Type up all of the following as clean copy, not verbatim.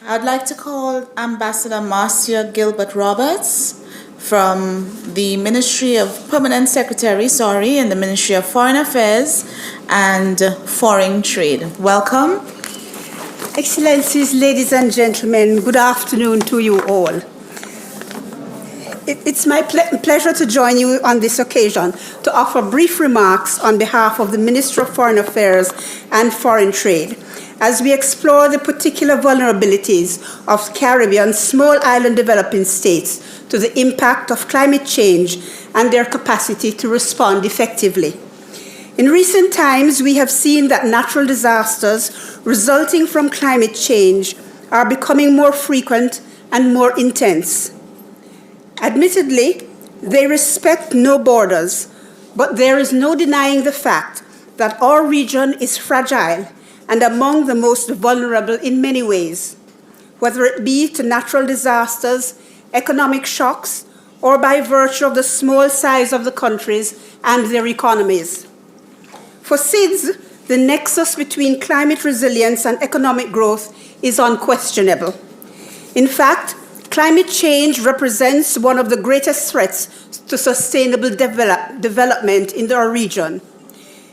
I'd like to call Ambassador Marcia Gilbert Roberts from the Ministry of Permanent Secretary, in the Ministry of Foreign Affairs and Foreign Trade. Welcome. Excellencies, ladies and gentlemen, good afternoon to you all. It's my pleasure to join you on this occasion to offer brief remarks on behalf of the Minister of Foreign Affairs and Foreign Trade as we explore the particular vulnerabilities of Caribbean small island developing states to the impact of climate change and their capacity to respond effectively. In recent times, we have seen that natural disasters resulting from climate change are becoming more frequent and more intense. Admittedly, they respect no borders, but there is no denying the fact that our region is fragile and among the most vulnerable in many ways, whether it be to natural disasters, economic shocks, or by virtue of the small size of the countries and their economies. For SIDS, the nexus between climate resilience and economic growth is unquestionable. In fact, climate change represents one of the greatest threats to sustainable development in our region.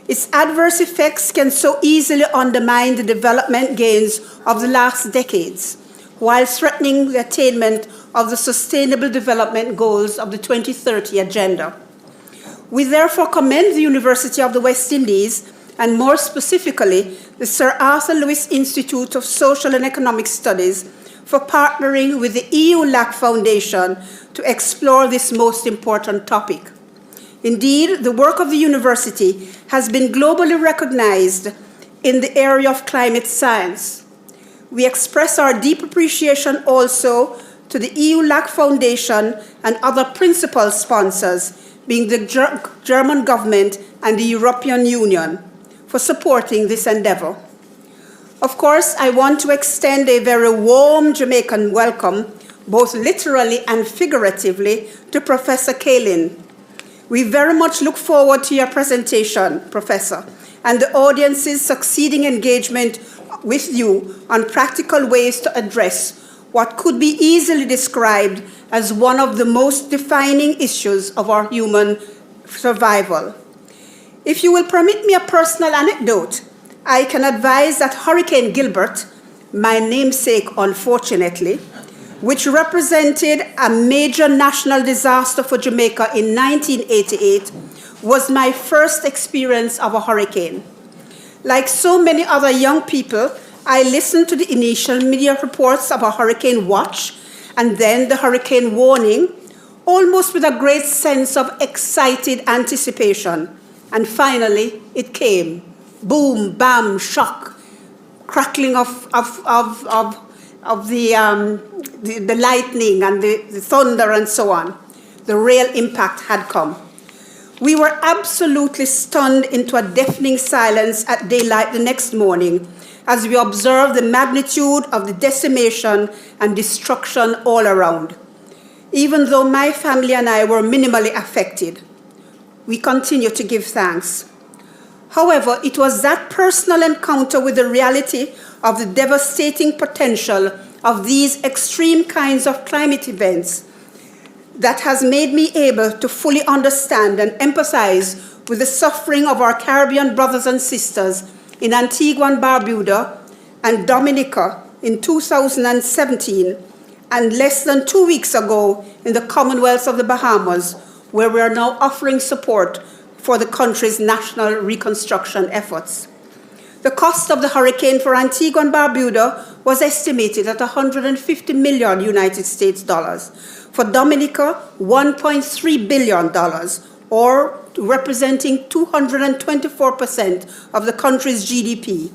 Its adverse effects can so easily undermine the development gains of the last decades, while threatening the attainment of the Sustainable Development Goals of the 2030 Agenda. We therefore commend the University of the West Indies, and more specifically, the Sir Arthur Lewis Institute of Social and Economic Studies, for partnering with the EU LAC Foundation to explore this most important topic. Indeed, the work of the university has been globally recognized in the area of climate science. We express our deep appreciation also to the EU LAC Foundation and other principal sponsors, being the German government and the European Union, for supporting this endeavor. Of course, I want to extend a very warm Jamaican welcome, both literally and figuratively, to Professor Kaelin. We very much look forward to your presentation, Professor, and the audience's succeeding engagement with you on practical ways to address what could be easily described as one of the most defining issues of our human survival. If you will permit me a personal anecdote, I can advise that Hurricane Gilbert, my namesake unfortunately, which represented a major national disaster for Jamaica in 1988, was my first experience of a hurricane. Like so many other young people, I listened to the initial media reports of a hurricane watch and then the hurricane warning, almost with a great sense of excited anticipation. And finally, it came. Boom, bam, shock, crackling of the lightning and the thunder and so on. The real impact had come. We were absolutely stunned into a deafening silence at daylight the next morning as we observed the magnitude of the decimation and destruction all around. Even though my family and I were minimally affected, we continue to give thanks. However, it was that personal encounter with the reality of the devastating potential of these extreme kinds of climate events that has made me able to fully understand and empathize with the suffering of our Caribbean brothers and sisters in Antigua and Barbuda and Dominica in 2017, and less than 2 weeks ago in the Commonwealth of the Bahamas, where we are now offering support for the country's national reconstruction efforts. The cost of the hurricane for Antigua and Barbuda was estimated at $150 million United States dollars. For Dominica, $1.3 billion, or representing 224% of the country's GDP.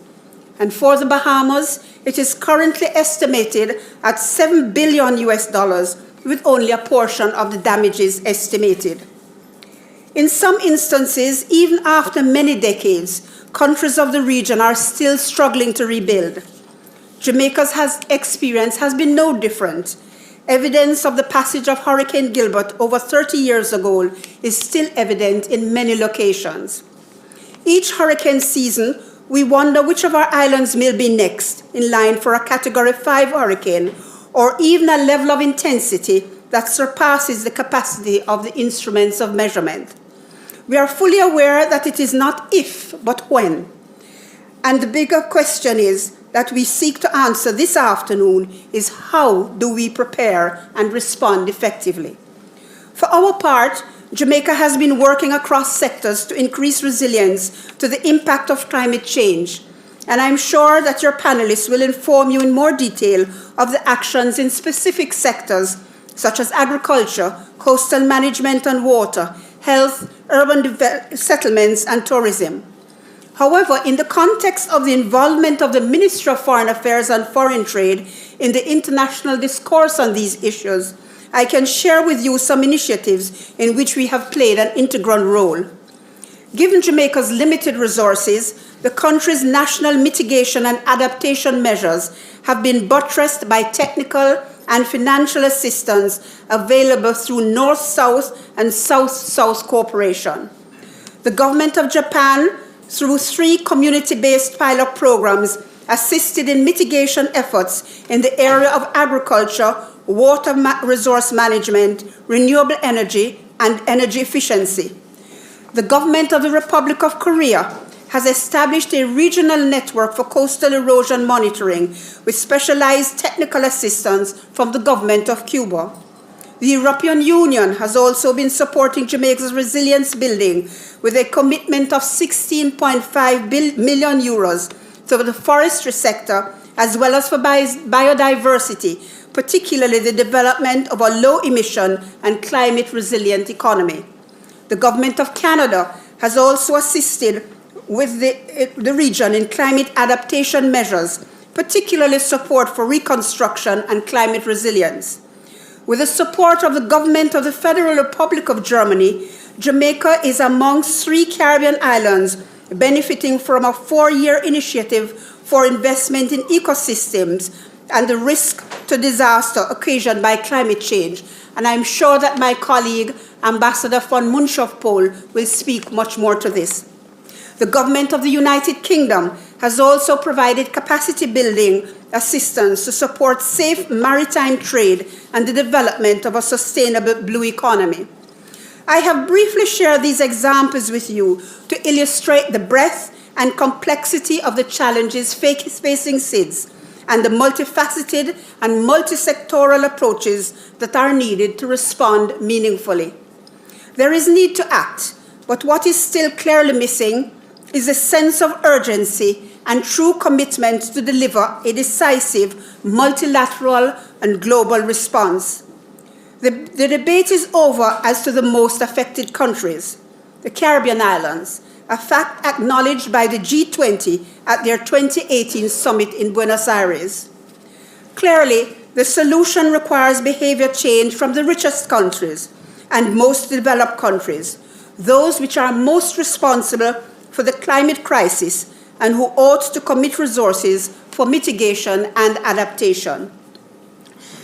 And for the Bahamas, it is currently estimated at $7 billion US dollars, with only a portion of the damages estimated. In some instances, even after many decades, countries of the region are still struggling to rebuild. Jamaica's experience has been no different. Evidence of the passage of Hurricane Gilbert over 30 years ago is still evident in many locations. Each hurricane season we wonder which of our islands may be next in line for a Category 5 hurricane, or even a level of intensity that surpasses the capacity of the instruments of measurement. We are fully aware that it is not if, but when. And the bigger question is that we seek to answer this afternoon is how do we prepare and respond effectively? For our part, Jamaica has been working across sectors to increase resilience to the impact of climate change, and I'm sure that your panelists will inform you in more detail of the actions in specific sectors such as agriculture, coastal management and water, health, urban settlements, and tourism. However, in the context of the involvement of the Ministry of Foreign Affairs and Foreign Trade in the international discourse on these issues, I can share with you some initiatives in which we have played an integral role. Given Jamaica's limited resources, the country's national mitigation and adaptation measures have been buttressed by technical and financial assistance available through North-South and South-South cooperation. The government of Japan, through 3 community-based pilot programs, assisted in mitigation efforts in the area of agriculture, water resource management, renewable energy, and energy efficiency. The government of the Republic of Korea has established a regional network for coastal erosion monitoring with specialized technical assistance from the government of Cuba. The European Union has also been supporting Jamaica's resilience building with a commitment of 16.5 million euros to the forestry sector as well as for biodiversity, particularly the development of a low-emission and climate-resilient economy. The Government of Canada has also assisted with the region in climate adaptation measures, particularly support for reconstruction and climate resilience. With the support of the government of the Federal Republic of Germany, Jamaica is amongst 3 Caribbean islands benefiting from a 4-year initiative for investment in ecosystems and the risk to disaster occasioned by climate change. And I'm sure that my colleague, Ambassador von Munchow-Pohl, will speak much more to this. The government of the United Kingdom has also provided capacity building assistance to support safe maritime trade and the development of a sustainable blue economy. I have briefly shared these examples with you to illustrate the breadth and complexity of the challenges facing SIDS and the multifaceted and multi-sectoral approaches that are needed to respond meaningfully. There is need to act, but what is still clearly missing is a sense of urgency and true commitment to deliver a decisive, multilateral, and global response. The debate is over as to the most affected countries, the Caribbean islands, a fact acknowledged by the G20 at their 2018 summit in Buenos Aires. Clearly, the solution requires behavior change from the richest countries and most developed countries, those which are most responsible for the climate crisis and who ought to commit resources for mitigation and adaptation.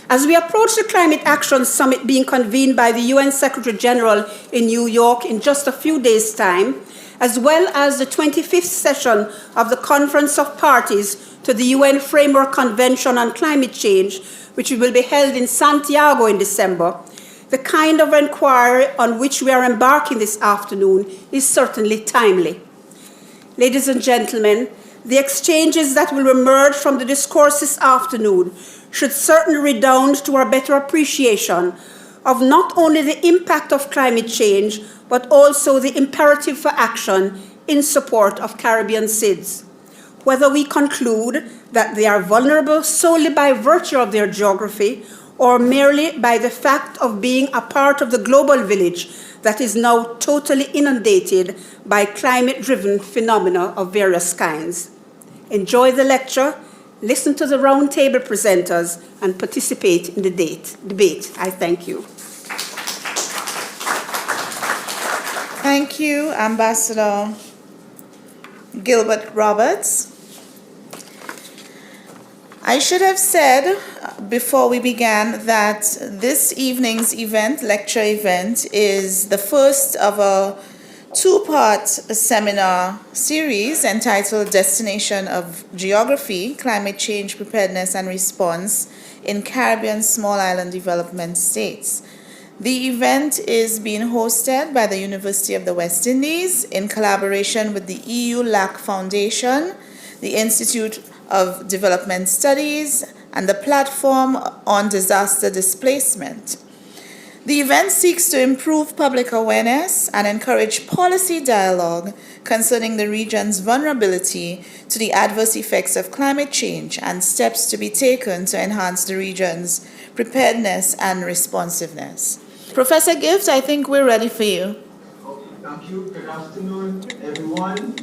As we approach the Climate Action Summit being convened by the UN Secretary General in New York in just a few days' time, as well as the 25th session of the Conference of Parties to the UN Framework Convention on Climate Change, which will be held in Santiago in December, the kind of inquiry on which we are embarking this afternoon is certainly timely. Ladies and gentlemen, the exchanges that will emerge from the discourse this afternoon should certainly redound to our better appreciation of not only the impact of climate change, but also the imperative for action in support of Caribbean SIDS. Whether we conclude that they are vulnerable solely by virtue of their geography or merely by the fact of being a part of the global village that is now totally inundated by climate-driven phenomena of various kinds. Enjoy the lecture, listen to the roundtable presenters, and participate in the debate. I thank you. Thank you, Ambassador Gilbert Roberts. I should have said before we began that this evening's event, lecture event, is the first of a two-part seminar series entitled Destination of Geography, Climate Change, Preparedness and Response in Caribbean Small Island Development States. The event is being hosted by the University of the West Indies in collaboration with the EU LAC Foundation, the Institute of Development Studies, and the Platform on Disaster Displacement. The event seeks to improve public awareness and encourage policy dialogue concerning the region's vulnerability to the adverse effects of climate change and steps to be taken to enhance the region's preparedness and responsiveness. Professor Gift, I think we're ready for you. Okay, thank you. Good afternoon, everyone.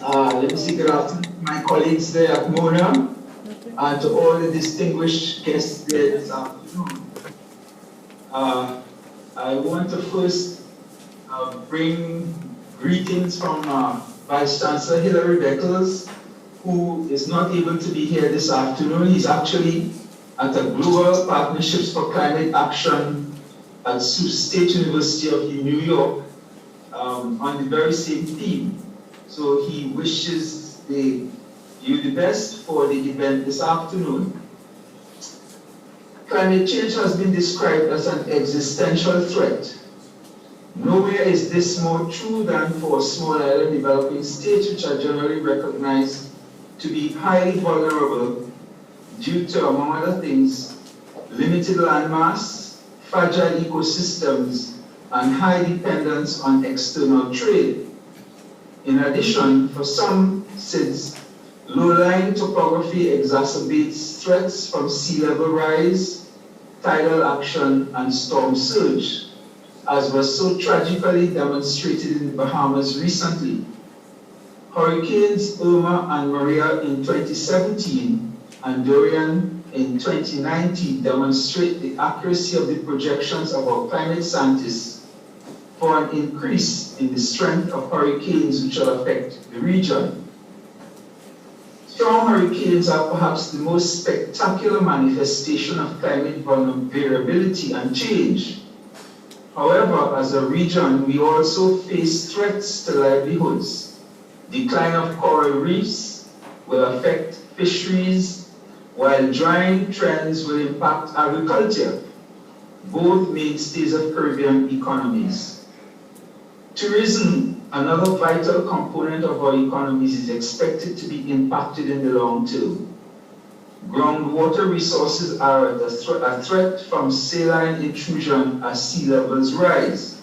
Let me say good afternoon to my colleagues there at Mona and to all the distinguished guests there this afternoon. I want to first bring greetings from Vice Chancellor Hilary Beckles, who is not able to be here this afternoon. He's actually at a Global Partnerships for Climate Action at Sioux State University of New York on the very same theme. So he wishes you the best for the event this afternoon. Climate change has been described as an existential threat. Nowhere is this more true than for small island developing states, which are generally recognized to be highly vulnerable due to, among other things, limited landmass, fragile ecosystems, and high dependence on external trade. In addition, for some SIDS, low-lying topography exacerbates threats from sea level rise, tidal action, and storm surge, as was so tragically demonstrated in the Bahamas recently. Hurricanes Irma and Maria in 2017 and Dorian in 2019 demonstrate the accuracy of the projections of our climate scientists for an increase in the strength of hurricanes which will affect the region. Strong hurricanes are perhaps the most spectacular manifestation of climate variability and change. However, as a region, we also face threats to livelihoods. Decline of coral reefs will affect fisheries, while drying trends will impact agriculture, both mainstays of Caribbean economies. Tourism, another vital component of our economies, is expected to be impacted in the long term. Groundwater resources are a threat from saline intrusion as sea levels rise.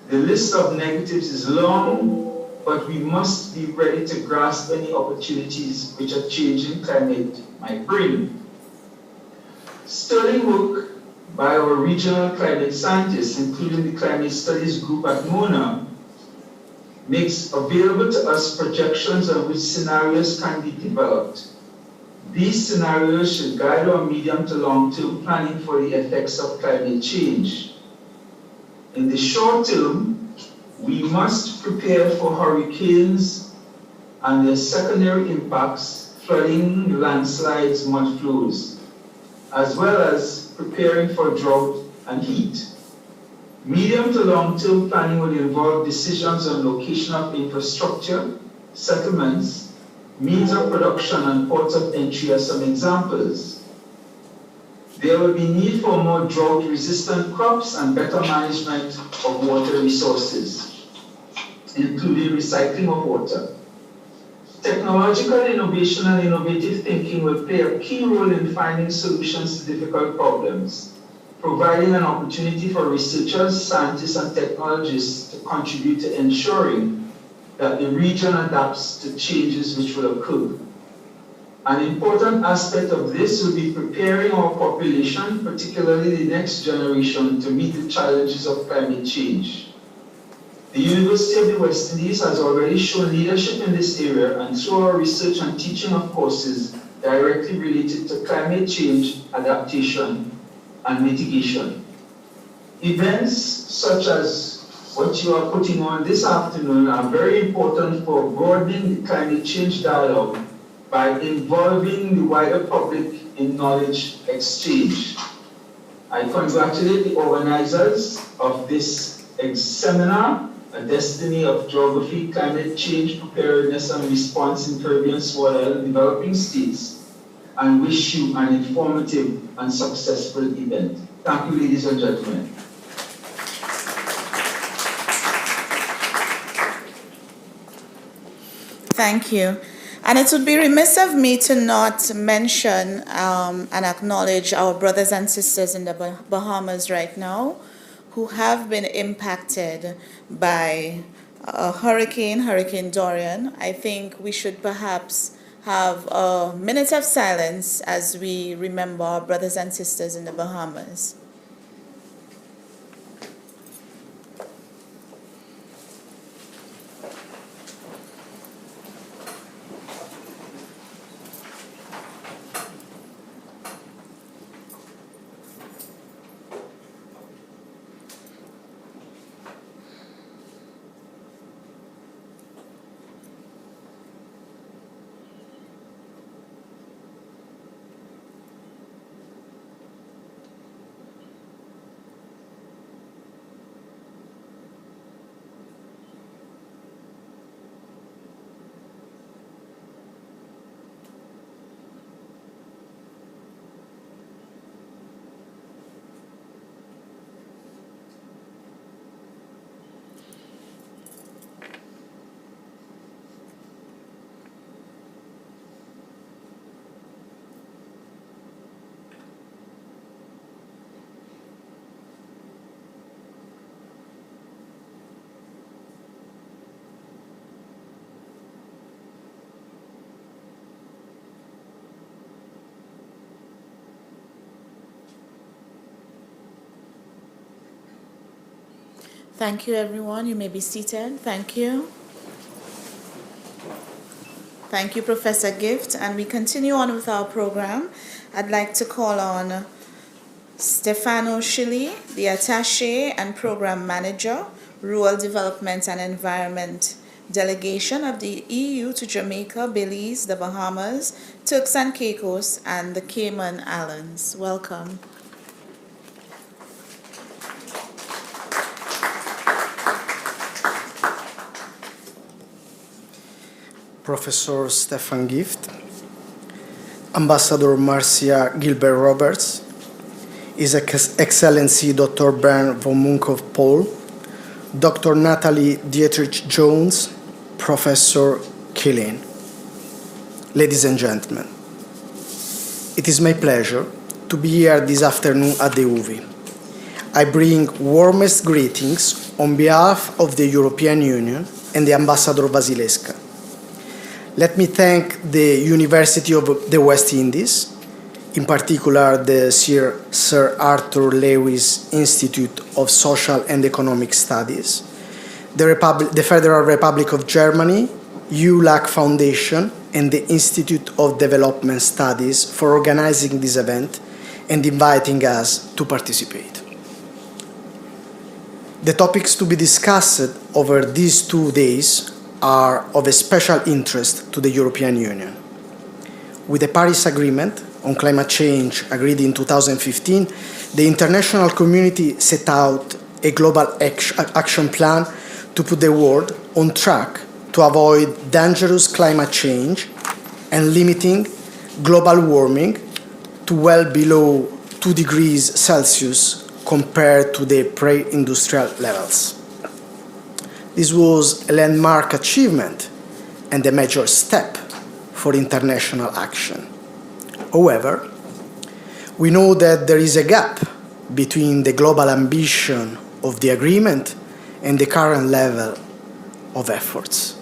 The list of negatives is long, but we must be ready to grasp any opportunities which a changing climate might bring. Sterling work by our regional climate scientists, including the Climate Studies Group at MONA, makes available to us projections on which scenarios can be developed. These scenarios should guide our medium to long-term planning for the effects of climate change. In the short term, we must prepare for hurricanes and their secondary impacts, flooding, landslides, mud flows, as well as preparing for drought and heat. Medium to long-term planning will involve decisions on location of infrastructure, settlements, means of production, and ports of entry as some examples. There will be need for more drought-resistant crops and better management of water resources, including recycling of water. Technological innovation and innovative thinking will play a key role in finding solutions to difficult problems, providing an opportunity for researchers, scientists, and technologists to contribute to ensuring that the region adapts to changes which will occur. An important aspect of this will be preparing our population, particularly the next generation, to meet the challenges of climate change. The University of the West Indies has already shown leadership in this area, and through our research and teaching of courses directly related to climate change, adaptation, and mitigation. Events such as what you are putting on this afternoon are very important for broadening the climate change dialogue by involving the wider public in knowledge exchange. I congratulate the organizers of this seminar a destiny of geography, climate change, preparedness, and response in Caribbean soil developing states, and wish you an informative and successful event. Thank you, ladies and gentlemen. Thank you. And it would be remiss of me to not mention and acknowledge our brothers and sisters in the Bahamas right now who have been impacted by Hurricane Dorian. I think we should perhaps have a minute of silence as we remember our brothers and sisters in the Bahamas. Thank you, everyone. You may be seated. Thank you. Thank you, Professor Gift. And we continue on with our program. I'd like to call on Stefano Shilly, the Attaché and Program Manager, Rural Development and Environment Delegation of the EU to Jamaica, Belize, the Bahamas, Turks and Caicos, and the Cayman Islands. Welcome. Professor Stefan Gift, Ambassador Marcia Gilbert Roberts, His Excellency Dr. Bern von Munkhoff-Pohl, Dr. Natalie Dietrich Jones, Professor Kaelin. Ladies and gentlemen, it is my pleasure to be here this afternoon at the UVI. I bring warmest greetings on behalf of the European Union and the Ambassador Vasilevska. Let me thank the University of the West Indies, in particular the Sir Arthur Lewis Institute of Social and Economic Studies, the Federal Republic of Germany, ULAC Foundation, and the Institute of Development Studies for organizing this event and inviting us to participate. The topics to be discussed over these 2 days are of a special interest to the European Union. With the Paris Agreement on climate change agreed in 2015, the international community set out a global action plan to put the world on track to avoid dangerous climate change and limiting global warming to well below 2 degrees Celsius compared to the pre-industrial levels. This was a landmark achievement and a major step for international action. However, we know that there is a gap between the global ambition of the agreement and the current level of efforts.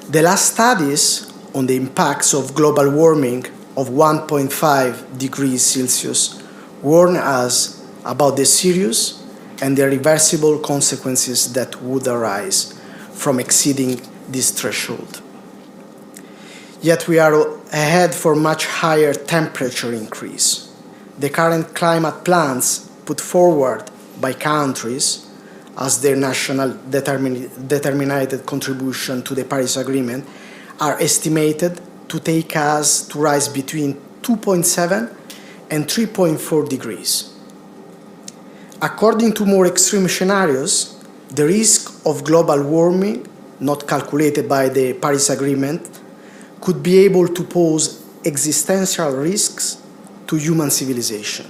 The last studies on the impacts of global warming of 1.5 degrees Celsius warn us about the serious and the irreversible consequences that would arise from exceeding this threshold. Yet we are ahead for much higher temperature increase. The current climate plans put forward by countries as their national determined contribution to the Paris Agreement are estimated to take us to rise between 2.7 and 3.4 degrees. According to more extreme scenarios, The risk of global warming, not calculated by the Paris Agreement, could be able to pose existential risks to human civilization.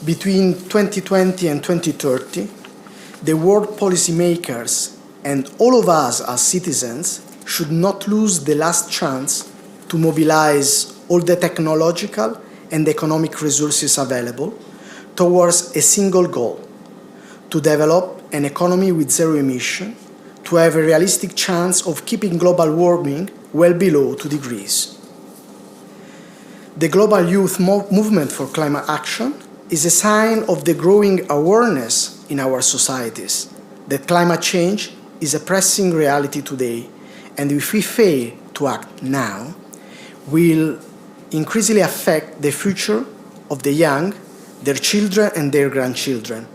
Between 2020 and 2030, the world policymakers and all of us as citizens should not lose the last chance to mobilize all the technological and economic resources available towards a single goal: to develop an economy with zero emission, to have a realistic chance of keeping global warming well below 2 degrees. The global youth movement for climate action is a sign of the growing awareness in our societies that climate change is a pressing reality today, and if we fail to act now, will increasingly affect the future of the young, their children and their grandchildren.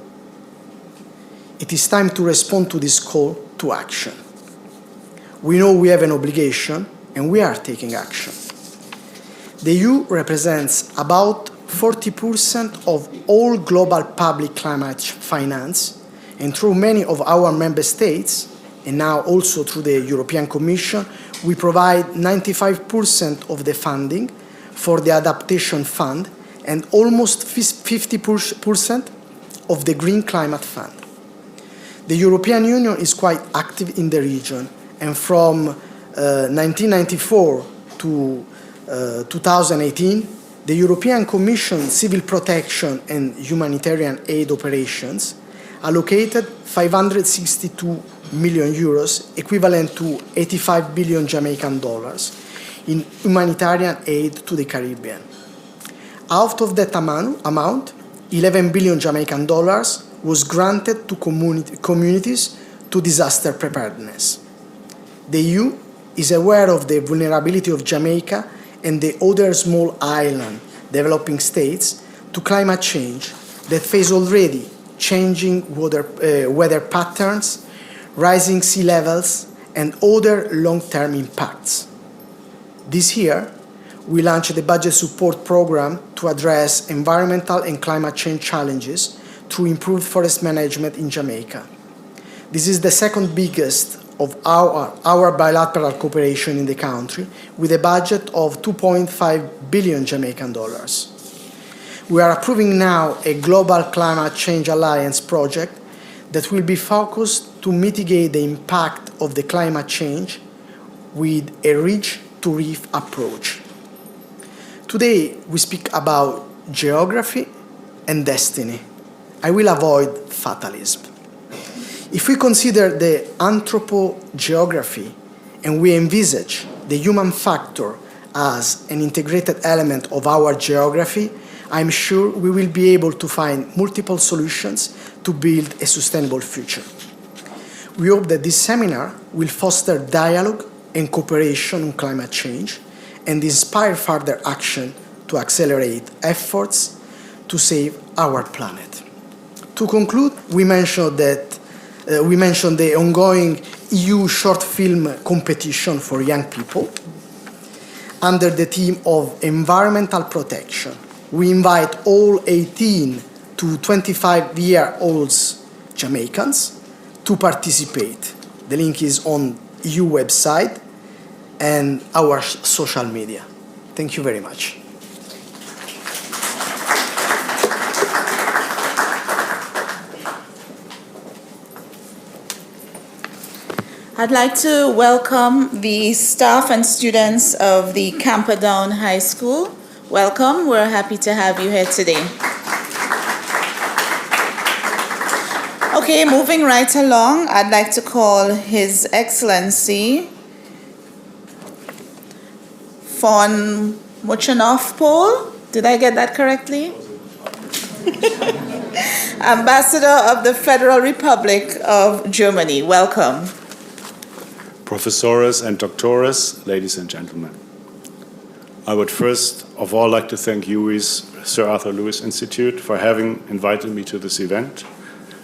It is time to respond to this call to action. We know we have an obligation, and we are taking action. The EU represents about 40% of all global public climate finance, and through many of our member states, and now also through the European Commission, we provide 95% of the funding for the Adaptation Fund and almost 50% of the Green Climate Fund. The European Union is quite active in the region, and from 1994 to 2018, the European Commission Civil Protection and Humanitarian Aid Operations allocated 562 million euros, equivalent to 85 billion Jamaican dollars, in humanitarian aid to the Caribbean. Out of that amount, 11 billion Jamaican dollars was granted to communities to disaster preparedness. The EU is aware of the vulnerability of Jamaica and the other small island developing states to climate change that face already changing weather patterns, rising sea levels, and other long-term impacts. This year, we launched the budget support program to address environmental and climate change challenges through improved forest management in Jamaica. This is the second biggest of our bilateral cooperation in the country, with a budget of 2.5 billion Jamaican dollars. We are approving now a global climate change alliance project that will be focused to mitigate the impact of the climate change with a reach-to-reef approach. Today, we speak about geography and destiny. I will avoid fatalism. If we consider the anthropogeography and we envisage the human factor as an integrated element of our geography, I'm sure we will be able to find multiple solutions to build a sustainable future. We hope that this seminar will foster dialogue and cooperation on climate change and inspire further action to accelerate efforts to save our planet. To conclude, we mentioned the ongoing EU short film competition for young people under the theme of environmental protection. We invite all 18 to 25-year-olds Jamaicans to participate. The link is on EU website and our social media. Thank you very much. I'd like to welcome the staff and students of the Camperdown High School. Welcome. We're happy to have you here today. Okay, moving right along, I'd like to call His Excellency von Muchenov-Pol. Did I get that correctly? Ambassador of the Federal Republic of Germany. Welcome. Professores and doctores, ladies and gentlemen. I would first of all like to thank UWI's Sir Arthur Lewis Institute for having invited me to this event,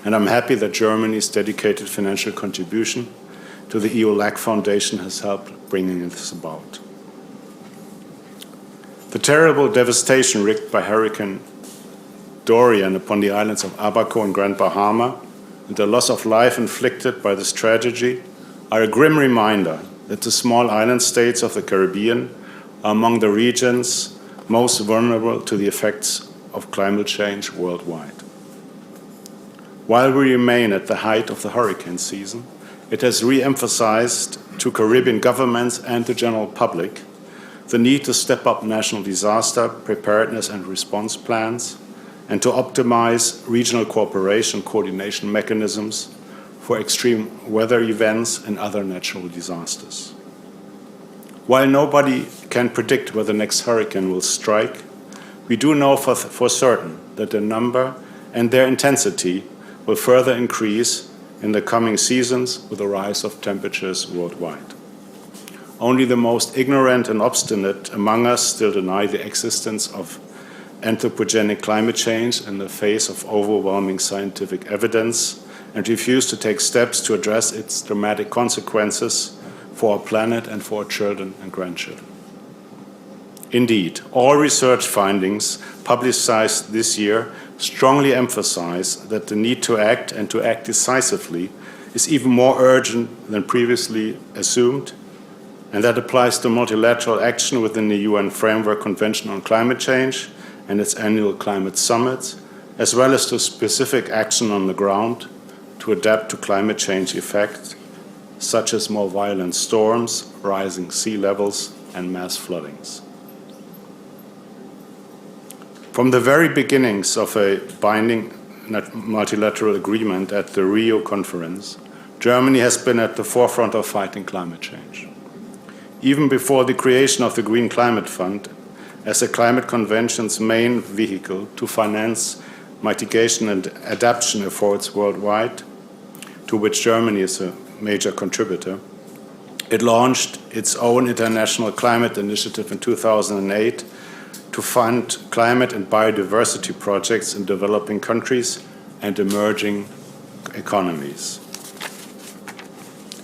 and I'm happy that Germany's dedicated financial contribution to the EU LAC Foundation has helped bringing this about. The terrible devastation wreaked by Hurricane Dorian upon the islands of Abaco and Grand Bahama and the loss of life inflicted by this tragedy are a grim reminder that the small island states of the Caribbean are among the regions most vulnerable to the effects of climate change worldwide. While we remain at the height of the hurricane season, it has re-emphasized to Caribbean governments and the general public the need to step up national disaster preparedness and response plans and to optimize regional cooperation coordination mechanisms for extreme weather events and other natural disasters. While nobody can predict where the next hurricane will strike, we do know for certain that the number and their intensity will further increase in the coming seasons with the rise of temperatures worldwide. Only the most ignorant and obstinate among us still deny the existence of anthropogenic climate change in the face of overwhelming scientific evidence and refuse to take steps to address its dramatic consequences for our planet and for our children and grandchildren. Indeed, all research findings publicized this year strongly emphasize that the need to act and to act decisively is even more urgent than previously assumed, and that applies to multilateral action within the UN Framework Convention on Climate Change and its annual climate summits, as well as to specific action on the ground to adapt to climate change effects, such as more violent storms, rising sea levels, and mass floodings. From the very beginnings of a binding multilateral agreement at the Rio conference, Germany has been at the forefront of fighting climate change. Even before the creation of the Green Climate Fund as the Climate Convention's main vehicle to finance mitigation and adaptation efforts worldwide, to which Germany is a major contributor, it launched its own international climate initiative in 2008 to fund climate and biodiversity projects in developing countries and emerging economies.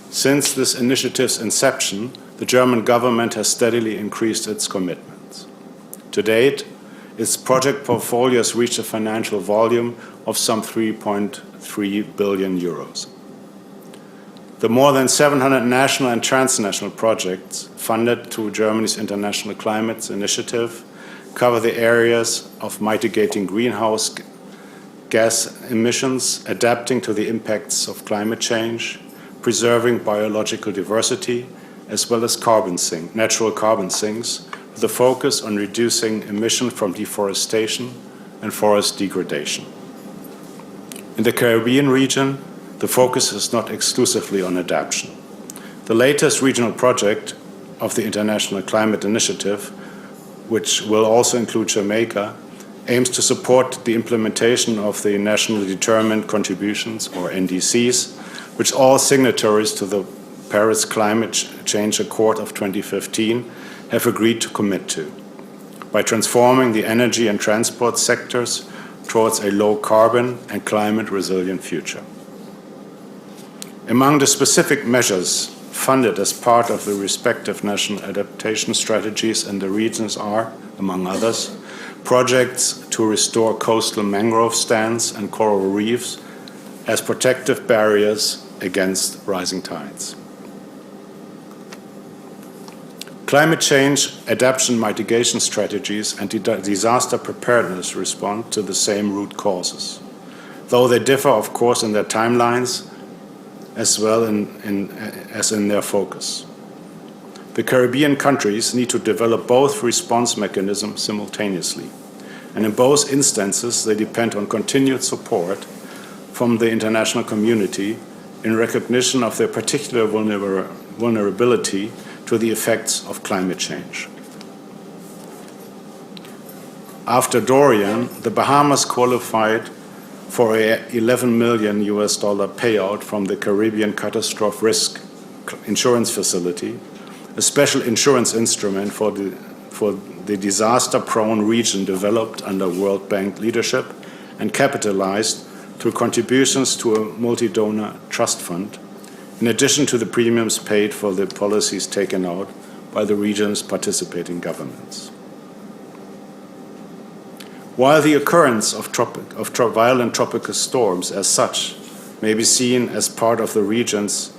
Since this initiative's inception, the German government has steadily increased its commitments. To date, its project portfolio has reached a financial volume of some 3.3 billion euros. The more than 700 national and transnational projects funded through Germany's International Climate Initiative cover the areas of mitigating greenhouse gas emissions, adapting to the impacts of climate change, preserving biological diversity, as well as natural carbon sinks, with a focus on reducing emission from deforestation and forest degradation. In the Caribbean region, the focus is not exclusively on adaptation. The latest regional project of the International Climate Initiative, which will also include Jamaica, aims to support the implementation of the nationally determined contributions, or NDCs, which all signatories to the Paris Climate Change Accord of 2015 have agreed to commit to, by transforming the energy and transport sectors towards a low-carbon and climate-resilient future. Among the specific measures funded as part of the respective national adaptation strategies in the regions are, among others, projects to restore coastal mangrove stands and coral reefs as protective barriers against rising tides. Climate change, adaptation, mitigation strategies, and disaster preparedness respond to the same root causes, though they differ, of course, in their timelines as well as in their focus. The Caribbean countries need to develop both response mechanisms simultaneously, and in both instances they depend on continued support from the international community in recognition of their particular vulnerability to the effects of climate change. After Dorian, the Bahamas qualified for a $11 million payout from the Caribbean Catastrophe Risk Insurance Facility, a special insurance instrument for the disaster-prone region developed under World Bank leadership and capitalized through contributions to a multi-donor trust fund, in addition to the premiums paid for the policies taken out by the region's participating governments. While the occurrence of violent tropical storms as such may be seen as part of the region's,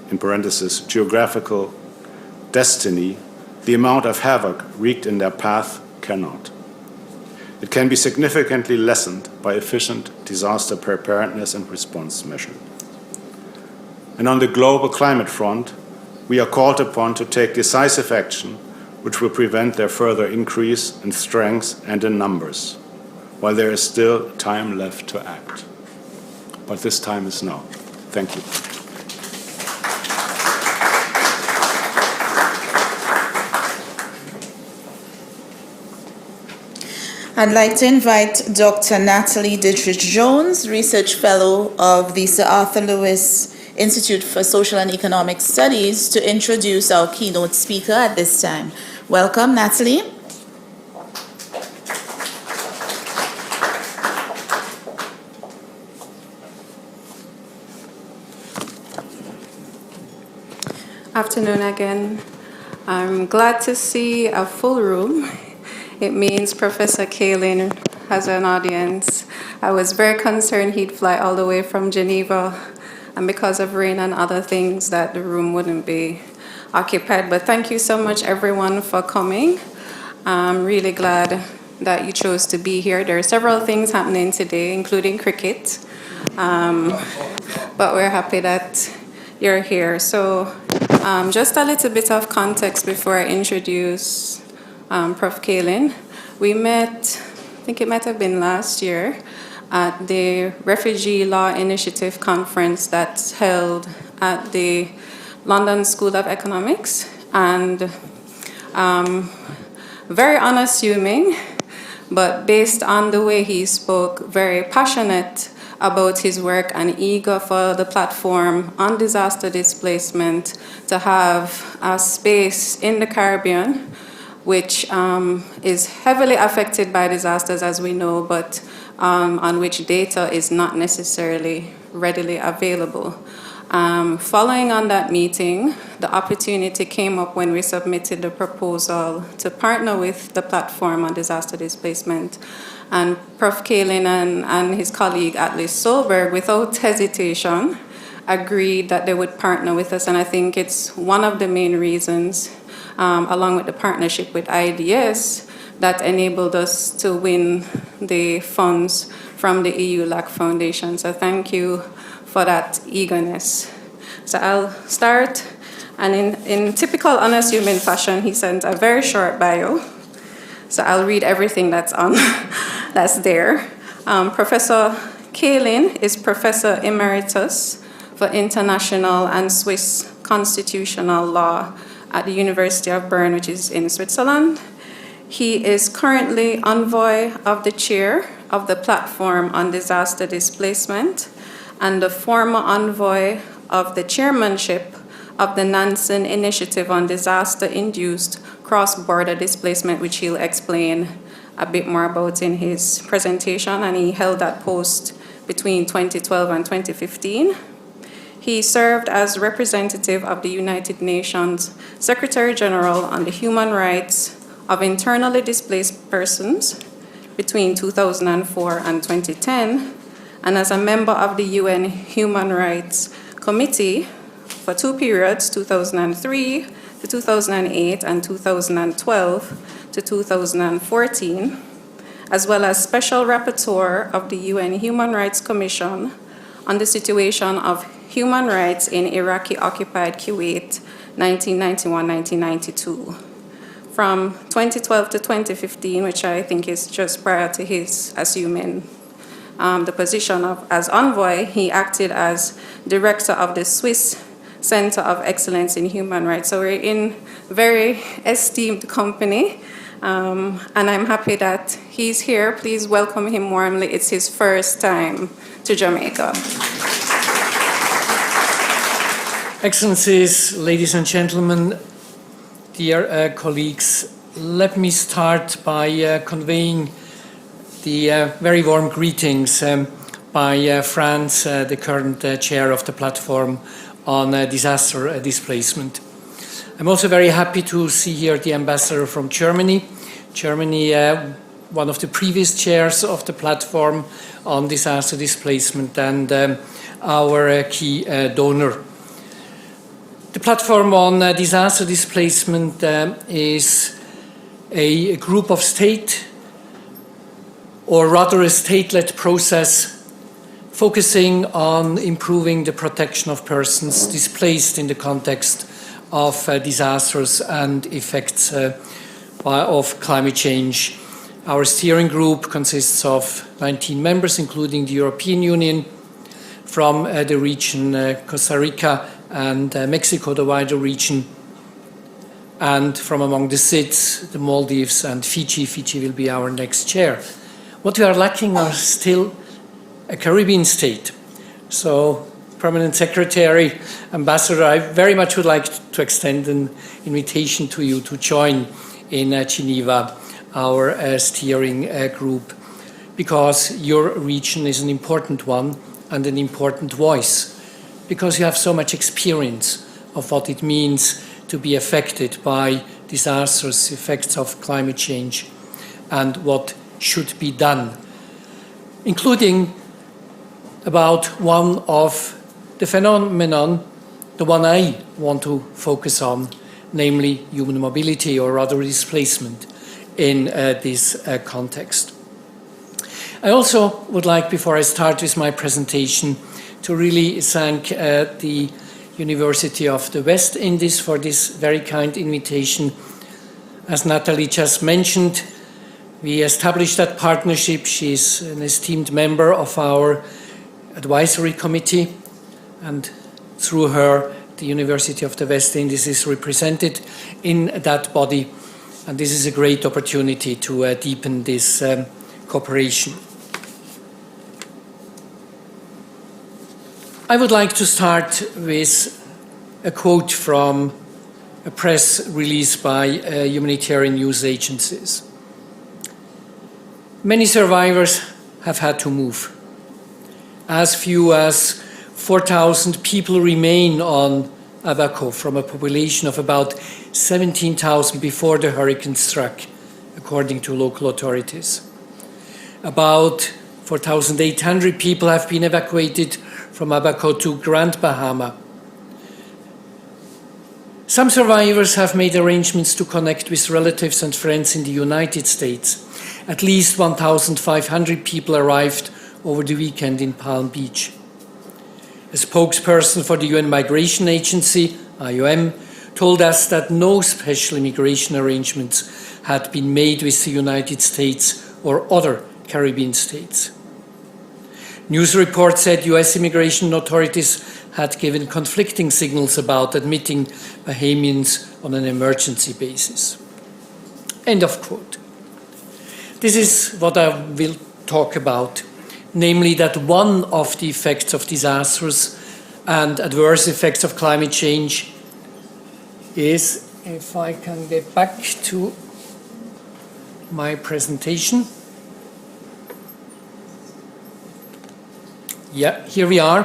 in parentheses, geographical destiny, the amount of havoc wreaked in their path cannot. It can be significantly lessened by efficient disaster preparedness and response measures. And on the global climate front, we are called upon to take decisive action which will prevent their further increase in strength and in numbers, while there is still time left to act. But this time is now. Thank you. I'd like to invite Dr. Natalie Dietrich-Jones, Research Fellow of the Sir Arthur Lewis Institute for Social and Economic Studies, to introduce our keynote speaker at this time. Welcome, Natalie. Afternoon again. I'm glad to see a full room. It means Professor Kaelin has an audience. I was very concerned he'd fly all the way from Geneva, and because of rain and other things, that the room wouldn't be occupied. But thank you so much, everyone, for coming. I'm really glad that you chose to be here. There are several things happening today, including cricket. But we're happy that you're here. So just a little bit of context before I introduce Prof. Kaelin. We met, I think it might have been last year, at the Refugee Law Initiative conference that's held at the London School of Economics. And very unassuming, but based on the way he spoke, very passionate about his work and eager for the platform on disaster displacement to have a space in the Caribbean, which is heavily affected by disasters, as we know, but on which data is not necessarily readily available. Following on that meeting, the opportunity came up when we submitted the proposal to partner with the platform on disaster displacement. And Prof. Kaelin and his colleague Atlas Solberg, without hesitation, agreed that they would partner with us. And I think it's one of the main reasons, along with the partnership with IDS, that enabled us to win the funds from the EU LAC Foundation. So thank you for that eagerness. So I'll start, and in typical unassuming fashion, he sent a very short bio. So I'll read everything that's there. Professor Kaelin is Professor Emeritus for International and Swiss Constitutional Law at the University of Bern, which is in Switzerland. He is currently Envoy of the Chair of the Platform on Disaster Displacement and the former Envoy of the Chairmanship of the Nansen Initiative on Disaster-Induced Cross-Border Displacement, which he'll explain a bit more about in his presentation, and he held that post between 2012 and 2015. He served as representative of the United Nations Secretary General on the Human Rights of Internally Displaced Persons between 2004 and 2010, and as a member of the UN Human Rights Committee for two periods, 2003 to 2008 and 2012 to 2014, as well as Special Rapporteur of the UN Human Rights Commission on the situation of human rights in Iraqi-occupied Kuwait, 1991-1992. From 2012 to 2015, which I think is just prior to his assuming the position as envoy, he acted as director of the Swiss Center of Excellence in Human Rights. So we're in very esteemed company, and I'm happy that he's here. Please welcome him warmly. It's his first time to Jamaica. Excellencies, ladies and gentlemen, dear colleagues, let me start by conveying the very warm greetings by Franz, the current chair of the platform on disaster displacement. I'm also very happy to see here the ambassador from Germany. Germany one of the previous chairs of the platform on disaster displacement and our key donor. The platform on disaster displacement is a group of state, or rather a state-led process focusing on improving the protection of persons displaced in the context of disasters and effects of climate change. Our steering group consists of 19 members, including the European Union, from the region Costa Rica and Mexico, the wider region, and from among the SIDS, the Maldives and Fiji. Fiji will be our next chair. What we are lacking are still a Caribbean state. So, Permanent Secretary, Ambassador, I very much would like to extend an invitation to you to join in Geneva our steering group, because your region is an important one and an important voice, because you have so much experience of what it means to be affected by disasters, effects of climate change, and what should be done, including about one of the phenomenon, the one I want to focus on, namely human mobility, or rather displacement, in this context. I also would like, before I start with my presentation, to really thank the University of the West Indies for this very kind invitation. As Natalie just mentioned, we established that partnership. She's an esteemed member of our advisory committee, and through her, the University of the West Indies is represented in that body. And this is a great opportunity to deepen this cooperation. I would like to start with a quote from a press release by humanitarian news agencies. Many survivors have had to move. As few as 4,000 people remain on Abaco from a population of about 17,000 before the hurricane struck, according to local authorities. About 4,800 people have been evacuated from Abaco to Grand Bahama. Some survivors have made arrangements to connect with relatives and friends in the United States. At least 1,500 people arrived over the weekend in Palm Beach. A spokesperson for the UN Migration Agency, IOM, told us that no special immigration arrangements had been made with the United States or other Caribbean states. News reports said US immigration authorities had given conflicting signals about admitting Bahamians on an emergency basis. End of quote. This is what I will talk about, namely that one of the effects of disasters and adverse effects of climate change is, if I can get back to my presentation. Yeah, here we are.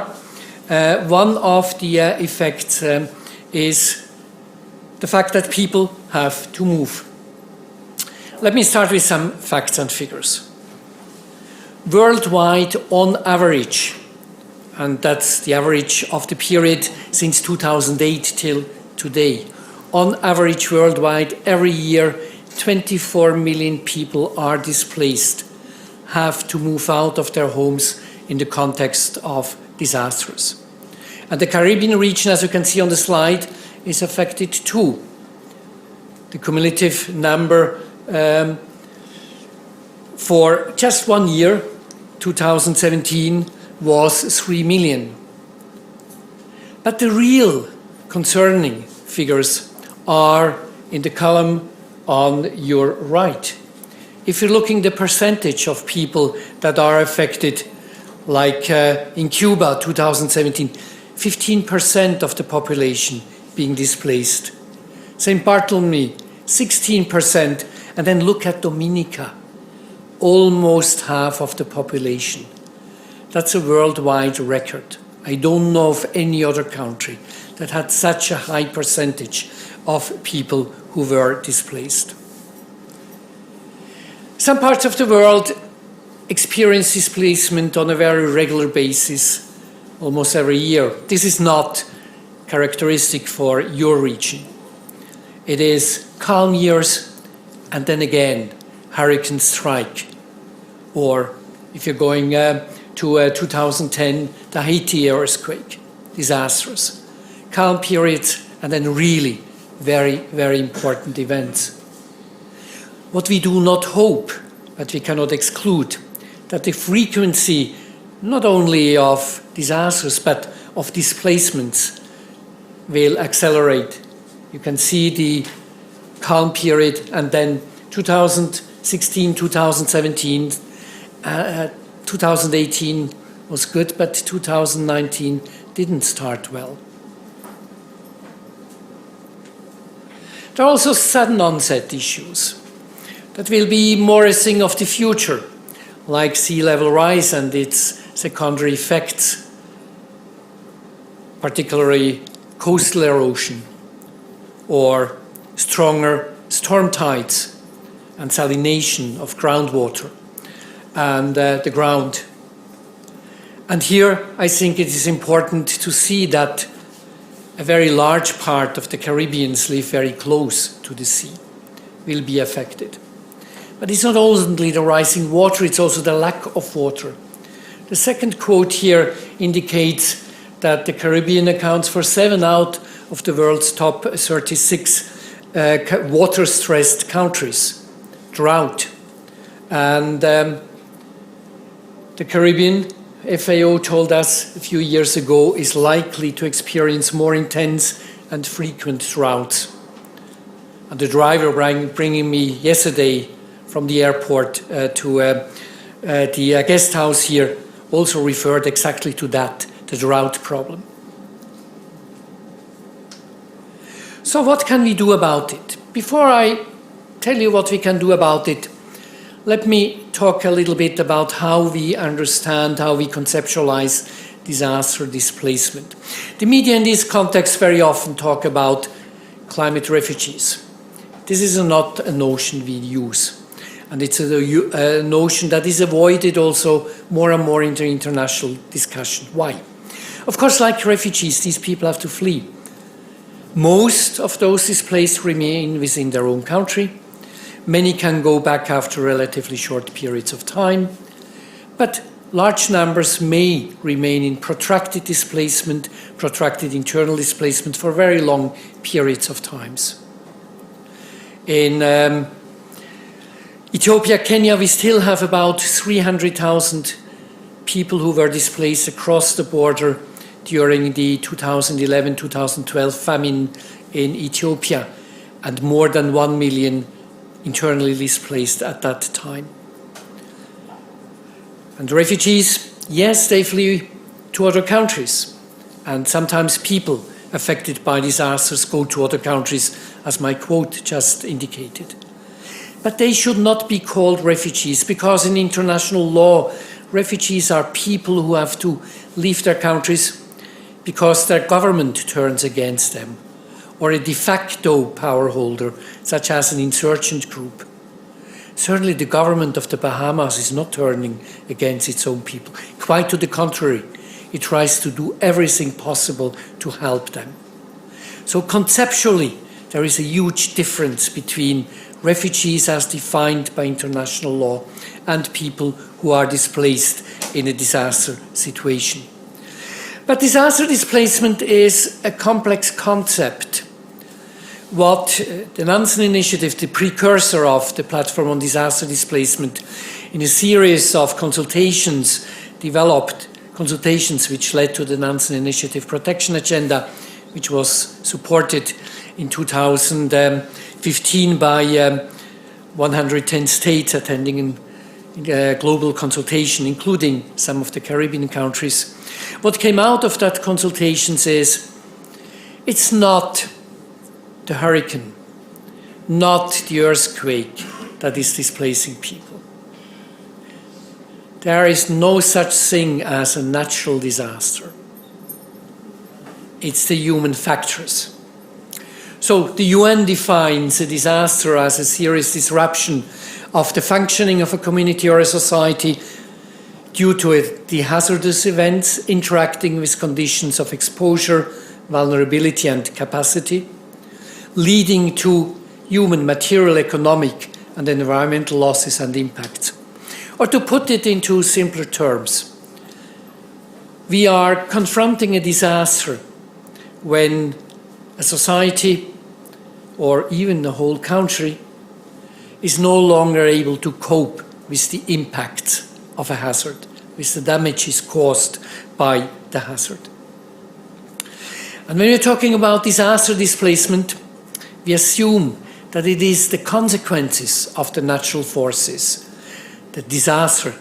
One of the effects is the fact that people have to move. Let me start with some facts and figures. Worldwide, on average, and that's the average of the period since 2008 till today, on average worldwide, every year, 24 million people are displaced, have to move out of their homes in the context of disasters. And the Caribbean region, as you can see on the slide, is affected too. The cumulative number for just 1 year, 2017, was 3 million. But the real concerning figures are in the column on your right. If you're looking at the percentage of people that are affected, like in Cuba, 2017, 15% of the population being displaced. St. Bartholomew, 16%, and then look at Dominica, almost half of the population. That's a worldwide record. I don't know of any other country that had such a high percentage of people who were displaced. Some parts of the world experience displacement on a very regular basis, almost every year. This is not characteristic for your region. It is calm years, and then again, hurricane strike. Or if you're going to 2010, the Haiti earthquake, disastrous. Calm periods, and then really very, very important events. What we do not hope, but we cannot exclude, that the frequency not only of disasters but of displacements will accelerate. You can see the calm period, and then 2016, 2017, 2018 was good, but 2019 didn't start well. There are also sudden onset issues that will be more a thing of the future, like sea level rise and its secondary effects, particularly coastal erosion, or stronger storm tides and salination of groundwater and the ground. And here I think it is important to see that a very large part of the Caribbeans live very close to the sea, will be affected. But it's not only the rising water, it's also the lack of water. The second quote here indicates that the Caribbean accounts for 7 out of the world's top 36 water-stressed countries. Drought. And the Caribbean, FAO told us a few years ago, is likely to experience more intense and frequent droughts. And the driver bringing me yesterday from the airport to the guest house here also referred exactly to that, the drought problem. So what can we do about it? Before I tell you what we can do about it, let me talk a little bit about how we understand, how we conceptualize disaster displacement. The media in this context very often talk about climate refugees. This is not a notion we use. And it's a notion that is avoided also more and more in the international discussion. Why? Of course, like refugees, these people have to flee. Most of those displaced remain within their own country. Many can go back after relatively short periods of time. But large numbers may remain in protracted displacement, protracted internal displacement for very long periods of times. In Ethiopia, Kenya, we still have about 300,000 people who were displaced across the border during the 2011-2012 famine in Ethiopia, and more than 1 million internally displaced at that time. And refugees, yes, they flee to other countries, and sometimes people affected by disasters go to other countries, as my quote just indicated. But they should not be called refugees, because in international law, refugees are people who have to leave their countries because their government turns against them, or a de facto power holder, such as an insurgent group. Certainly the government of the Bahamas is not turning against its own people. Quite to the contrary, it tries to do everything possible to help them. So conceptually, there is a huge difference between refugees as defined by international law and people who are displaced in a disaster situation. But disaster displacement is a complex concept. What the Nansen Initiative, the precursor of the Platform on Disaster Displacement, in a series of consultations developed, consultations which led to the Nansen Initiative Protection Agenda, which was supported in 2015 by 110 states attending a global consultation, including some of the Caribbean countries. What came out of that consultations is, it's not the hurricane, not the earthquake that is displacing people. There is no such thing as a natural disaster. It's the human factors. So the UN defines a disaster as a serious disruption of the functioning of a community or a society due to the hazardous events interacting with conditions of exposure, vulnerability and capacity, leading to human, material, economic and environmental losses and impacts. Or to put it into simpler terms, we are confronting a disaster when a society or even a whole country is no longer able to cope with the impact of a hazard, with the damages caused by the hazard. And when we're talking about disaster displacement, we assume that it is the consequences of the natural forces, the disaster,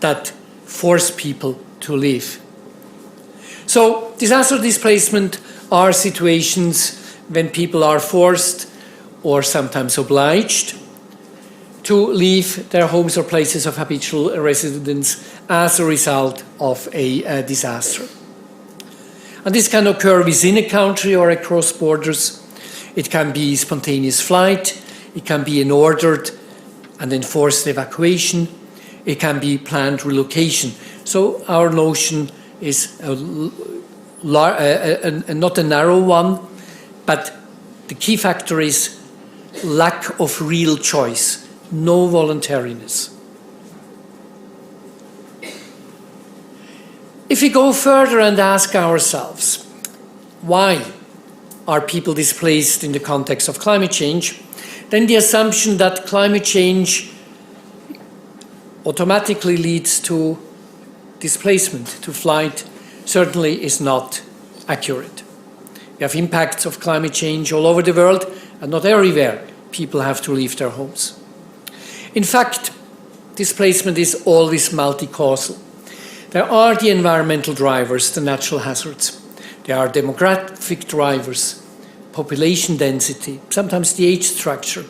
that force people to leave. So disaster displacement are situations when people are forced or sometimes obliged to leave their homes or places of habitual residence as a result of a disaster. And this can occur within a country or across borders. It can be spontaneous flight, it can be an ordered and enforced evacuation, it can be planned relocation. So our notion is not a narrow one, but the key factor is lack of real choice, no voluntariness. If we go further and ask ourselves, why are people displaced in the context of climate change, then the assumption that climate change automatically leads to displacement, to flight, certainly is not accurate. We have impacts of climate change all over the world, and not everywhere people have to leave their homes. In fact, displacement is always multi-causal. There are the environmental drivers, the natural hazards. There are demographic drivers, population density, sometimes the age structure.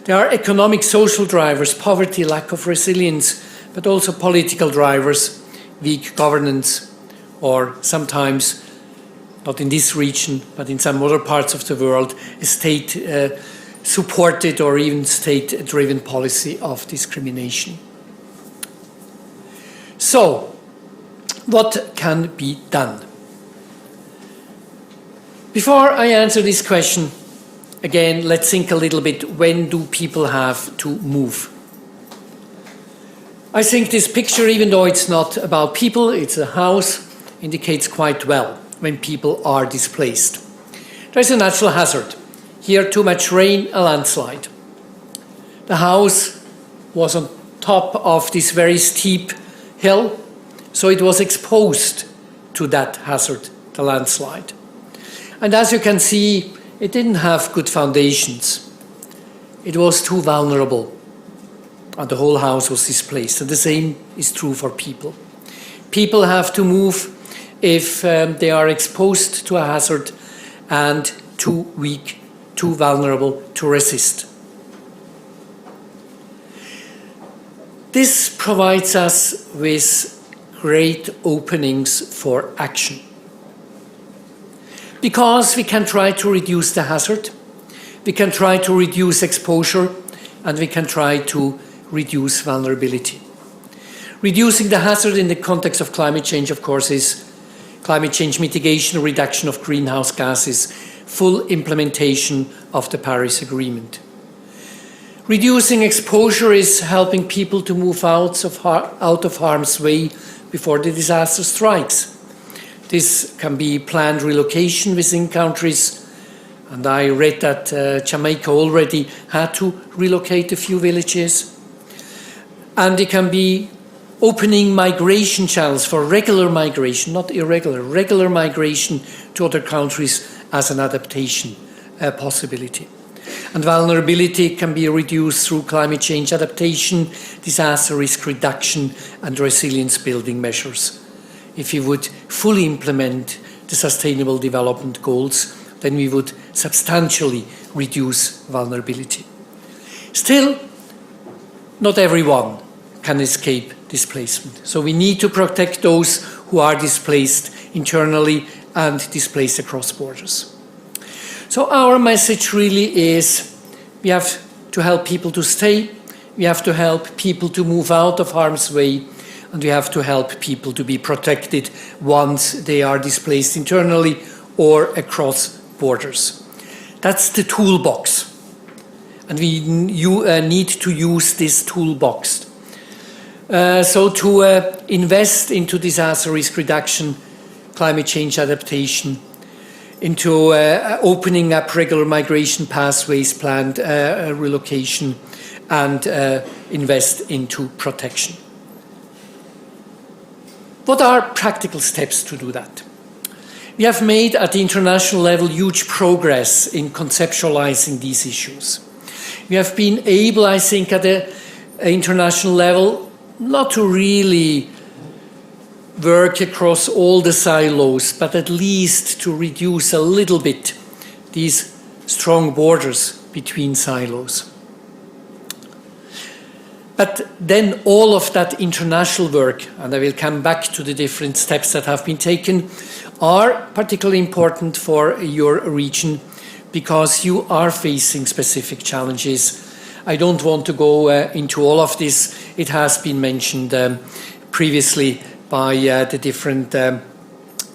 There are economic, social drivers, poverty, lack of resilience, but also political drivers, weak governance, or sometimes, not in this region, but in some other parts of the world, a state-supported or even state-driven policy of discrimination. So, what can be done? Before I answer this question, again, let's think a little bit, when do people have to move? I think this picture, even though it's not about people, it's a house, indicates quite well when people are displaced. There's a natural hazard. Here, too much rain, a landslide. The house was on top of this very steep hill, so it was exposed to that hazard, the landslide. And as you can see, it didn't have good foundations. It was too vulnerable, and the whole house was displaced. And the same is true for people. People have to move if they are exposed to a hazard and too weak, too vulnerable to resist. This provides us with great openings for action. Because we can try to reduce the hazard, we can try to reduce exposure, and we can try to reduce vulnerability. Reducing the hazard in the context of climate change, of course, is climate change mitigation, reduction of greenhouse gases, full implementation of the Paris Agreement. Reducing exposure is helping people to move out of harm's way before the disaster strikes. This can be planned relocation within countries, and I read that Jamaica already had to relocate a few villages. And it can be opening migration channels for regular migration, not irregular, regular migration to other countries as an adaptation possibility. And vulnerability can be reduced through climate change adaptation, disaster risk reduction, and resilience building measures. If we would fully implement the Sustainable Development Goals, then we would substantially reduce vulnerability. Still, not everyone can escape displacement. So we need to protect those who are displaced internally and displaced across borders. So our message really is we have to help people to stay, we have to help people to move out of harm's way, and we have to help people to be protected once they are displaced internally or across borders. That's the toolbox. And we need to use this toolbox. So to invest into disaster risk reduction, climate change adaptation, into opening up regular migration pathways, planned relocation, and invest into protection. What are practical steps to do that? We have made at the international level huge progress in conceptualizing these issues. We have been able, I think, at the international level, not to really work across all the silos, but at least to reduce a little bit these strong borders between silos. But then all of that international work, and I will come back to the different steps that have been taken, are particularly important for your region because you are facing specific challenges. I don't want to go into all of this. It has been mentioned previously by the different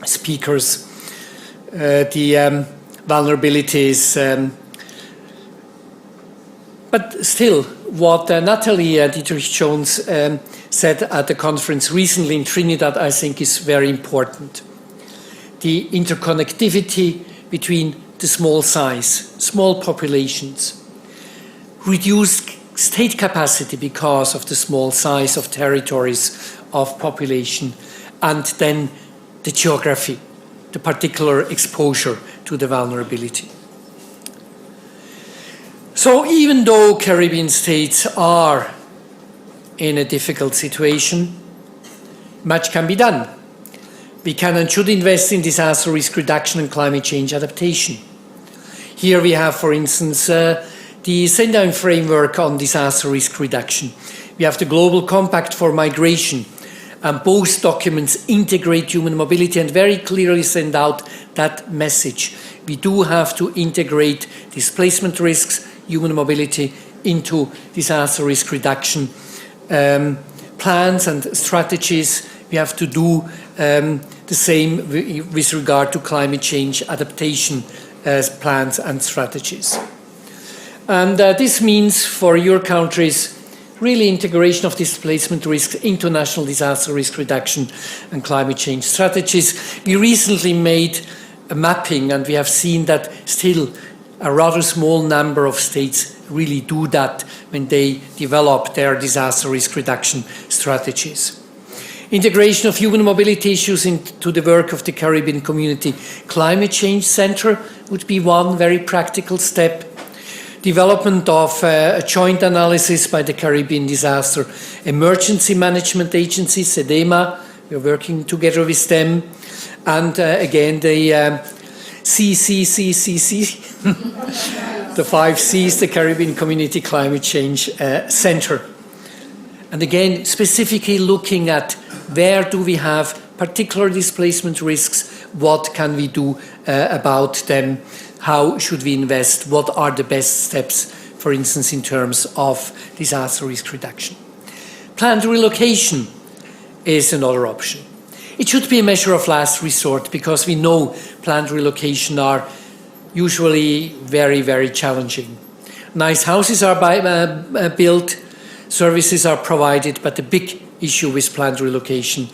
speakers, the vulnerabilities. But still, what Natalie Dietrich-Jones said at the conference recently in Trinidad, I think is very important. The interconnectivity between the small size, small populations, reduced state capacity because of the small size of territories of population, and then the geography, the particular exposure to the vulnerability. So even though Caribbean states are in a difficult situation, much can be done. We can and should invest in disaster risk reduction and climate change adaptation. Here we have, for instance, the Sendai framework on disaster risk reduction. We have the Global Compact for Migration, and both documents integrate human mobility and very clearly send out that message. We do have to integrate displacement risks, human mobility into disaster risk reduction plans and strategies. We have to do the same with regard to climate change adaptation plans and strategies. And this means for your countries really integration of displacement risks into national disaster risk reduction and climate change strategies. We recently made a mapping and we have seen that still a rather small number of states really do that when they develop their disaster risk reduction strategies. Integration of human mobility issues into the work of the Caribbean Community Climate Change Center would be one very practical step. Development of a joint analysis by the Caribbean Disaster Emergency Management Agency, SEDEMA, we're working together with them. And again, the CCCCC, the 5 Cs, the Caribbean Community Climate Change Center. And again, specifically looking at where do we have particular displacement risks, what can we do about them, how should we invest, what are the best steps, for instance, in terms of disaster risk reduction. Planned relocation is another option. It should be a measure of last resort because we know planned relocation are usually very, very challenging. Nice houses are built, services are provided, but the big issue with planned relocation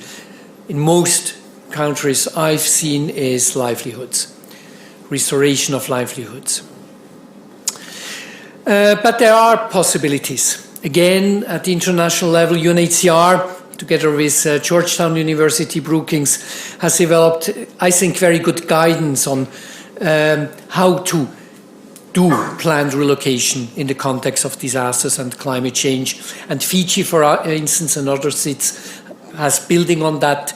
in most countries I've seen is livelihoods, restoration of livelihoods. But there are possibilities. Again, at the international level, UNHCR, together with Georgetown University Brookings, has developed, I think, very good guidance on how to do planned relocation in the context of disasters and climate change. And Fiji, for instance, and other states, has, building on that,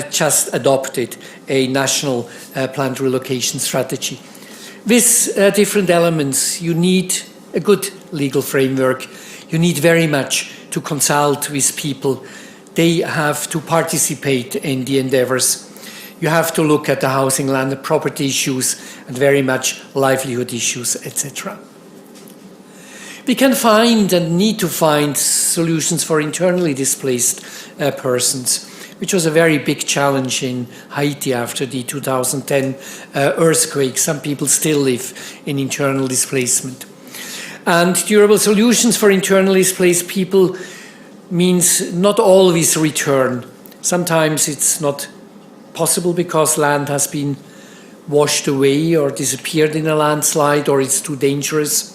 just adopted a national planned relocation strategy. With different elements, you need a good legal framework. You need very much to consult with people. They have to participate in the endeavors. you have to look at the housing, land and property issues and very much livelihood issues, etc. We can find and need to find solutions for internally displaced persons, which was a very big challenge in Haiti after the 2010 earthquake. Some people still live in internal displacement. And durable solutions for internally displaced people means not always return. Sometimes it's not possible because land has been washed away or disappeared in a landslide, or it's too dangerous.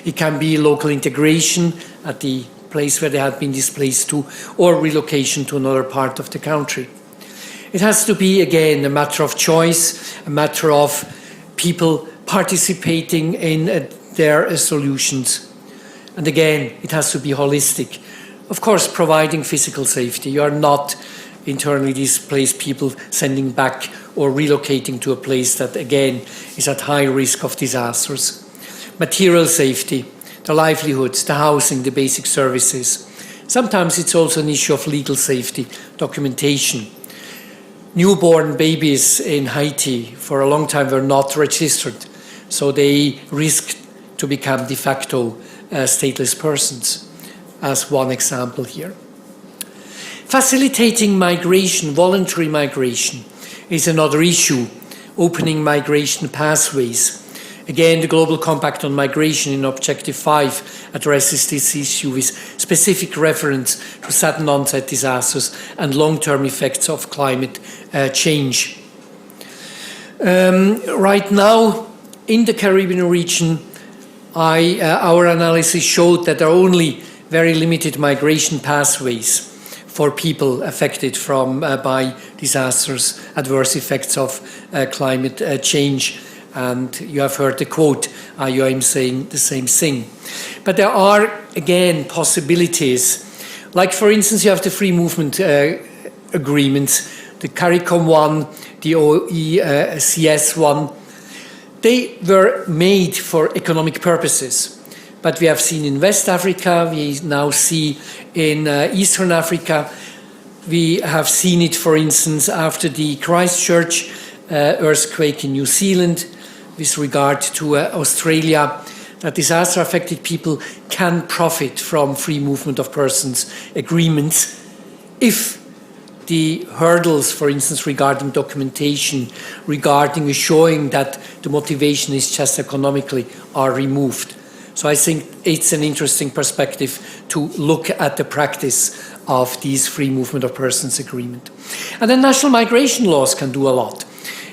It can be local integration at the place where they had been displaced to, or relocation to another part of the country. It has to be, again, a matter of choice, a matter of people participating in their solutions. And again, it has to be holistic. Of course, providing physical safety. You are not internally displaced people sending back or relocating to a place that, again, is at high risk of disasters. Material safety, the livelihoods, the housing, the basic services. Sometimes it's also an issue of legal safety, documentation. Newborn babies in Haiti for a long time were not registered, so they risked to become de facto stateless persons, as one example here. Facilitating migration, voluntary migration, is another issue, opening migration pathways. Again, the Global Compact on Migration in Objective 5 addresses this issue with specific reference to sudden onset disasters and long-term effects of climate change. Right now, in the Caribbean region, our analysis showed that there are only very limited migration pathways for people affected by disasters, adverse effects of climate change. And you have heard the quote, IOM saying the same thing. But there are, again, possibilities. Like, for instance, you have the free movement agreements, the CARICOM one, the OECS one. They were made for economic purposes. But we have seen in West Africa, we now see in Eastern Africa, we have seen it, for instance, after the Christchurch earthquake in New Zealand, with regard to Australia, that disaster-affected people can profit from free movement of persons agreements if the hurdles, for instance, regarding documentation, regarding showing that the motivation is just economically, are removed. So I think it's an interesting perspective to look at the practice of these free movement of persons agreement. And then national migration laws can do a lot.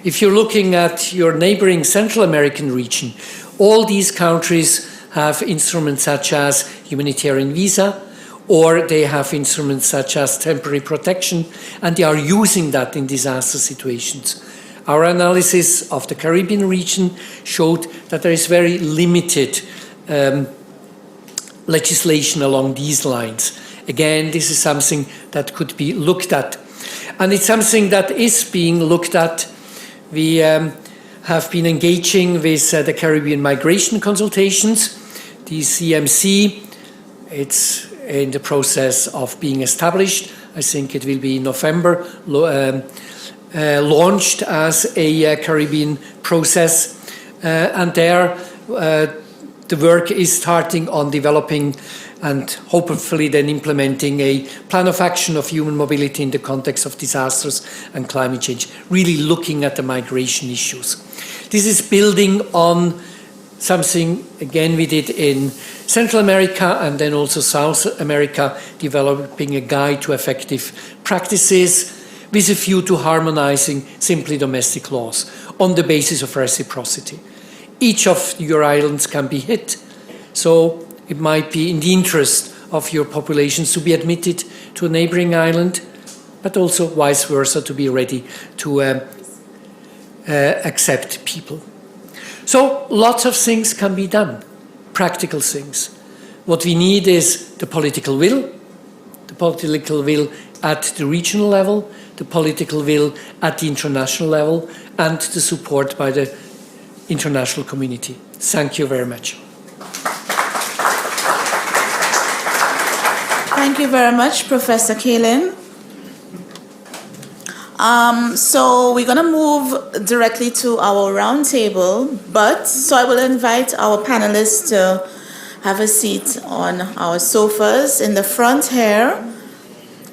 If you're looking at your neighboring Central American region, all these countries have instruments such as humanitarian visa, or they have instruments such as temporary protection, and they are using that in disaster situations. Our analysis of the Caribbean region showed that there is very limited legislation along these lines. Again, this is something that could be looked at. And it's something that is being looked at. We have been engaging with the Caribbean Migration Consultations, the CMC. It's in the process of being established. I think it will be in November, launched as a Caribbean process. And there, the work is starting on developing and hopefully then implementing a plan of action of human mobility in the context of disasters and climate change, really looking at the migration issues. This is building on something, again, we did in Central America and then also South America, developing a guide to effective practices with a view to harmonizing simply domestic laws on the basis of reciprocity. Each of your islands can be hit, so it might be in the interest of your populations to be admitted to a neighboring island, but also vice versa, to be ready to accept people. So lots of things can be done, practical things. What we need is the political will at the regional level, the political will at the international level, and the support by the international community. Thank you very much. Thank you very much, Professor Kaelin. So we're going to move directly to our roundtable, so I will invite our panelists to have a seat on our sofas in the front here.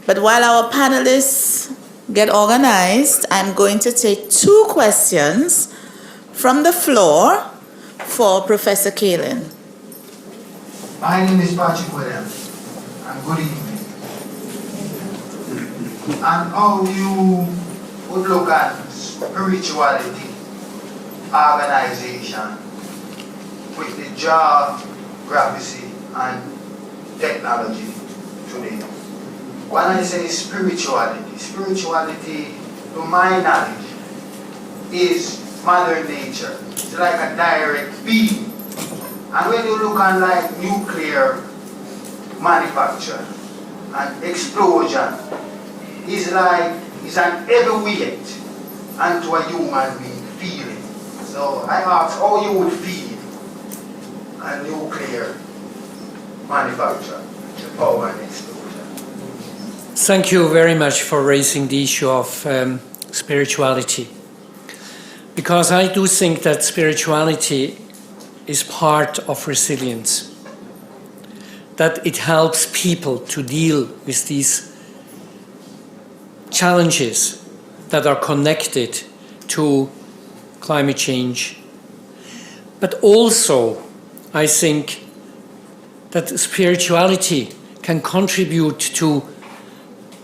But while our panelists get organized, I'm going to take 2 questions from the floor for Professor Kaelin. My name is Patrick Williams, and good evening. And how you would look at spirituality, organization, with the geography and technology today. When I say spirituality, to my knowledge, is Mother Nature. It's like a direct beam. And when you look at like nuclear manufacture and explosion, it's an heavy weight onto a human being feeling. So I asked how you would feel a nuclear manufacture, the power and explosion. Thank you very much for raising the issue of spirituality. Because I do think that spirituality is part of resilience. That it helps people to deal with these challenges that are connected to climate change. But also, I think that spirituality can contribute to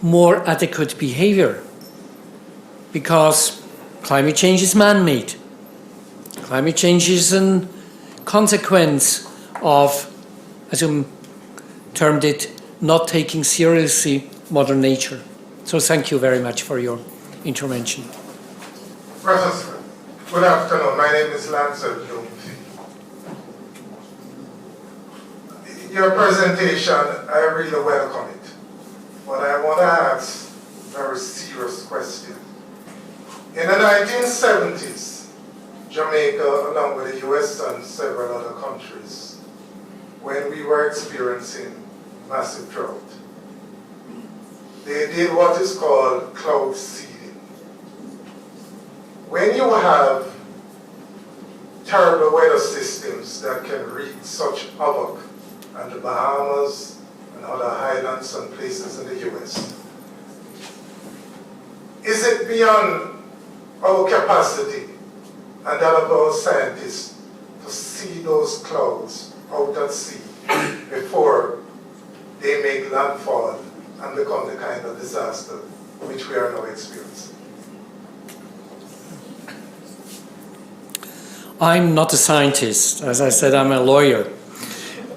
more adequate behavior, because climate change is man-made. Climate change is a consequence of, as you termed it, not taking seriously Mother Nature. So thank you very much for your intervention. Professor, good afternoon. My name is Lancel Jung. Your presentation, I really welcome it. But I want to ask a very serious question. In the 1970s, Jamaica, along with the US and several other countries, when we were experiencing massive drought, they did what is called cloud seeding. When you have terrible weather systems that can wreak such havoc on the Bahamas and other islands and places in the US, is it beyond our capacity and that of our scientists to see those clouds out at sea before they make landfall and become the kind of disaster which we are now experiencing? I'm not a scientist. As I said, I'm a lawyer.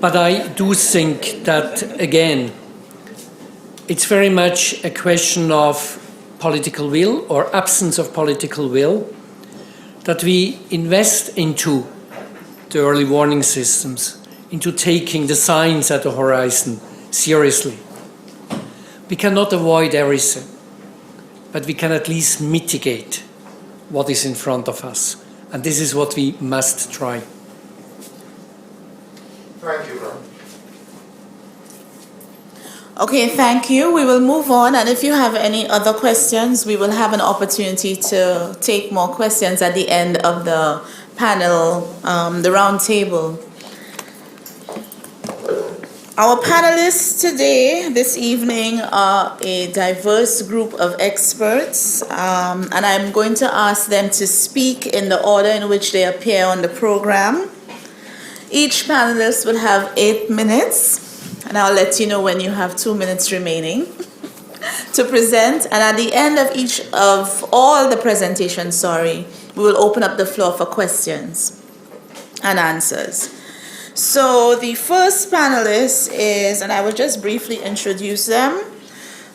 But I do think that, again, it's very much a question of political will or absence of political will, that we invest into the early warning systems, into taking the signs at the horizon seriously. We cannot avoid everything, but we can at least mitigate what is in front of us. And this is what we must try. Thank you, Bern. Okay, thank you. We will move on, and if you have any other questions, we will have an opportunity to take more questions at the end of the panel, the round table. Our panelists today, this evening, are a diverse group of experts, and I'm going to ask them to speak in the order in which they appear on the program. Each panelist will have 8 minutes, and I'll let you know when you have 2 minutes remaining to present. And at the end of all the presentations, we will open up the floor for questions and answers. So the first panelist is, and I will just briefly introduce them,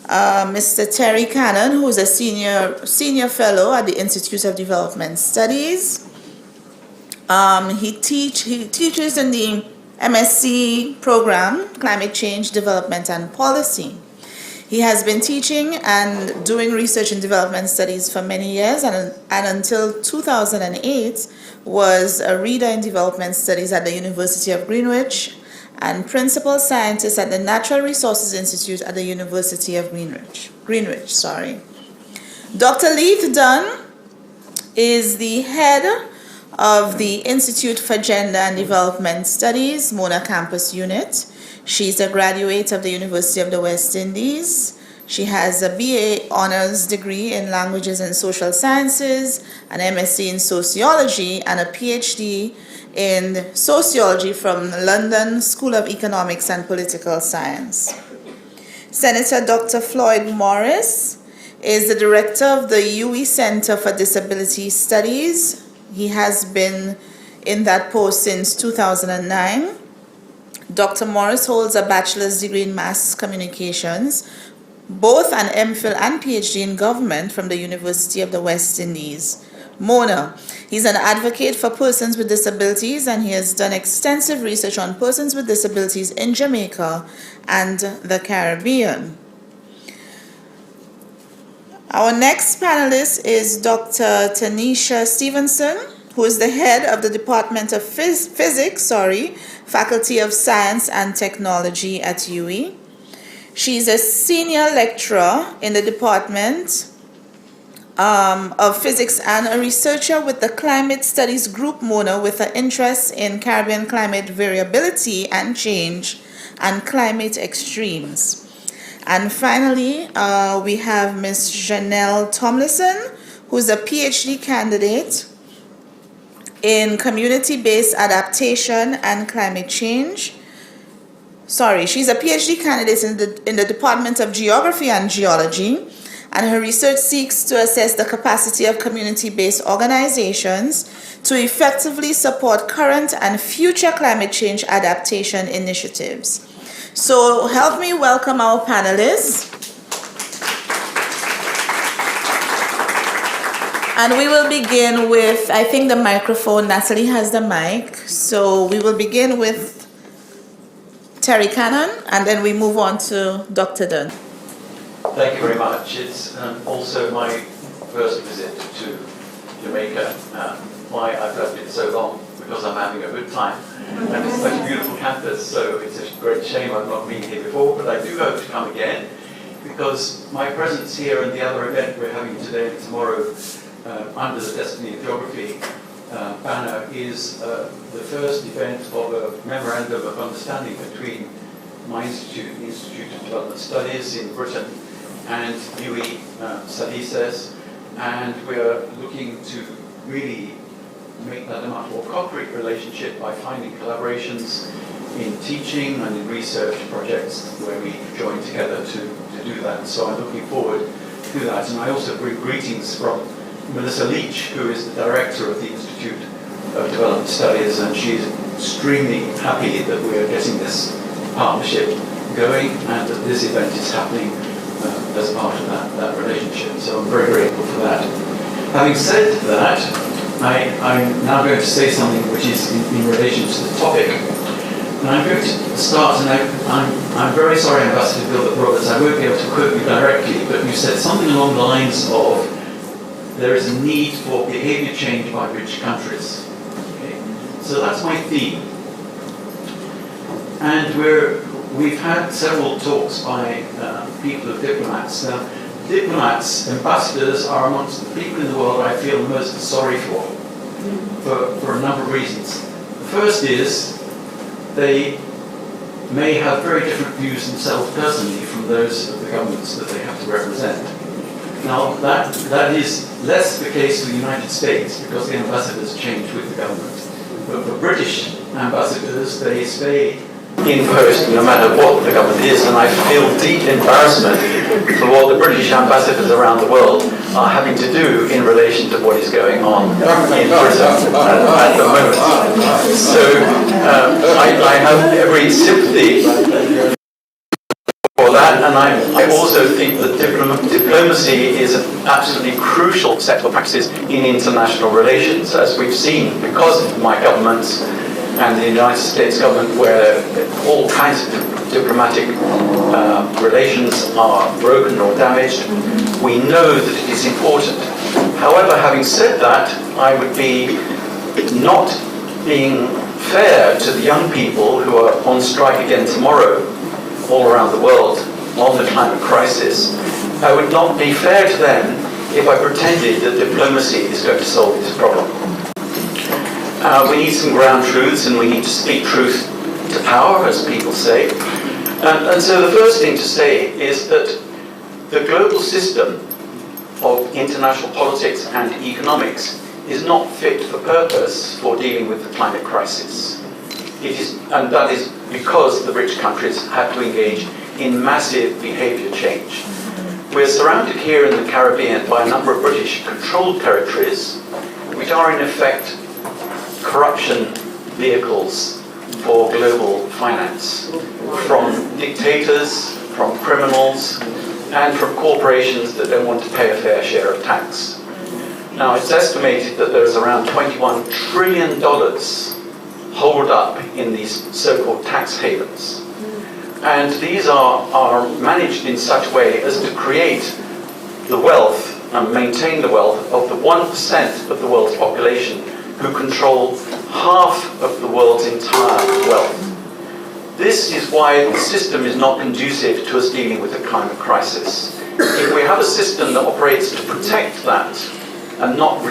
Mr. Terry Cannon, who is a senior fellow at the Institute of Development Studies. He teaches in the MSc program, Climate Change, Development and Policy. He has been teaching and doing research in development studies for many years, and until 2008 was a reader in development studies at the University of Greenwich and principal scientist at the Natural Resources Institute at the University of Greenwich. Dr. Leith Dunn is the head of the Institute for Gender and Development Studies, Mona Campus Unit. She's a graduate of the University of the West Indies. She has a BA Honors degree in Languages and Social Sciences, an MSc in Sociology, and a PhD in Sociology from the London School of Economics and Political Science. Senator Dr. Floyd Morris is the director of the UE Center for Disability Studies. He has been in that post since 2009. Dr. Morris holds a bachelor's degree in mass communications, both an MPhil and PhD in government from the University of the West Indies, Mona. He's an advocate for persons with disabilities, and he has done extensive research on persons with disabilities in Jamaica and the Caribbean. Our next panelist is Dr. Tanisha Stevenson, who is the head of the Department of Physics, Faculty of Science and Technology at UE. She's a senior lecturer in the Department of Physics and a researcher with the Climate Studies Group MONA, with an interest in Caribbean climate variability and change and climate extremes. And finally, we have Ms. Jhannel Tomlinson, who's a PhD candidate in community-based adaptation and climate change. She's a PhD candidate in the Department of Geography and Geology, and her research seeks to assess the capacity of community-based organizations to effectively support current and future climate change adaptation initiatives. So help me welcome our panelists. And we will begin with, I think the microphone, Natalie has the mic. So we will begin with Terry Cannon, and then we move on to Dr. Dunn. Thank you very much. It's also my first visit to Jamaica. Why I've left it so long, because I'm having a good time. And it's such a beautiful campus, so it's a great shame I've not been here before, but I do hope to come again, because my presence here and the other event we're having today and tomorrow under the Destiny of Geography banner is the first event of a memorandum of understanding between my institute, the Institute of Development Studies in Britain, and UE SALISES, and we're looking to really make that a much more concrete relationship by finding collaborations in teaching and in research projects where we join together to do that. So I'm looking forward to that. And I also bring greetings from Melissa Leach, who is the director of the Institute of Development Studies, and she's extremely happy that we're getting this partnership going and that this event is happening as part of that relationship. So I'm very grateful for that. Having said that, I'm now going to say something which is in relation to the topic. And I'm going to start, and I'm very sorry, Ambassador Gilbert Roberts, I won't be able to quote you directly, but you said something along the lines of there is a need for behavior change by rich countries. Okay? So that's my theme. And we've had several talks by people of diplomats. Diplomats, ambassadors are amongst the people in the world I feel the most sorry for a number of reasons. The first is they may have very different views themselves personally from those of the governments that they have to represent. Now, that is less the case for the United States because the ambassadors change with the government. But for British ambassadors, they stay in post no matter what the government is, and I feel deep embarrassment for what the British ambassadors around the world are having to do in relation to what is going on in Britain at the moment. So I have every sympathy for that, and I also think that diplomacy is an absolutely crucial set of practices in international relations, as we've seen because of my government's and the United States government, where all kinds of diplomatic relations are broken or damaged. We know that it is important. However, having said that, I would be not being fair to the young people who are on strike again tomorrow all around the world on the climate crisis. I would not be fair to them if I pretended that diplomacy is going to solve this problem. We need some ground truths, and we need to speak truth to power, as people say. And so the first thing to say is that the global system of international politics and economics is not fit for purpose for dealing with the climate crisis. And that is because the rich countries have to engage in massive behaviour change. We're surrounded here in the Caribbean by a number of British-controlled territories, which are in effect corruption vehicles for global finance, from dictators, from criminals, and from corporations that don't want to pay a fair share of tax. Now, it's estimated that there's around $21 trillion holed up in these so-called tax havens. And these are managed in such a way as to create the wealth and maintain the wealth of the 1% of the world's population who control half of the world's entire wealth. This is why the system is not conducive to us dealing with the climate crisis. If we have a system that operates to protect that and not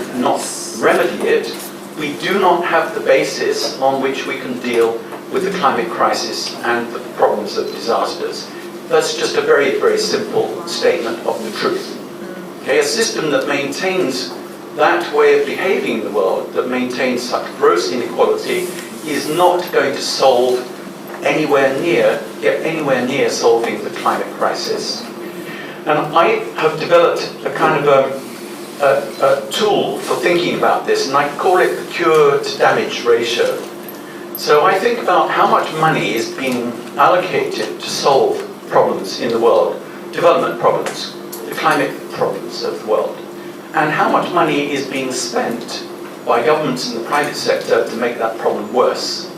remedy it, we do not have the basis on which we can deal with the climate crisis and the problems of disasters. That's just a very, very simple statement of the truth. Okay, a system that maintains that way of behaving in the world, that maintains such gross inequality, is not going to get anywhere near solving the climate crisis. And I have developed a kind of a tool for thinking about this, and I call it the cure to damage ratio. So I think about how much money is being allocated to solve problems in the world, development problems, the climate problems of the world, and how much money is being spent by governments in the private sector to make that problem worse.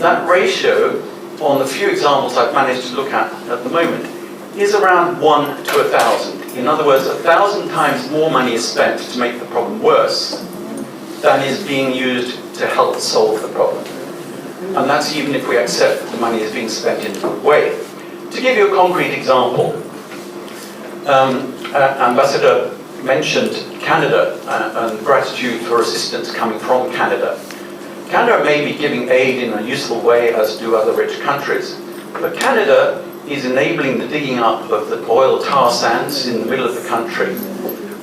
That ratio, on the few examples I've managed to look at the moment, is around 1 to 1,000. In other words, 1,000 times more money is spent to make the problem worse than is being used to help solve the problem. And that's even if we accept that the money is being spent in a good way. To give you a concrete example, Ambassador mentioned Canada and gratitude for assistance coming from Canada. Canada may be giving aid in a useful way, as do other rich countries, but Canada is enabling the digging up of the oil tar sands in the middle of the country,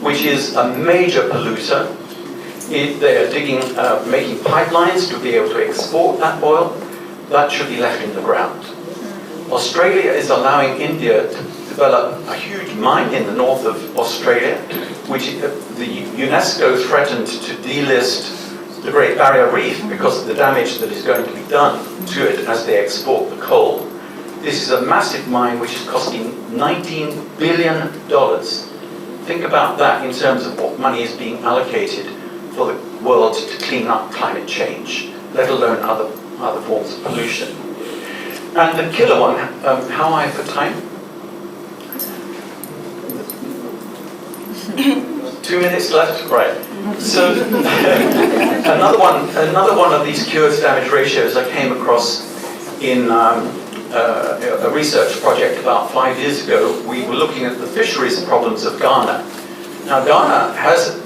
which is a major polluter. They are making pipelines to be able to export that oil. That should be left in the ground. Australia is allowing India to develop a huge mine in the north of Australia, which the UNESCO threatened to delist the Great Barrier Reef because of the damage that is going to be done to it as they export the coal. This is a massive mine which is costing $19 billion. Think about that in terms of what money is being allocated for the world to clean up climate change, let alone other forms of pollution. And the killer one, how am I for time? 2 minutes left? Right. So another one of these cure to damage ratios I came across in a research project about 5 years ago. We were looking at the fisheries problems of Ghana. Now, Ghana has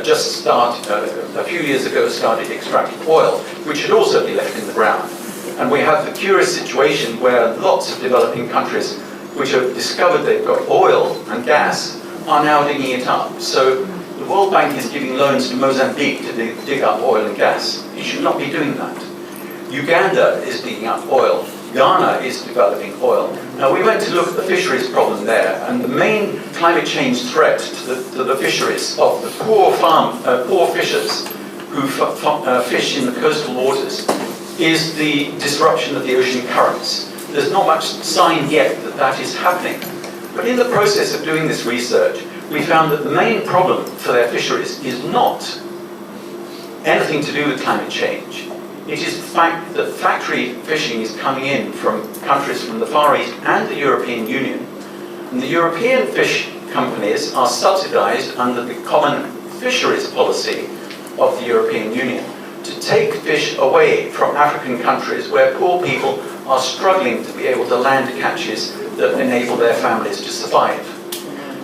just a few years ago started extracting oil, which should also be left in the ground. And we have the curious situation where lots of developing countries which have discovered they've got oil and gas are now digging it up. So the World Bank is giving loans to Mozambique to dig up oil and gas. It should not be doing that. Uganda is digging up oil. Ghana is developing oil. Now, we went to look at the fisheries problem there, and the main climate change threat to the fisheries of the poor fishers who fish in the coastal waters is the disruption of the ocean currents. There's not much sign yet that that is happening. But in the process of doing this research, we found that the main problem for their fisheries is not anything to do with climate change. It is the fact that factory fishing is coming in from countries from the Far East and the European Union. And the European fish companies are subsidized under the common fisheries policy of the European Union to take fish away from African countries where poor people are struggling to be able to land catches that enable their families to survive.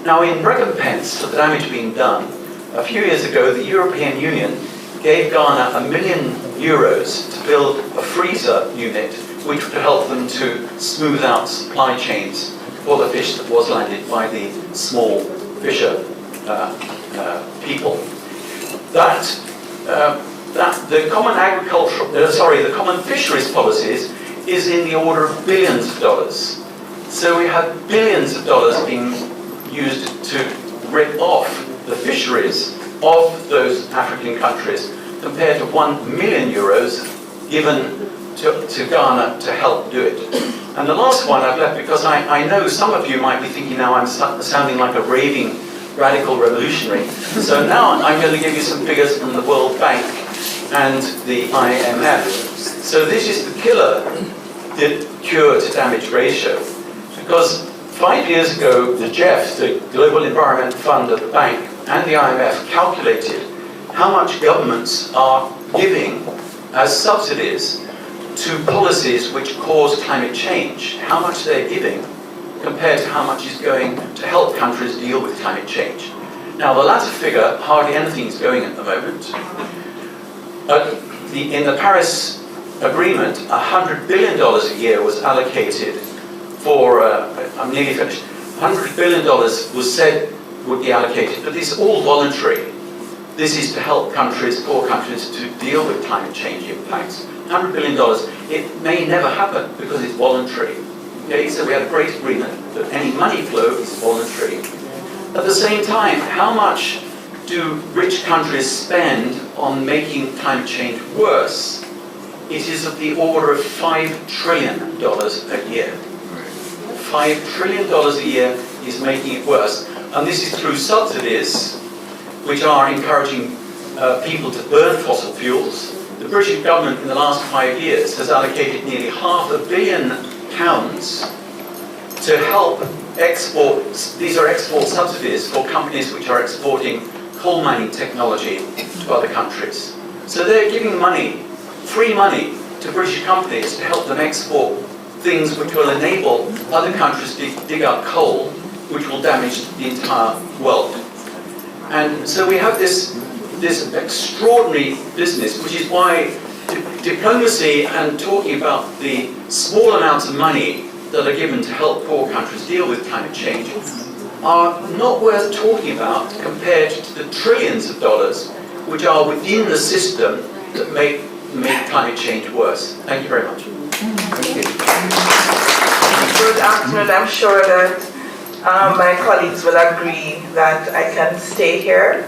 Now, in recompense for the damage being done, a few years ago, the European Union gave Ghana €1 million to build a freezer unit which would help them to smooth out supply chains for the fish that was landed by the small fisher people. The common fisheries policies is in the order of billions of dollars. So we have billions of dollars being used to rip off the fisheries of those African countries, compared to €1 million given to Ghana to help do it. And the last one I've left, because I know some of you might be thinking now I'm sounding like a raving radical revolutionary. So now I'm going to give you some figures from the World Bank and the IMF. So this is the cure to damage ratio. Because 5 years ago, the GEF, the Global Environment Fund of the Bank, and the IMF calculated how much governments are giving as subsidies to policies which cause climate change, how much they're giving compared to how much is going to help countries deal with climate change. Now, the latter figure, hardly anything is going at the moment. In the Paris Agreement, $100 billion a year was allocated for, I'm nearly finished, $100 billion was said would be allocated, but this is all voluntary. This is to help countries, poor countries, to deal with climate change impacts. $100 billion, it may never happen because it's voluntary. Okay, so we have a great agreement that any money flow is voluntary. At the same time, how much do rich countries spend on making climate change worse? It is of the order of $5 trillion a year. $5 trillion a year is making it worse. And this is through subsidies, which are encouraging people to burn fossil fuels. The British government in the last 5 years has allocated nearly £500 million to help export. These are export subsidies for companies which are exporting coal mining technology to other countries. So they're giving money, free money, to British companies to help them export things which will enable other countries to dig up coal, which will damage the entire world. And so we have this extraordinary business, which is why diplomacy and talking about the small amounts of money that are given to help poor countries deal with climate change are not worth talking about compared to the trillions of dollars which are within the system that make climate change worse. Thank you very much. Thank you. Good afternoon. I'm sure that my colleagues will agree that I can stay here.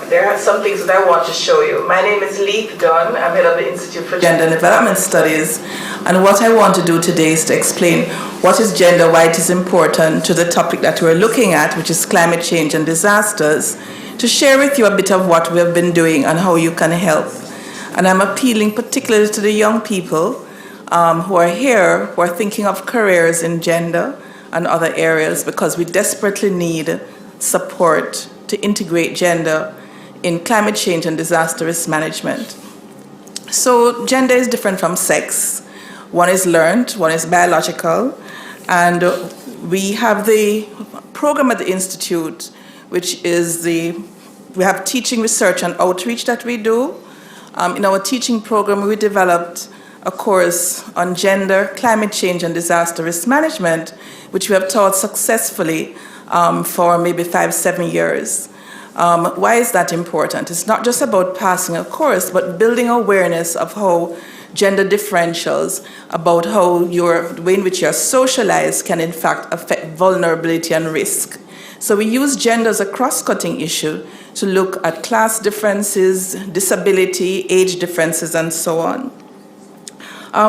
There are some things that I want to show you. My name is Leith Dunn. I'm head of the Institute for Gender and Development Studies. And what I want to do today is to explain what is gender, why it is important to the topic that we're looking at, which is climate change and disasters, to share with you a bit of what we've been doing and how you can help. And I'm appealing particularly to the young people who are here, who are thinking of careers in gender and other areas, because we desperately need support to integrate gender in climate change and disaster risk management. So gender is different from sex. One is learned, one is biological, and we have the program at the Institute, which is we have teaching, research, and outreach that we do. In our teaching program, we developed a course on gender, climate change, and disaster risk management, which we have taught successfully for maybe 5-7 years. Why is that important? It's not just about passing a course, but building awareness of how gender differentials, about how the way in which you're socialized can in fact affect vulnerability and risk. So we use gender as a cross-cutting issue to look at class differences, disability, age differences, and so on.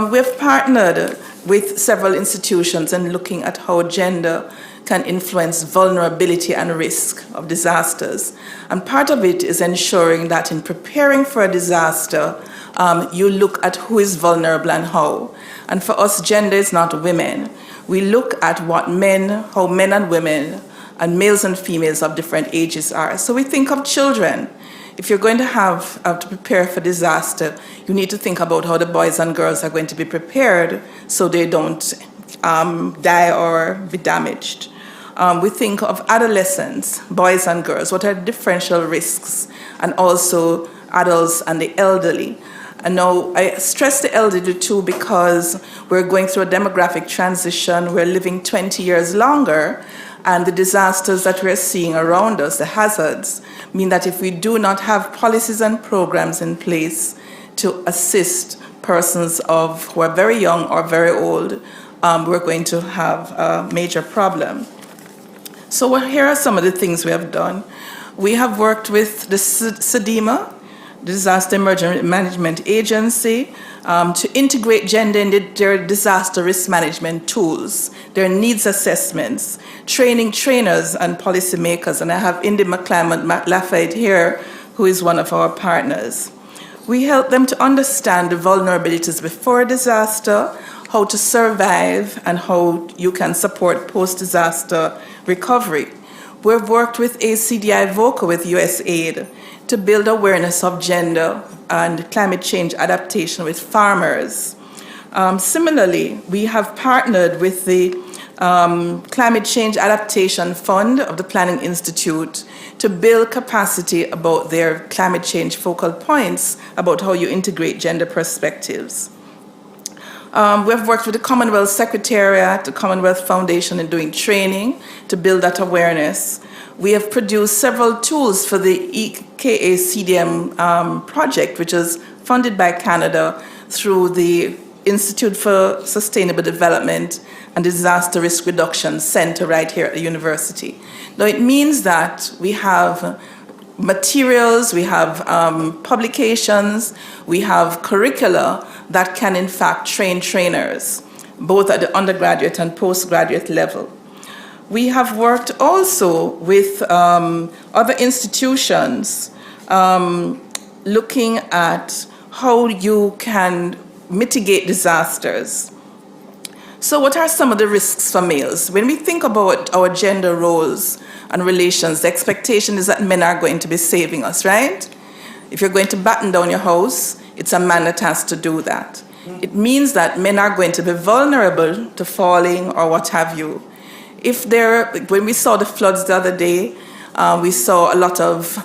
We've partnered with several institutions in looking at how gender can influence vulnerability and risk of disasters. And part of it is ensuring that in preparing for a disaster, you look at who is vulnerable and how. And for us, gender is not women. We look at how men and women and males and females of different ages are. So we think of children. If you're going to have to prepare for disaster, you need to think about how the boys and girls are going to be prepared so they don't die or be damaged. we think of adolescents, boys and girls, what are differential risks, and also adults and the elderly. And now I stress the elderly too because we're going through a demographic transition. We're living 20 years longer, and the disasters that we're seeing around us, the hazards, mean that if we do not have policies and programs in place to assist persons who are very young or very old, we're going to have a major problem. So here are some of the things we have done. We have worked with the SEDEMA, Disaster Emergency Management Agency, to integrate gender in their disaster risk management tools, their needs assessments, training trainers and policymakers. And I have Indy McClymont-Lafayette here, who is one of our partners. We help them to understand the vulnerabilities before disaster, how to survive, and how you can support post-disaster recovery. We've worked with ACDI VOCA with USAID to build awareness of gender and climate change adaptation with farmers. Similarly, we have partnered with the Climate Change Adaptation Fund of the Planning Institute to build capacity about their climate change focal points, about how you integrate gender perspectives. We have worked with the Commonwealth Secretariat, the Commonwealth Foundation in doing training to build that awareness. We have produced several tools for the EKA-CDM project, which is funded by Canada through the Institute for Sustainable Development and Disaster Risk Reduction Center right here at the university. Now, it means that we have materials, we have publications, we have curricula that can in fact train trainers, both at the undergraduate and postgraduate level. We have worked also with other institutions looking at how you can mitigate disasters. So what are some of the risks for males? When we think about our gender roles and relations, the expectation is that men are going to be saving us, right? If you're going to batten down your house, it's a man that has to do that. It means that men are going to be vulnerable to falling or what have you. When we saw the floods the other day, we saw a lot of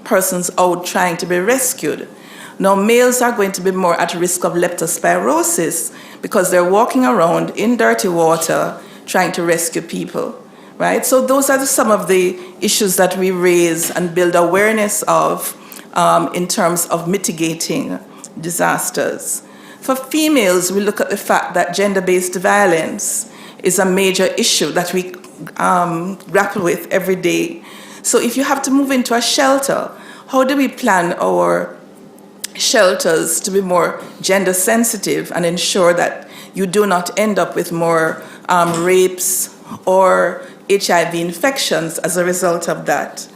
persons out trying to be rescued. Now, males are going to be more at risk of leptospirosis because they're walking around in dirty water trying to rescue people, right? So those are some of the issues that we raise and build awareness of in terms of mitigating disasters. For females, we look at the fact that gender-based violence is a major issue that we grapple with every day. So if you have to move into a shelter, how do we plan our shelters to be more gender sensitive and ensure that you do not end up with more rapes or HIV infections as a result of that?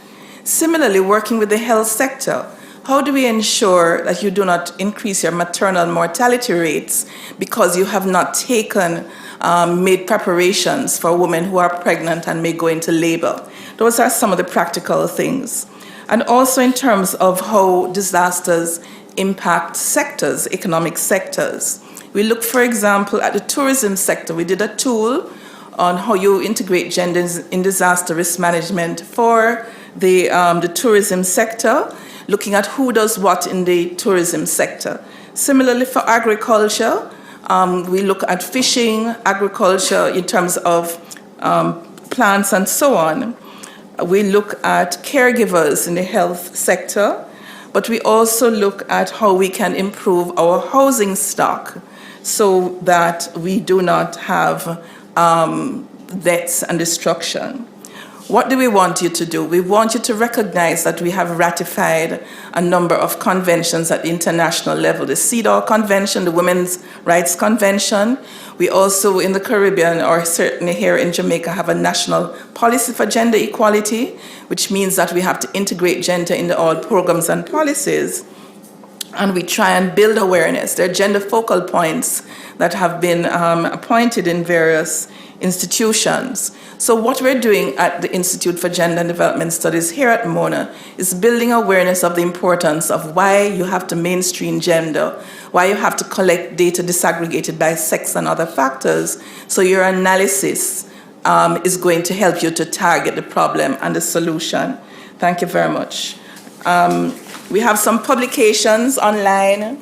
Similarly, working with the health sector, how do we ensure that you do not increase your maternal mortality rates because you have not made preparations for women who are pregnant and may go into labor? Those are some of the practical things. And also in terms of how disasters impact sectors, economic sectors. We look, for example, at the tourism sector. We did a tool on how you integrate gender in disaster risk management for the tourism sector, looking at who does what in the tourism sector. Similarly, for agriculture, we look at fishing, agriculture in terms of plants and so on. We look at caregivers in the health sector, but we also look at how we can improve our housing stock so that we do not have deaths and destruction. What do we want you to do? We want you to recognize that we have ratified a number of conventions at the international level. The CEDAW Convention, the Women's Rights Convention. We also, in the Caribbean, or certainly here in Jamaica, have a national policy for gender equality, which means that we have to integrate gender into all programs and policies. And we try and build awareness. There are gender focal points that have been appointed in various institutions. So what we're doing at the Institute for Gender and Development Studies here at Mona is building awareness of the importance of why you have to mainstream gender, why you have to collect data disaggregated by sex and other factors, so your analysis is going to help you to target the problem and the solution. Thank you very much. We have some publications online.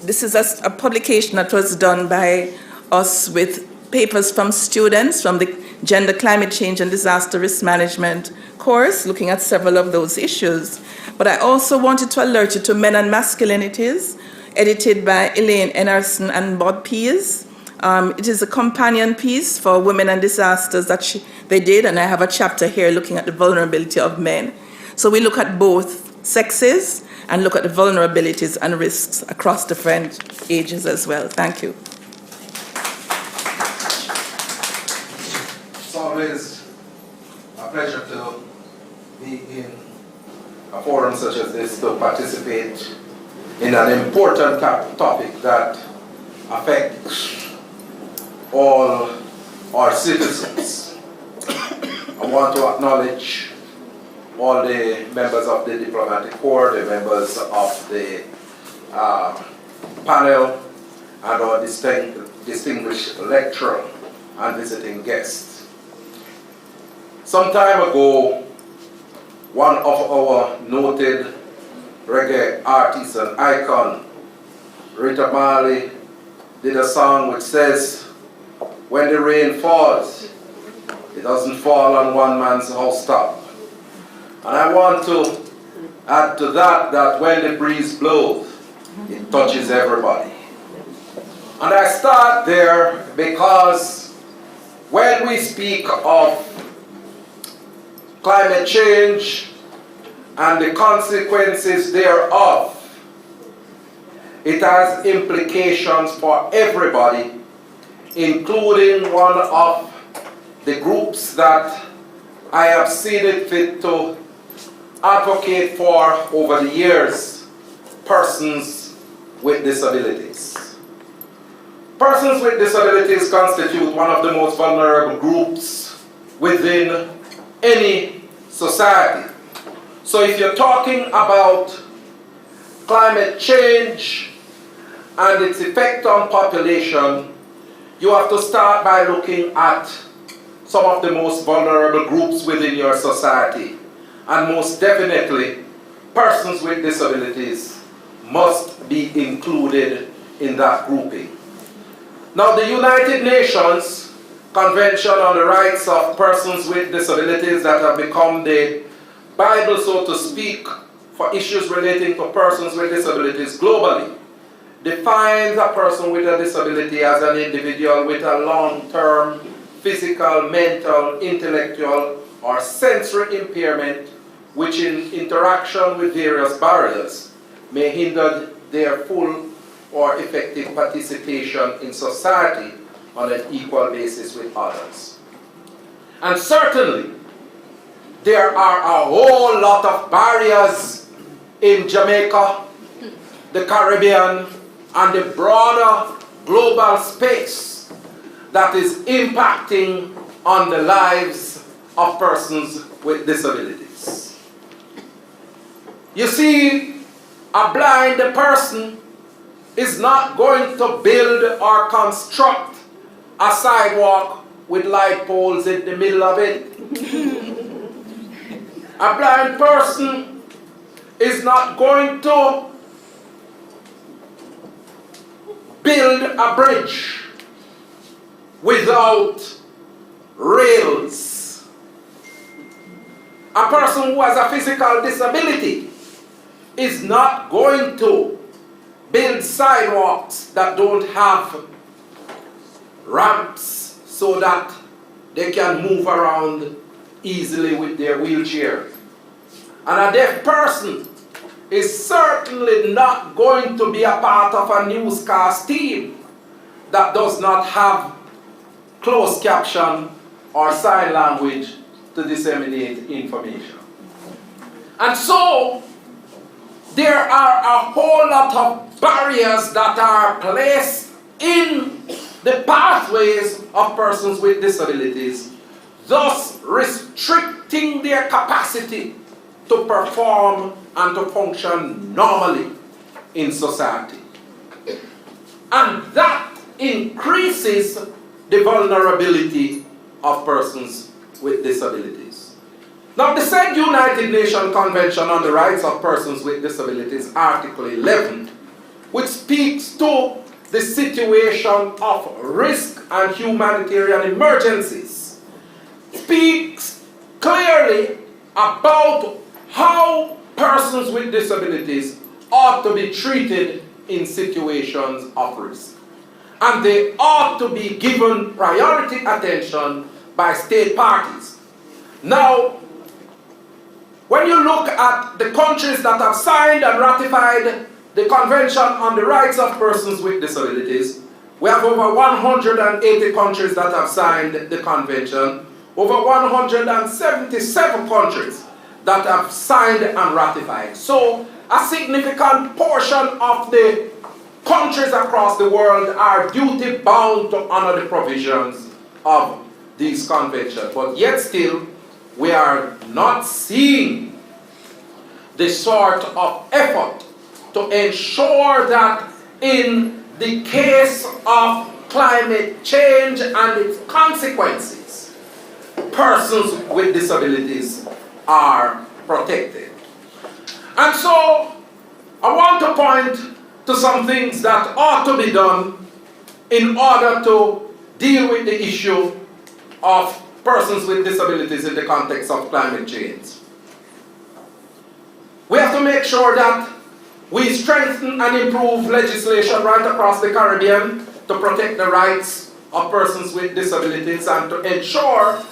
This is a publication that was done by us with papers from students from the Gender, Climate Change and Disaster Risk Management course, looking at several of those issues. But I also wanted to alert you to Men and Masculinities, edited by Elaine Enerson and Bob Pease. It is a companion piece for women and disasters that they did, and I have a chapter here looking at the vulnerability of men. So we look at both sexes and look at the vulnerabilities and risks across different ages as well. Thank you. It's always a pleasure to be in a forum such as this to participate in an important topic that affects all our citizens. I want to acknowledge all the members of the diplomatic corps, the members of the panel, and our distinguished lecturer and visiting guests. Some time ago, one of our noted reggae artists and icon, Rita Marley, did a song which says, "When the rain falls, it doesn't fall on one man's housetop." And I want to add to that that when the breeze blows, it touches everybody. And I start there because when we speak of climate change and the consequences thereof, it has implications for everybody, including one of the groups that I have seen it fit to advocate for over the years, persons with disabilities. Persons with disabilities constitute one of the most vulnerable groups within any society. So if you're talking about climate change and its effect on population, you have to start by looking at some of the most vulnerable groups within your society. And most definitely, persons with disabilities must be included in that grouping. Now, the United Nations Convention on the Rights of Persons with Disabilities, that have become the Bible, so to speak, for issues relating to persons with disabilities globally, defines a person with a disability as an individual with a long-term physical, mental, intellectual, or sensory impairment which in interaction with various barriers may hinder their full or effective participation in society on an equal basis with others. And certainly, there are a whole lot of barriers in Jamaica, the Caribbean, and the broader global space that is impacting on the lives of persons with disabilities. You see, a blind person is not going to build or construct a sidewalk with light poles in the middle of it. A blind person is not going to build a bridge without rails. A person who has a physical disability is not going to build sidewalks that don't have ramps so that they can move around easily with their wheelchair. And a deaf person is certainly not going to be a part of a newscast team that does not have closed caption or sign language to disseminate information. And so, there are a whole lot of barriers that are placed in the pathways of persons with disabilities, thus restricting their capacity to perform and to function normally in society. And that increases the vulnerability of persons with disabilities. Now, the said United Nations Convention on the Rights of Persons with Disabilities, Article 11, which speaks to the situation of risk and humanitarian emergencies, speaks clearly about how persons with disabilities ought to be treated in situations of risk. And they ought to be given priority attention by state parties. Now, when you look at the countries that have signed and ratified the Convention on the Rights of Persons with Disabilities, we have over 180 countries that have signed the convention, over 177 countries that have signed and ratified. So a significant portion of the countries across the world are duty bound to honor the provisions of these conventions. But yet still, we are not seeing the sort of effort to ensure that in the case of climate change and its consequences, persons with disabilities are protected. And so, I want to point to some things that ought to be done in order to deal with the issue of persons with disabilities in the context of climate change. We have to make sure that we strengthen and improve legislation right across the Caribbean to protect the rights of persons with disabilities and to ensure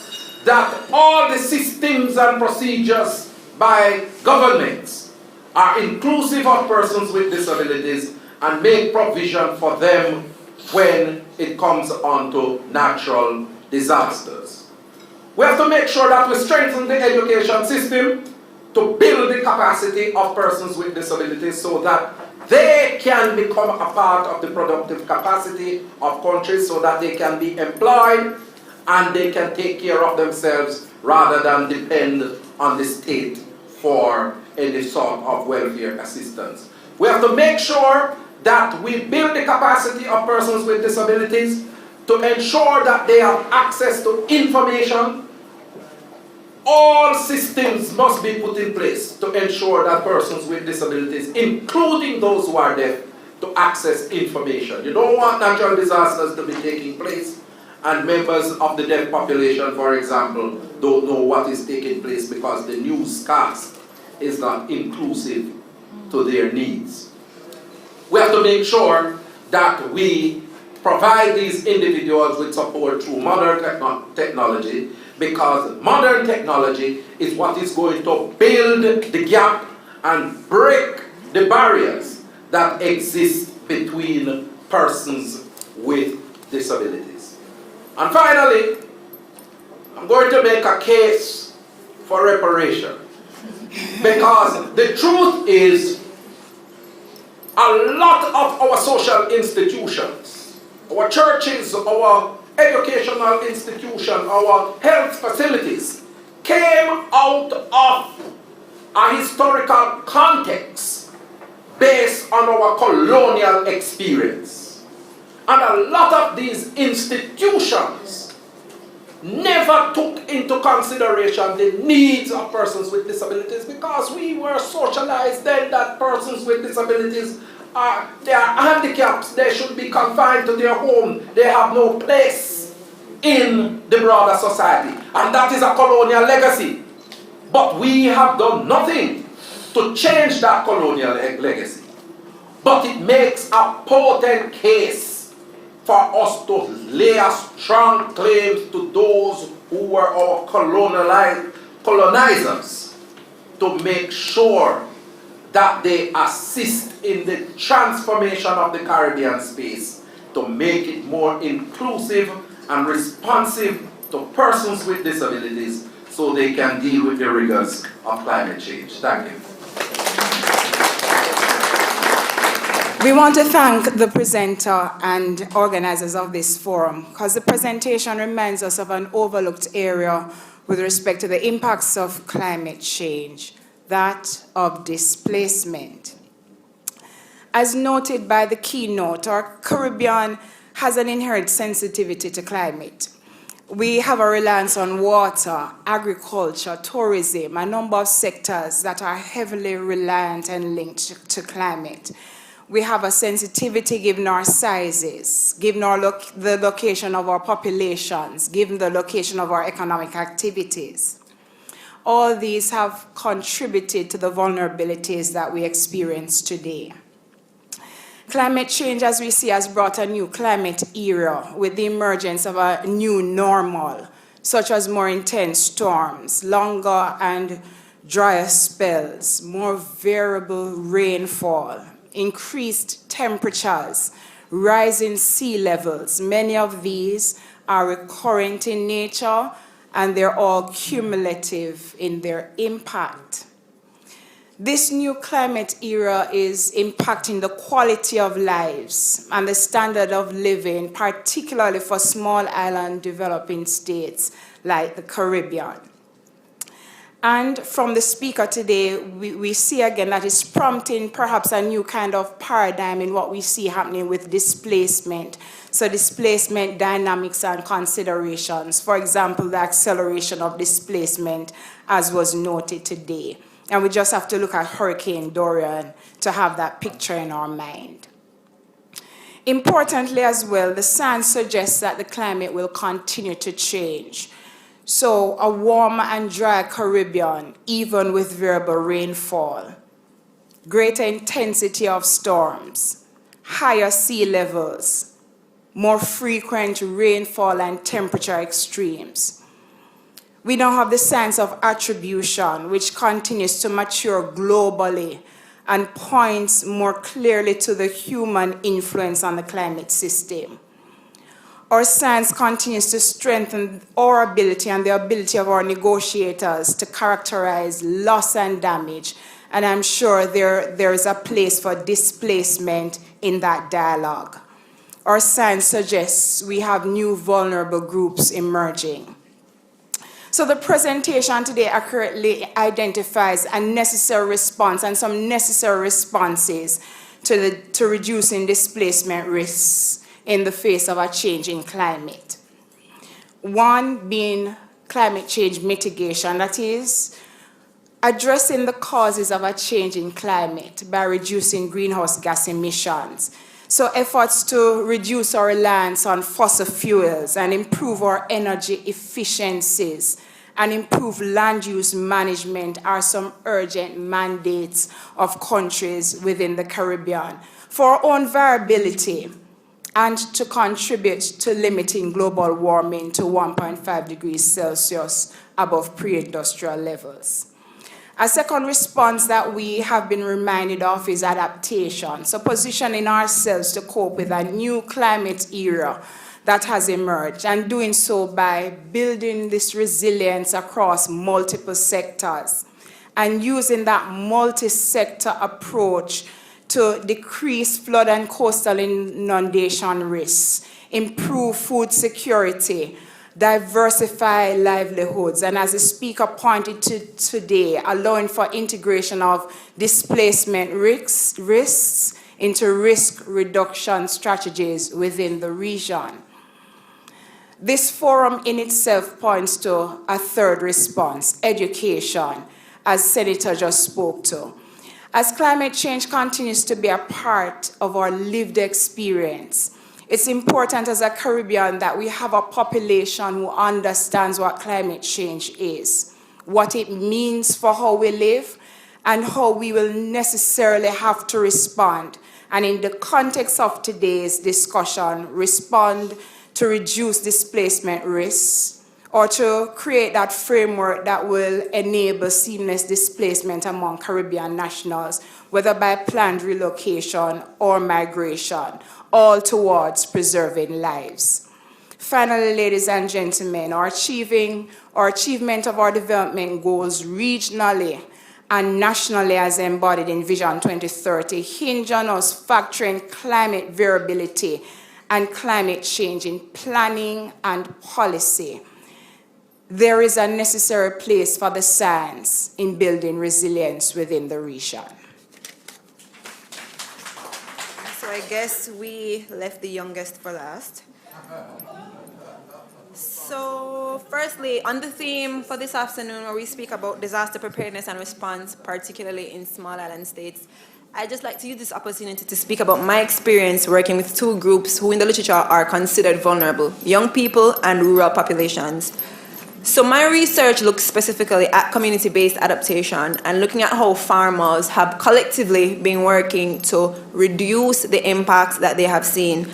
that all the systems and procedures by governments are inclusive of persons with disabilities and make provision for them when it comes onto natural disasters. We have to make sure that we strengthen the education system to build the capacity of persons with disabilities so that they can become a part of the productive capacity of countries so that they can be employed and they can take care of themselves rather than depend on the state for any sort of welfare assistance. We have to make sure that we build the capacity of persons with disabilities to ensure that they have access to information. All systems must be put in place to ensure that persons with disabilities, including those who are deaf, to access information. You don't want natural disasters to be taking place and members of the deaf population, for example, don't know what is taking place because the newscast is not inclusive to their needs. We have to make sure that we provide these individuals with support through modern technology, because modern technology is what is going to build the gap and break the barriers that exist between persons with disabilities. And finally, I'm going to make a case for reparation, because the truth is a lot of our social institutions, our churches, our educational institutions, our health facilities came out of a historical context based on our colonial experience. And a lot of these institutions never took into consideration the needs of persons with disabilities, because we were socialized then that persons with disabilities they are handicaps, they should be confined to their home, they have no place in the broader society. And that is a colonial legacy. But we have done nothing to change that colonial legacy. But it makes a potent case for us to lay a strong claim to those who were our colonizers to make sure that they assist in the transformation of the Caribbean space to make it more inclusive and responsive to persons with disabilities so they can deal with the rigors of climate change. Thank you. We want to thank the presenter and organizers of this forum, because the presentation reminds us of an overlooked area with respect to the impacts of climate change, that of displacement. As noted by the keynote, our Caribbean has an inherent sensitivity to climate. We have a reliance on water, agriculture, tourism, a number of sectors that are heavily reliant and linked to climate. We have a sensitivity given our sizes, given the location of our populations, given the location of our economic activities. All these have contributed to the vulnerabilities that we experience today. Climate change, as we see, has brought a new climate era with the emergence of a new normal, such as more intense storms, longer and drier spells, more variable rainfall, increased temperatures, rising sea levels. Many of these are recurrent in nature, and they're all cumulative in their impact. This new climate era is impacting the quality of lives and the standard of living, particularly for small island developing states like the Caribbean. And from the speaker today, we see again that it's prompting perhaps a new kind of paradigm in what we see happening with displacement. So displacement dynamics and considerations. For example, the acceleration of displacement, as was noted today. And we just have to look at Hurricane Dorian to have that picture in our mind. Importantly as well, the science suggests that the climate will continue to change. So a warm and dry Caribbean, even with variable rainfall, greater intensity of storms, higher sea levels, more frequent rainfall and temperature extremes. We now have the science of attribution, which continues to mature globally and points more clearly to the human influence on the climate system. Our science continues to strengthen our ability and the ability of our negotiators to characterize loss and damage, and I'm sure there is a place for displacement in that dialogue. Our science suggests we have new vulnerable groups emerging. So the presentation today accurately identifies a necessary response and some necessary responses to reducing displacement risks in the face of a changing climate. One being climate change mitigation, that is, addressing the causes of a changing climate by reducing greenhouse gas emissions. So efforts to reduce our reliance on fossil fuels and improve our energy efficiencies and improve land use management are some urgent mandates of countries within the Caribbean for our own viability and to contribute to limiting global warming to 1.5 degrees Celsius above pre-industrial levels. A second response that we have been reminded of is adaptation, so positioning ourselves to cope with a new climate era that has emerged, and doing so by building this resilience across multiple sectors and using that multi-sector approach to decrease flood and coastal inundation risks, improve food security, diversify livelihoods, and as the speaker pointed to today, allowing for integration of displacement risks into risk reduction strategies within the region. This forum in itself points to a third response, education, as Senator just spoke to. As climate change continues to be a part of our lived experience, it's important as a Caribbean that we have a population who understands what climate change is, what it means for how we live, and how we will necessarily have to respond. And in the context of today's discussion, respond to reduce displacement risks, or to create that framework that will enable seamless displacement among Caribbean nationals, whether by planned relocation or migration, all towards preserving lives. Finally, ladies and gentlemen, our achievement of our development goals regionally and nationally as embodied in Vision 2030 hinge on us factoring climate variability and climate change in planning and policy. There is a necessary place for the science in building resilience within the region. So I guess we left the youngest for last. So, firstly, on the theme for this afternoon, where we speak about disaster preparedness and response, particularly in small island states, I'd just like to use this opportunity to speak about my experience working with two groups who in the literature are considered vulnerable, young people and rural populations. So my research looks specifically at community-based adaptation and looking at how farmers have collectively been working to reduce the impacts that they have seen.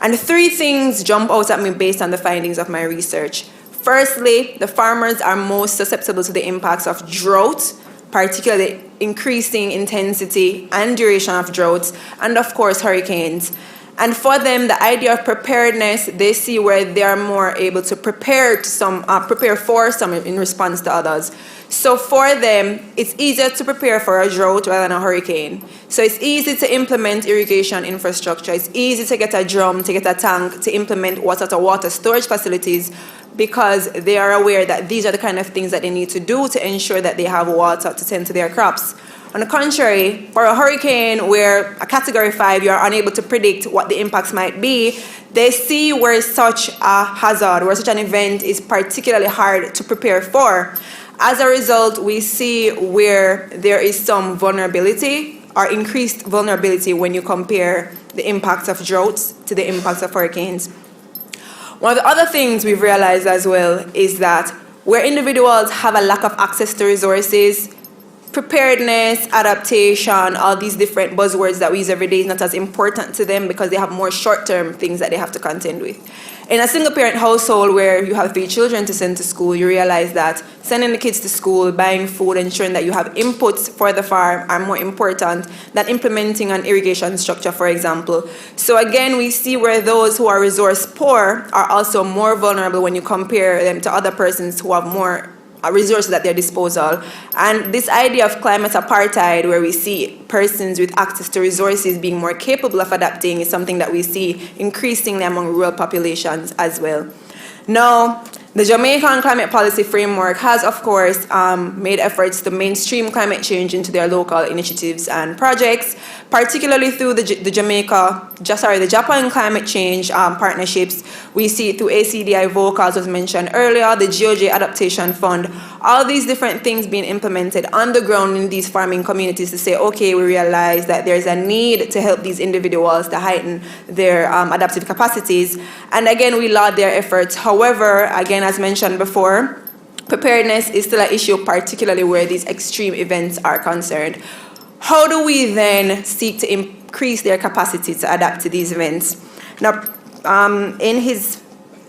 And three things jump out at me based on the findings of my research. Firstly, the farmers are most susceptible to the impacts of drought, particularly increasing intensity and duration of droughts, and of course hurricanes. And for them, the idea of preparedness, they see where they are more able to prepare for some in response to others. So for them, it's easier to prepare for a drought rather than a hurricane. So it's easy to implement irrigation infrastructure. It's easy to get a drum, to get a tank, to implement water storage facilities, because they are aware that these are the kind of things that they need to do to ensure that they have water to tend to their crops. On the contrary, for a hurricane where a category 5, you are unable to predict what the impacts might be, they see where such a hazard, where such an event is particularly hard to prepare for. As a result, we see where there is some vulnerability or increased vulnerability when you compare the impacts of droughts to the impacts of hurricanes. One of the other things we've realized as well is that where individuals have a lack of access to resources, preparedness, adaptation, all these different buzzwords that we use every day is not as important to them because they have more short-term things that they have to contend with. In a single-parent household where you have 3 children to send to school, you realize that sending the kids to school, buying food, ensuring that you have inputs for the farm are more important than implementing an irrigation structure, for example. So again, we see where those who are resource poor are also more vulnerable when you compare them to other persons who have more resources at their disposal. And this idea of climate apartheid, where we see persons with access to resources being more capable of adapting, is something that we see increasingly among rural populations as well. Now, the Jamaican climate policy framework has, of course, made efforts to mainstream climate change into their local initiatives and projects, particularly through the Japan climate change partnerships. We see it through ACDI Vocals, was mentioned earlier, the GOJ Adaptation Fund, all these different things being implemented on the ground in these farming communities to say, okay, we realize that there's a need to help these individuals to heighten their adaptive capacities. And again, we laud their efforts. However, again, as mentioned before, preparedness is still an issue, particularly where these extreme events are concerned. How do we then seek to increase their capacity to adapt to these events? Now, in his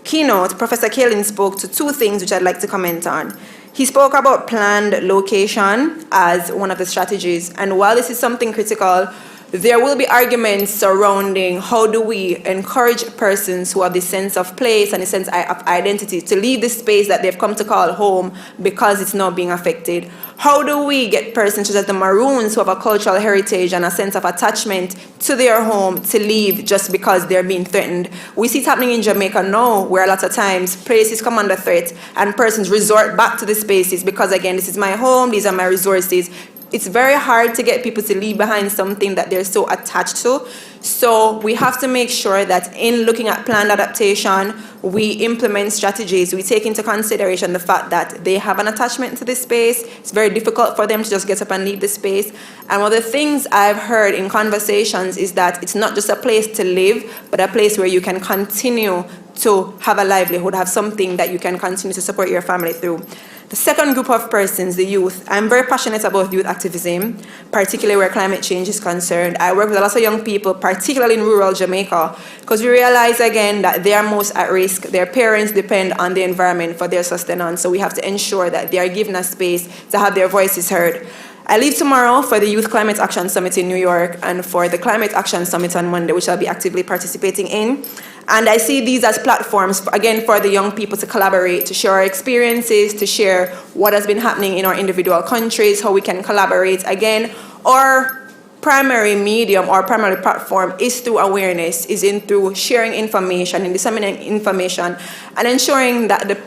keynote, Professor Kaelin spoke to 2 things which I'd like to comment on. He spoke about planned location as one of the strategies, and while this is something critical, there will be arguments surrounding how do we encourage persons who have this sense of place and a sense of identity to leave this space that they've come to call home because it's not being affected. How do we get persons such as the Maroons who have a cultural heritage and a sense of attachment to their home to leave just because they're being threatened? We see it happening in Jamaica now, where a lot of times places come under threat and persons resort back to the spaces because, again, this is my home, these are my resources. It's very hard to get people to leave behind something that they're so attached to. So we have to make sure that in looking at planned adaptation, we implement strategies. We take into consideration the fact that they have an attachment to this space. It's very difficult for them to just get up and leave the space. And one of the things I've heard in conversations is that it's not just a place to live, but a place where you can continue to have a livelihood, have something that you can continue to support your family through. The second group of persons, the youth, I'm very passionate about youth activism, particularly where climate change is concerned. I work with a lot of young people, particularly in rural Jamaica, because we realize again that they are most at risk. Their parents depend on the environment for their sustenance, so we have to ensure that they are given a space to have their voices heard. I leave tomorrow for the Youth Climate Action Summit in New York and for the Climate Action Summit on Monday, which I'll be actively participating in. And I see these as platforms, again, for the young people to collaborate, to share our experiences, to share what has been happening in our individual countries, how we can collaborate. Again, our primary medium or primary platform is through awareness, through sharing information and disseminating information and ensuring that the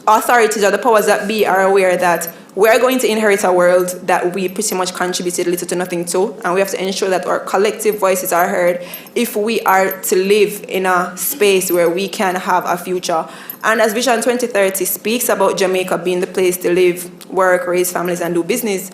authorities or the powers that be are aware that we're going to inherit a world that we pretty much contributed little to nothing to, and we have to ensure that our collective voices are heard if we are to live in a space where we can have a future. And as Vision 2030 speaks about Jamaica being the place to live, work, raise families, and do business,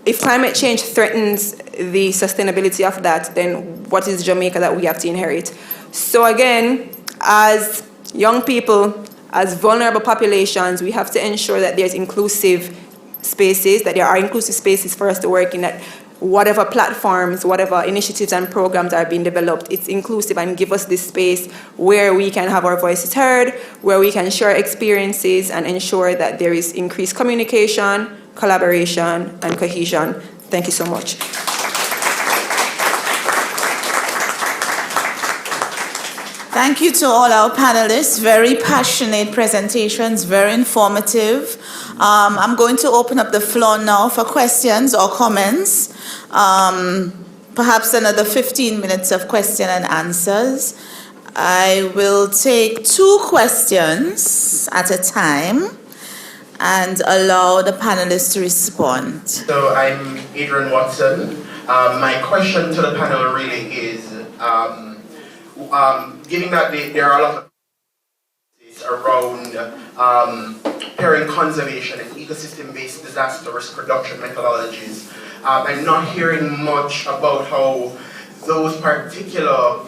if climate change threatens the sustainability of that, then what is Jamaica that we have to inherit? So again, as young people, as vulnerable populations, we have to ensure that there's inclusive spaces, that there are inclusive spaces for us to work in, that whatever platforms, whatever initiatives and programs are being developed, it's inclusive and give us this space where we can have our voices heard, where we can share experiences and ensure that there is increased communication, collaboration, and cohesion. Thank you so much. Thank you to all our panelists. Very passionate presentations, very informative. I'm going to open up the floor now for questions or comments. Perhaps another 15 minutes of question and answers. I will take 2 questions at a time and allow the panelists to respond. So I'm Adrian Watson. My question to the panel really is, given that there are a lot of around pairing conservation and ecosystem-based disaster risk reduction methodologies, I'm not hearing much about how those particular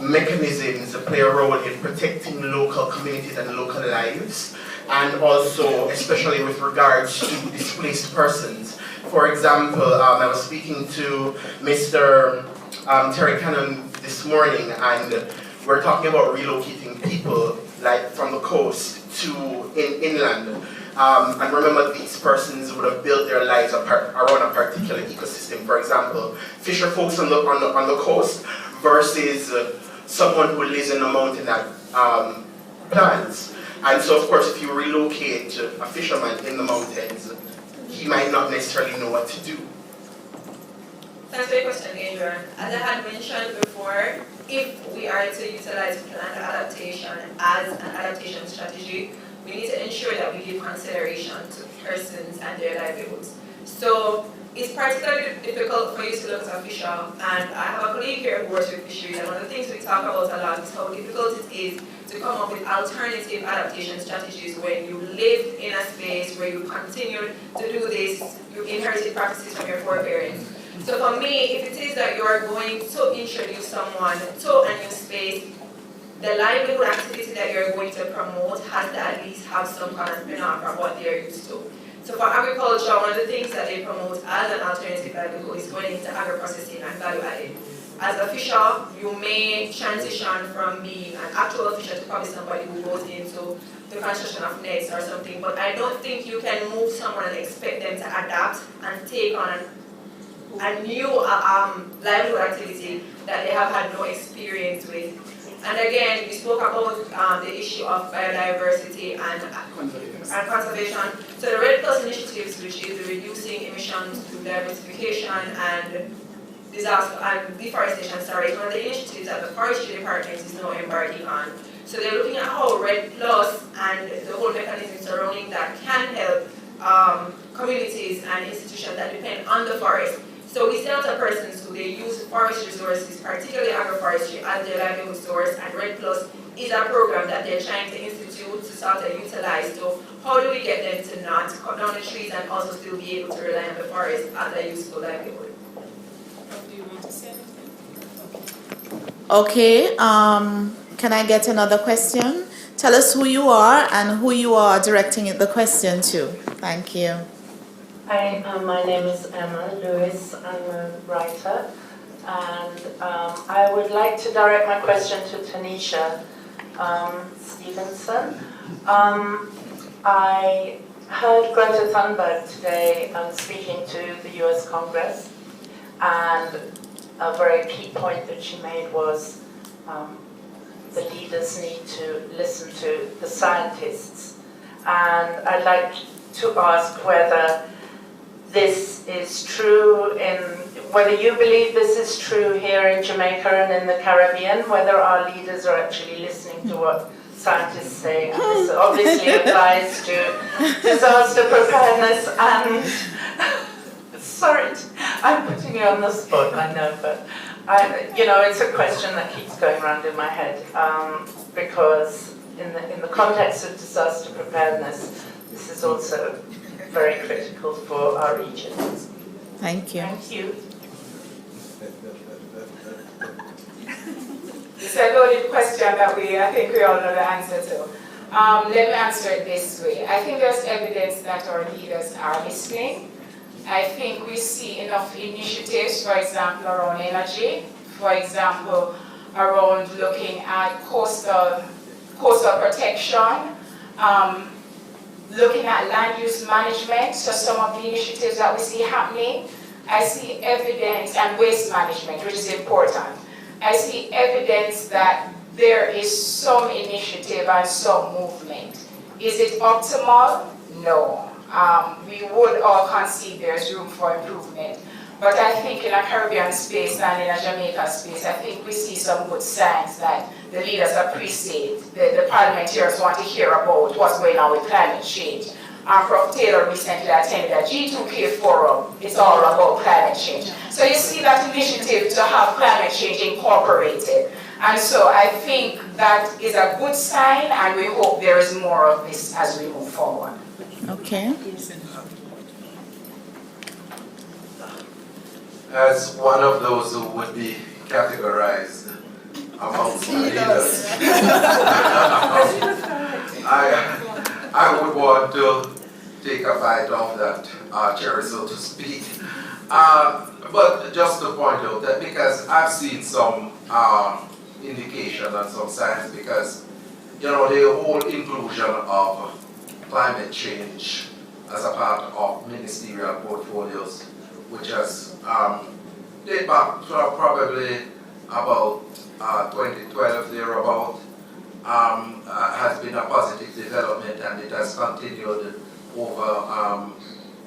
mechanisms play a role in protecting local communities and local lives, and also especially with regards to displaced persons. For example, I was speaking to Mr. Terry Cannon this morning, and we're talking about relocating people like from the coast to inland. And remember, these persons would have built their lives around a particular ecosystem. For example, fisher folks on the coast versus someone who lives in the mountain that plants. And so, of course, if you relocate a fisherman in the mountains, he might not necessarily know what to do. Thanks for your question, Adrian. As I had mentioned before, if we are to utilize planned adaptation as an adaptation strategy, we need to ensure that we give consideration to persons and their livelihoods. So it's particularly difficult for you to look at a fisher, and I have a colleague here who works with fisheries, and one of the things we talk about a lot is how difficult it is to come up with alternative adaptation strategies when you live in a space where you continue to do this, you inherited practices from your foreparents. So for me, if it is that you are going to introduce someone to a new space, the livelihood activity that you're going to promote has to at least have some kind of spin-off from what they're used to. So for agriculture, one of the things that they promote as an alternative livelihood is going into agro-processing and value-added. As a fisher, you may transition from being an actual fisher to probably somebody who goes into the construction of nets or something, but I don't think you can move someone and expect them to adapt and take on a new livelihood activity that they have had no experience with. And again, we spoke about the issue of biodiversity and conservation. So the Red Plus initiatives, which is the reducing emissions through diversification and disaster and deforestation, is one of the initiatives that the Forestry Department is now embarking on. So they're looking at how Red Plus and the whole mechanism surrounding that can help communities and institutions that depend on the forest. So we sell to persons who they use forest resources, particularly agroforestry, as their livelihood source, and Red Plus is a program that they're trying to institute to start to utilize. So how do we get them to not cut down the trees and also still be able to rely on the forest as a useful livelihood? Do you want to say anything? Okay, can I get another question? Tell us who you are and who you are directing the question to. Thank you. Hi, my name is Emma Lewis. I'm a writer, and I would like to direct my question to Tanisha Stevenson. I heard Greta Thunberg today speaking to the US Congress, and a very key point that she made was the leaders need to listen to the scientists. And I'd like to ask whether this is true whether you believe this is true here in Jamaica and in the Caribbean, whether our leaders are actually listening to what scientists say. And this obviously applies to disaster preparedness and, sorry, I'm putting you on the spot, I know, but it's a question that keeps going around in my head because in the context of disaster preparedness, this is also very critical for our region. Thank you. Thank you. It's a loaded question that I think we all know the answer to. Let me answer it this way. I think there's evidence that our leaders are listening. I think we see enough initiatives, for example, around energy, for example, around looking at coastal protection, looking at land use management, so some of the initiatives that we see happening. I see evidence, and waste management, which is important. I see evidence that there is some initiative and some movement. Is it optimal? No. We would all concede there's room for improvement. But I think in a Caribbean space and in a Jamaica space, I think we see some good signs that the leaders appreciate, the parliamentarians want to hear about what's going on with climate change. Prof. Taylor recently attended a G2K forum. It's all about climate change. So you see that initiative to have climate change incorporated. And so I think that is a good sign, and we hope there is more of this as we move forward. Okay. As one of those who would be categorized amongst the leaders, I would want to take a bite of that cherry, so to speak. But just to point out that, because I've seen some indication and some signs, because the whole inclusion of climate change as a part of ministerial portfolios, which has dated back to probably about 2012 thereabout, has been a positive development, and it has continued over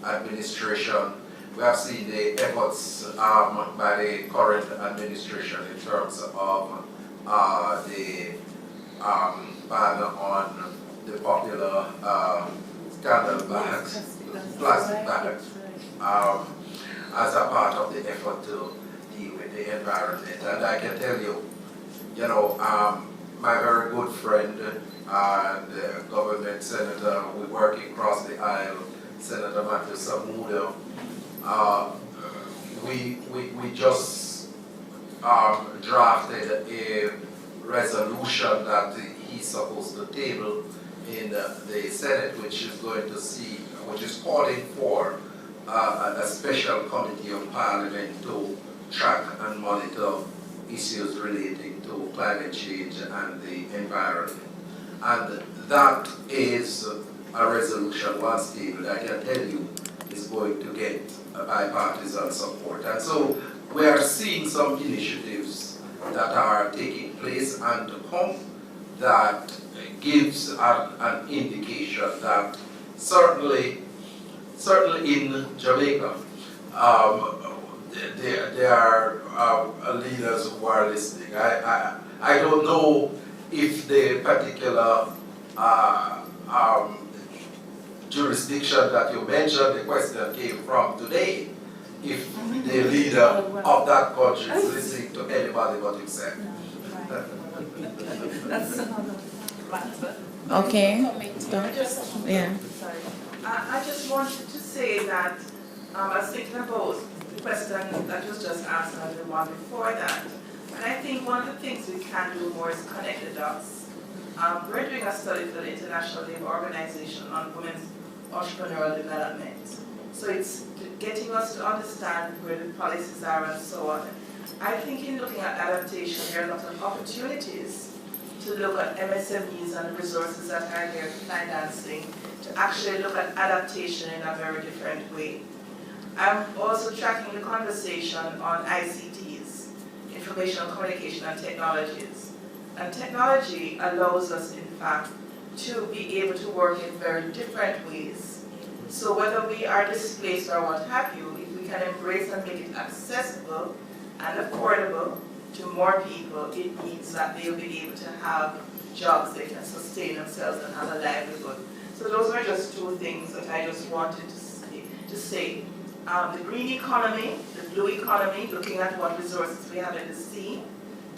administration. We have seen the efforts by the current administration in terms of the ban on the popular scandal bags, plastic bags, as a part of the effort to deal with the environment. And I can tell you, my very good friend and government senator, we working across the aisle, Senator Matthew Samuda, we just drafted a resolution that he's supposed to table in the Senate, which is calling for a special committee of Parliament to track and monitor issues relating to climate change and the environment. And that is a resolution once tabled, I can tell you, is going to get bipartisan support. And so we are seeing some initiatives that are taking place and to come that gives an indication that certainly in Jamaica, there are leaders who are listening. I don't know if the particular jurisdiction that you mentioned, the question came from today, if the leader of that country is listening to anybody but himself. That's another matter. Okay. Yeah. I just wanted to say that I was thinking about the question that was just asked and the one before that. And I think one of the things we can do more is connect the dots. We're doing a study for the International Labour Organization on women's entrepreneurial development. So it's getting us to understand where the policies are and so on. I think in looking at adaptation, there are a lot of opportunities to look at MSMEs and the resources that are there for financing, to actually look at adaptation in a very different way. I'm also tracking the conversation on ICTs, information communication and technologies. And technology allows us, in fact, to be able to work in very different ways. So whether we are displaced or what have you, if we can embrace and make it accessible and affordable to more people, it means that they'll be able to have jobs, they can sustain themselves and have a livelihood. So those are just two things that I just wanted to say. The green economy, the blue economy, looking at what resources we have in the sea,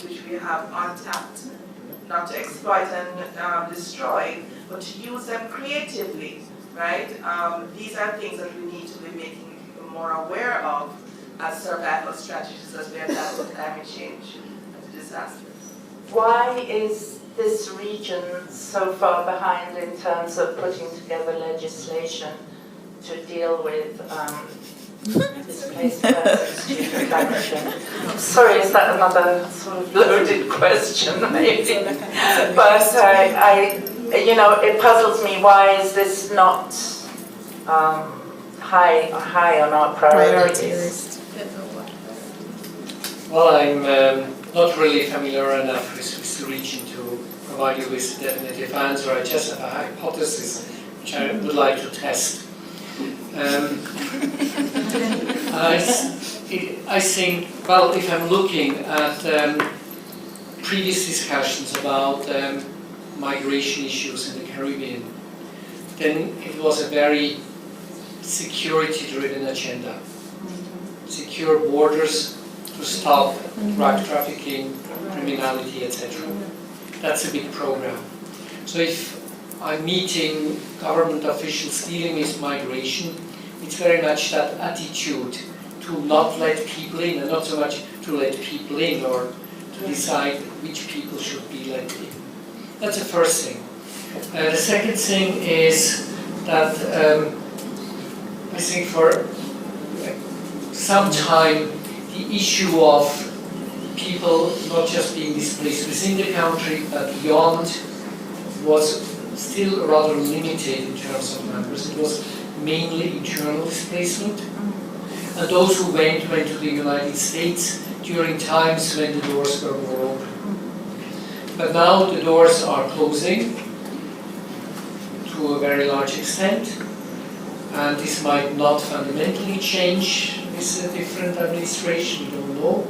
which we have untapped, not to exploit and destroy, but to use them creatively, right? These are things that we need to be making people more aware of as survival strategies as we adapt to climate change and to disasters. Why is this region so far behind in terms of putting together legislation to deal with displaced persons due to climate change? Sorry, is that another sort of loaded question, maybe? But it puzzles me. Why is this not high on our priorities? Well, I'm not really familiar enough with the region to provide you with a definitive answer. I just have a hypothesis which I would like to test. I think, well, if I'm looking at previous discussions about migration issues in the Caribbean, then it was a very security-driven agenda. Secure borders to stop drug trafficking, criminality, etc. That's a big program. So if I'm meeting government officials dealing with migration, it's very much that attitude to not let people in, and not so much to let people in or to decide which people should be let in. That's the first thing. The second thing is that I think for some time the issue of people not just being displaced within the country but beyond was still rather limited in terms of numbers. It was mainly internal displacement. And those who went to the United States during times when the doors were more open. But now the doors are closing to a very large extent, and this might not fundamentally change with a different administration, we don't know.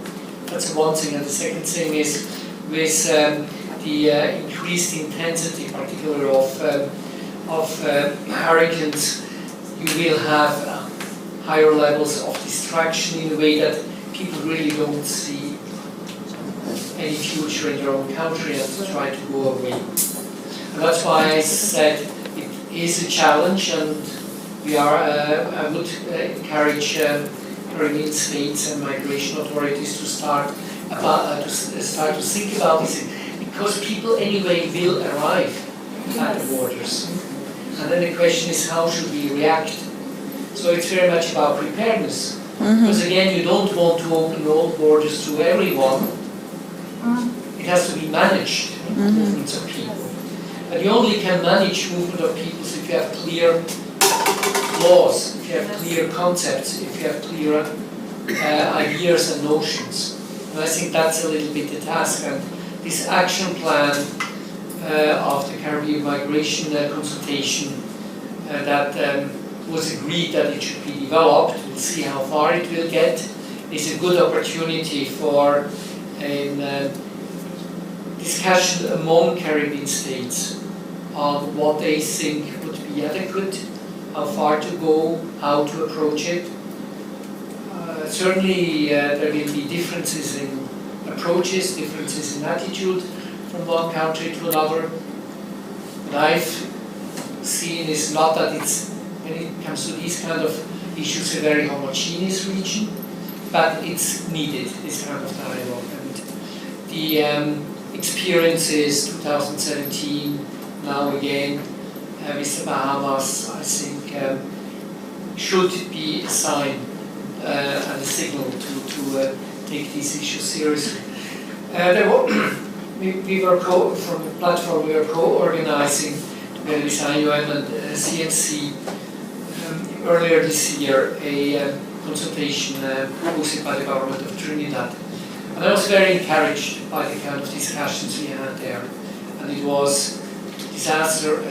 That's one thing. And the second thing is with the increased intensity, particularly of hurricanes, you will have higher levels of distraction in a way that people really don't see any future in their own country and try to go away. And that's why I said it is a challenge, and we are. I would encourage Caribbean states and migration authorities to start to think about this, because people anyway will arrive at the borders, and then the question is, how should we react? So it's very much about preparedness. Because again, you don't want to open all borders to everyone. It has to be managed, movements of people. But you only can manage movement of people if you have clear laws, if you have clear concepts, if you have clear ideas and notions. And I think that's a little bit the task. And this action plan of the Caribbean migration consultation that was agreed that it should be developed, we'll see how far it will get, is a good opportunity for a discussion among Caribbean states on what they think would be adequate, how far to go, how to approach it. Certainly there will be differences in approaches, differences in attitude from one country to another. What I've seen is not that it's, when it comes to these kind of issues, a very homogeneous region, but it's needed, this kind of dialogue. And the experiences 2017, now again with the Bahamas, I think should be a sign and a signal to take these issues seriously. We were from the platform, we were co-organizing together with IOM and CMC earlier this year a consultation hosted by the government of Trinidad. And I was very encouraged by the kind of discussions we had there. And it was disaster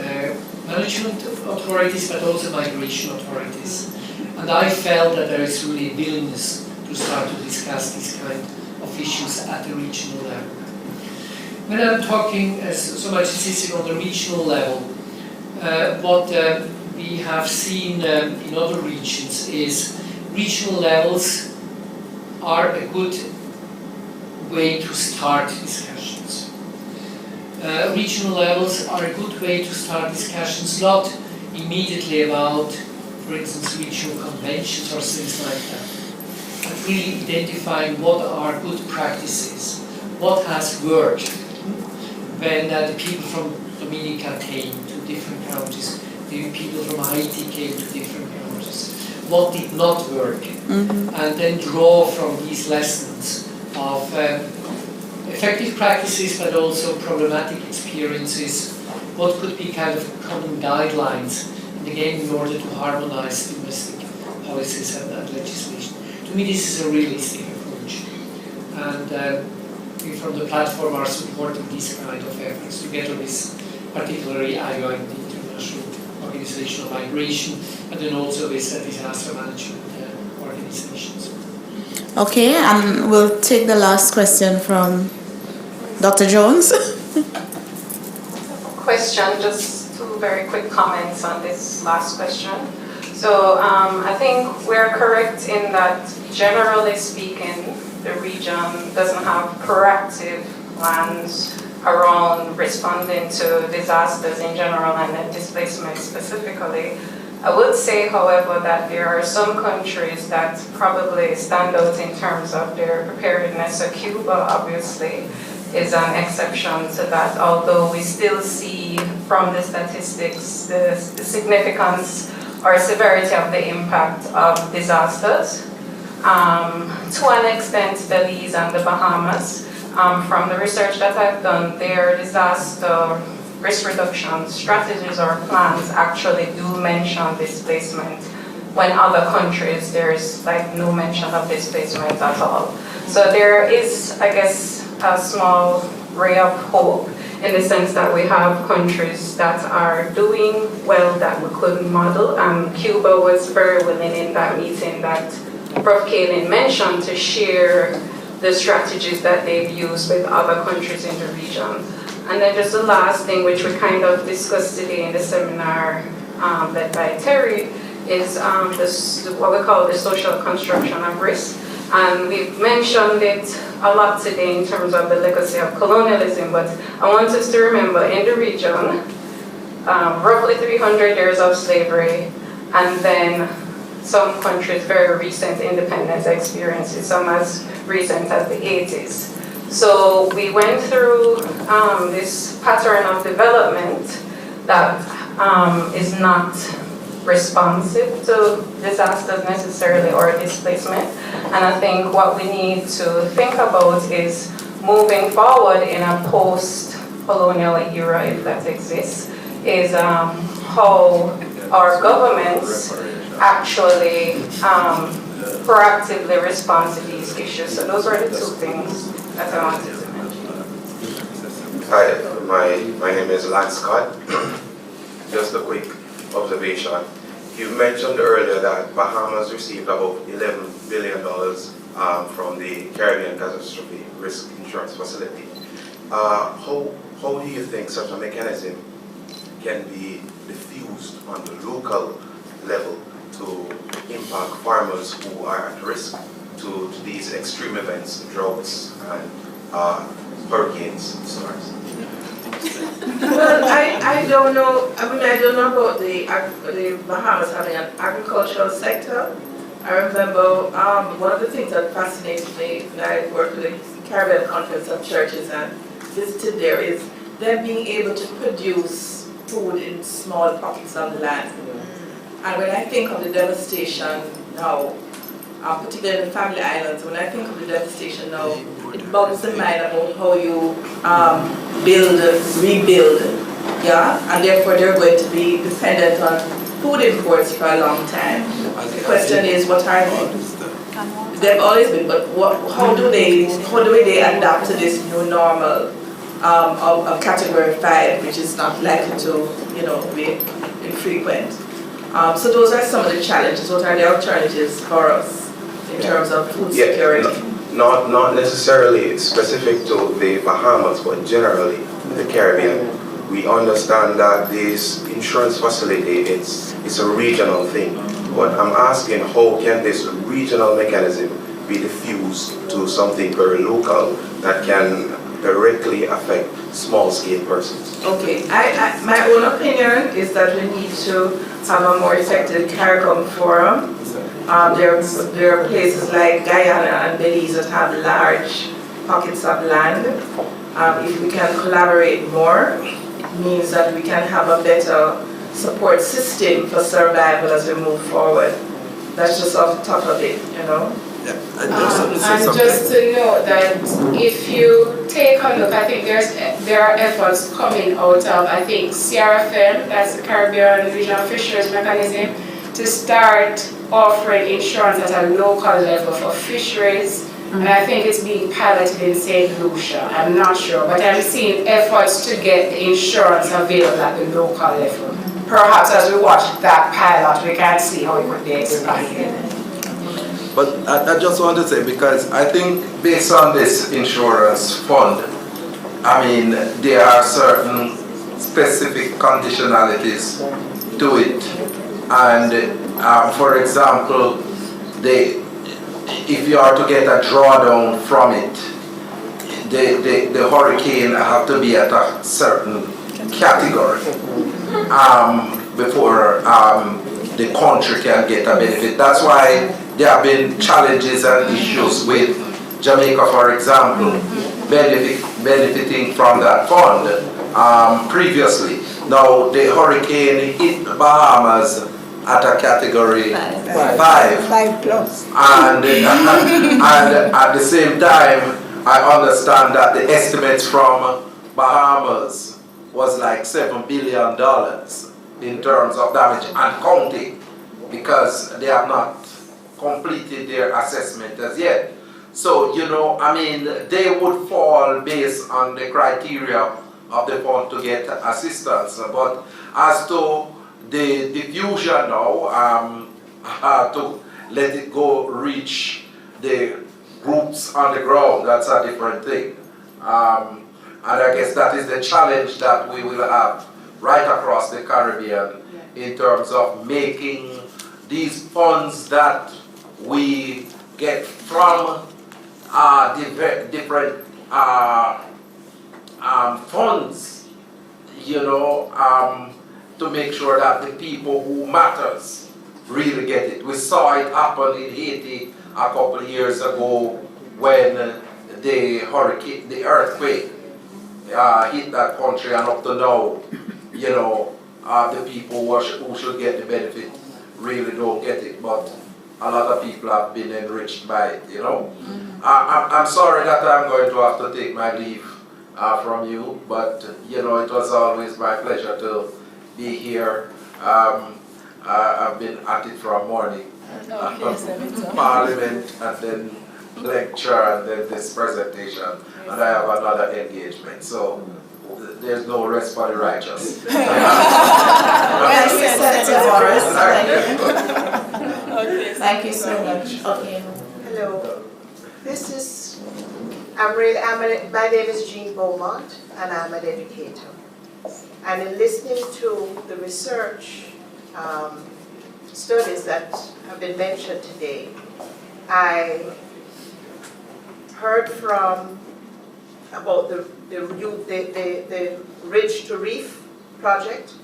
management authorities, but also migration authorities. And I felt that there is really a willingness to start to discuss these kind of issues at the regional level. When I'm talking so much insisting on the regional level, what we have seen in other regions is regional levels are a good way to start discussions. regional levels are a good way to start discussions, not immediately about, for instance, regional conventions or things like that, but really identifying what are good practices, what has worked. When the people from Dominica came to different countries, the people from Haiti came to different countries, what did not work, and then draw from these lessons of effective practices but also problematic experiences, what could be kind of common guidelines, and again in order to harmonize domestic policies and legislation. To me this is a realistic approach, and we from the platform are supporting these kind of efforts together with particularly IOM, the International Organization of Migration, and then also with disaster management organizations. Okay, and we'll take the last question from Dr. Jones. Question, just two very quick comments on this last question. So I think we're correct in that, generally speaking, the region doesn't have proactive plans around responding to disasters in general and then displacement specifically. I would say, however, that there are some countries that probably stand out in terms of their preparedness. So Cuba, obviously, is an exception to that, although we still see from the statistics the significance or severity of the impact of disasters. To an extent, Belize and the Bahamas. From the research that I've done, their disaster risk reduction strategies or plans actually do mention displacement, when other countries there's like no mention of displacement at all. So there is, I guess, a small ray of hope in the sense that we have countries that are doing well that we could model. Cuba was very willing in that meeting that Prof. Kaelin mentioned to share the strategies that they've used with other countries in the region. And then just the last thing, which we kind of discussed today in the seminar led by Terry, is what we call the social construction of risk. And we've mentioned it a lot today in terms of the legacy of colonialism, but I want us to remember in the region, roughly 300 years of slavery, and then some countries' very recent independence experiences, some as recent as the 80s. So we went through this pattern of development that is not responsive to disasters necessarily or displacement. And I think what we need to think about is moving forward in a post-colonial era, if that exists, is how our governments actually proactively respond to these issues. So those are the two things that I wanted to mention. Hi, my name is Lance Scott. Just a quick observation. You mentioned earlier that Bahamas received about $11 billion from the Caribbean Catastrophe Risk Insurance Facility. How do you think such a mechanism can be diffused on the local level to impact farmers who are at risk to these extreme events, droughts and hurricanes and storms? Well, I don't know. I mean, I don't know about the Bahamas having an agricultural sector. I remember one of the things that fascinated me when I worked with the Caribbean Conference of Churches and visited there is them being able to produce food in small pockets of the land. And when I think of the devastation now, particularly in the Family Islands, when I think of the devastation now, it boggles the mind about how you rebuild, yeah? And therefore they're going to be dependent on food imports for a long time. The question is, what are they? They've always been, but how do they adapt to this new normal of category 5, which is not likely to, be infrequent? So those are some of the challenges. What are the alternatives for us in terms of food security? Not necessarily specific to the Bahamas, but generally the Caribbean. We understand that this insurance facility, it's a regional thing. But I'm asking, how can this regional mechanism be diffused to something very local that can directly affect small-scale persons? Okay, my own opinion is that we need to have a more effective CARICOM forum. There are places like Guyana and Belize that have large pockets of land. If we can collaborate more, it means that we can have a better support system for survival as we move forward. That's just off the top of it, you know. And just to note that if you take a look, I think there are efforts coming out of, I think, CRFM, that's the Caribbean Regional Fisheries Mechanism, to start offering insurance at a local level for fisheries. And I think it's being piloted in St. Lucia. I'm not sure, but I'm seeing efforts to get the insurance available at the local level. Perhaps as we watch that pilot, we can see how it could be expanded. But I just want to say, because I think based on this insurance fund, I mean, there are certain specific conditionalities to it. And for example, if you are to get a drawdown from it, the hurricane have to be at a certain category before the country can get a benefit. That's why there have been challenges and issues with Jamaica, for example, benefiting from that fund previously. Now the hurricane hit Bahamas at a category 5. 5 plus. And at the same time, I understand that the estimates from Bahamas was like $7 billion in terms of damage and counting, because they have not completed their assessment as yet. So, you know, I mean, they would fall based on the criteria of the fund to get assistance. But as to the diffusion now, to let it go reach the groups on the ground, that's a different thing. And I guess that is the challenge that we will have right across the Caribbean in terms of making these funds that we get from different funds, you know, to make sure that the people who matters really get it. We saw it happen in Haiti a couple of years ago when the earthquake hit that country, and up to now, you know, the people who should get the benefit really don't get it, but a lot of people have been enriched by it, you know. I'm sorry that I'm going to have to take my leave from you, but, you know, it was always my pleasure to be here. I've been at it from morning. Parliament, and then lecture, and then this presentation, and I have another engagement. So there's no rest for the righteous. Thank you so much. Okay. Hello. My name is Jean Beaumont, and I'm an educator. And in listening to the research studies that have been mentioned today, I heard about the Ridge to Reef project,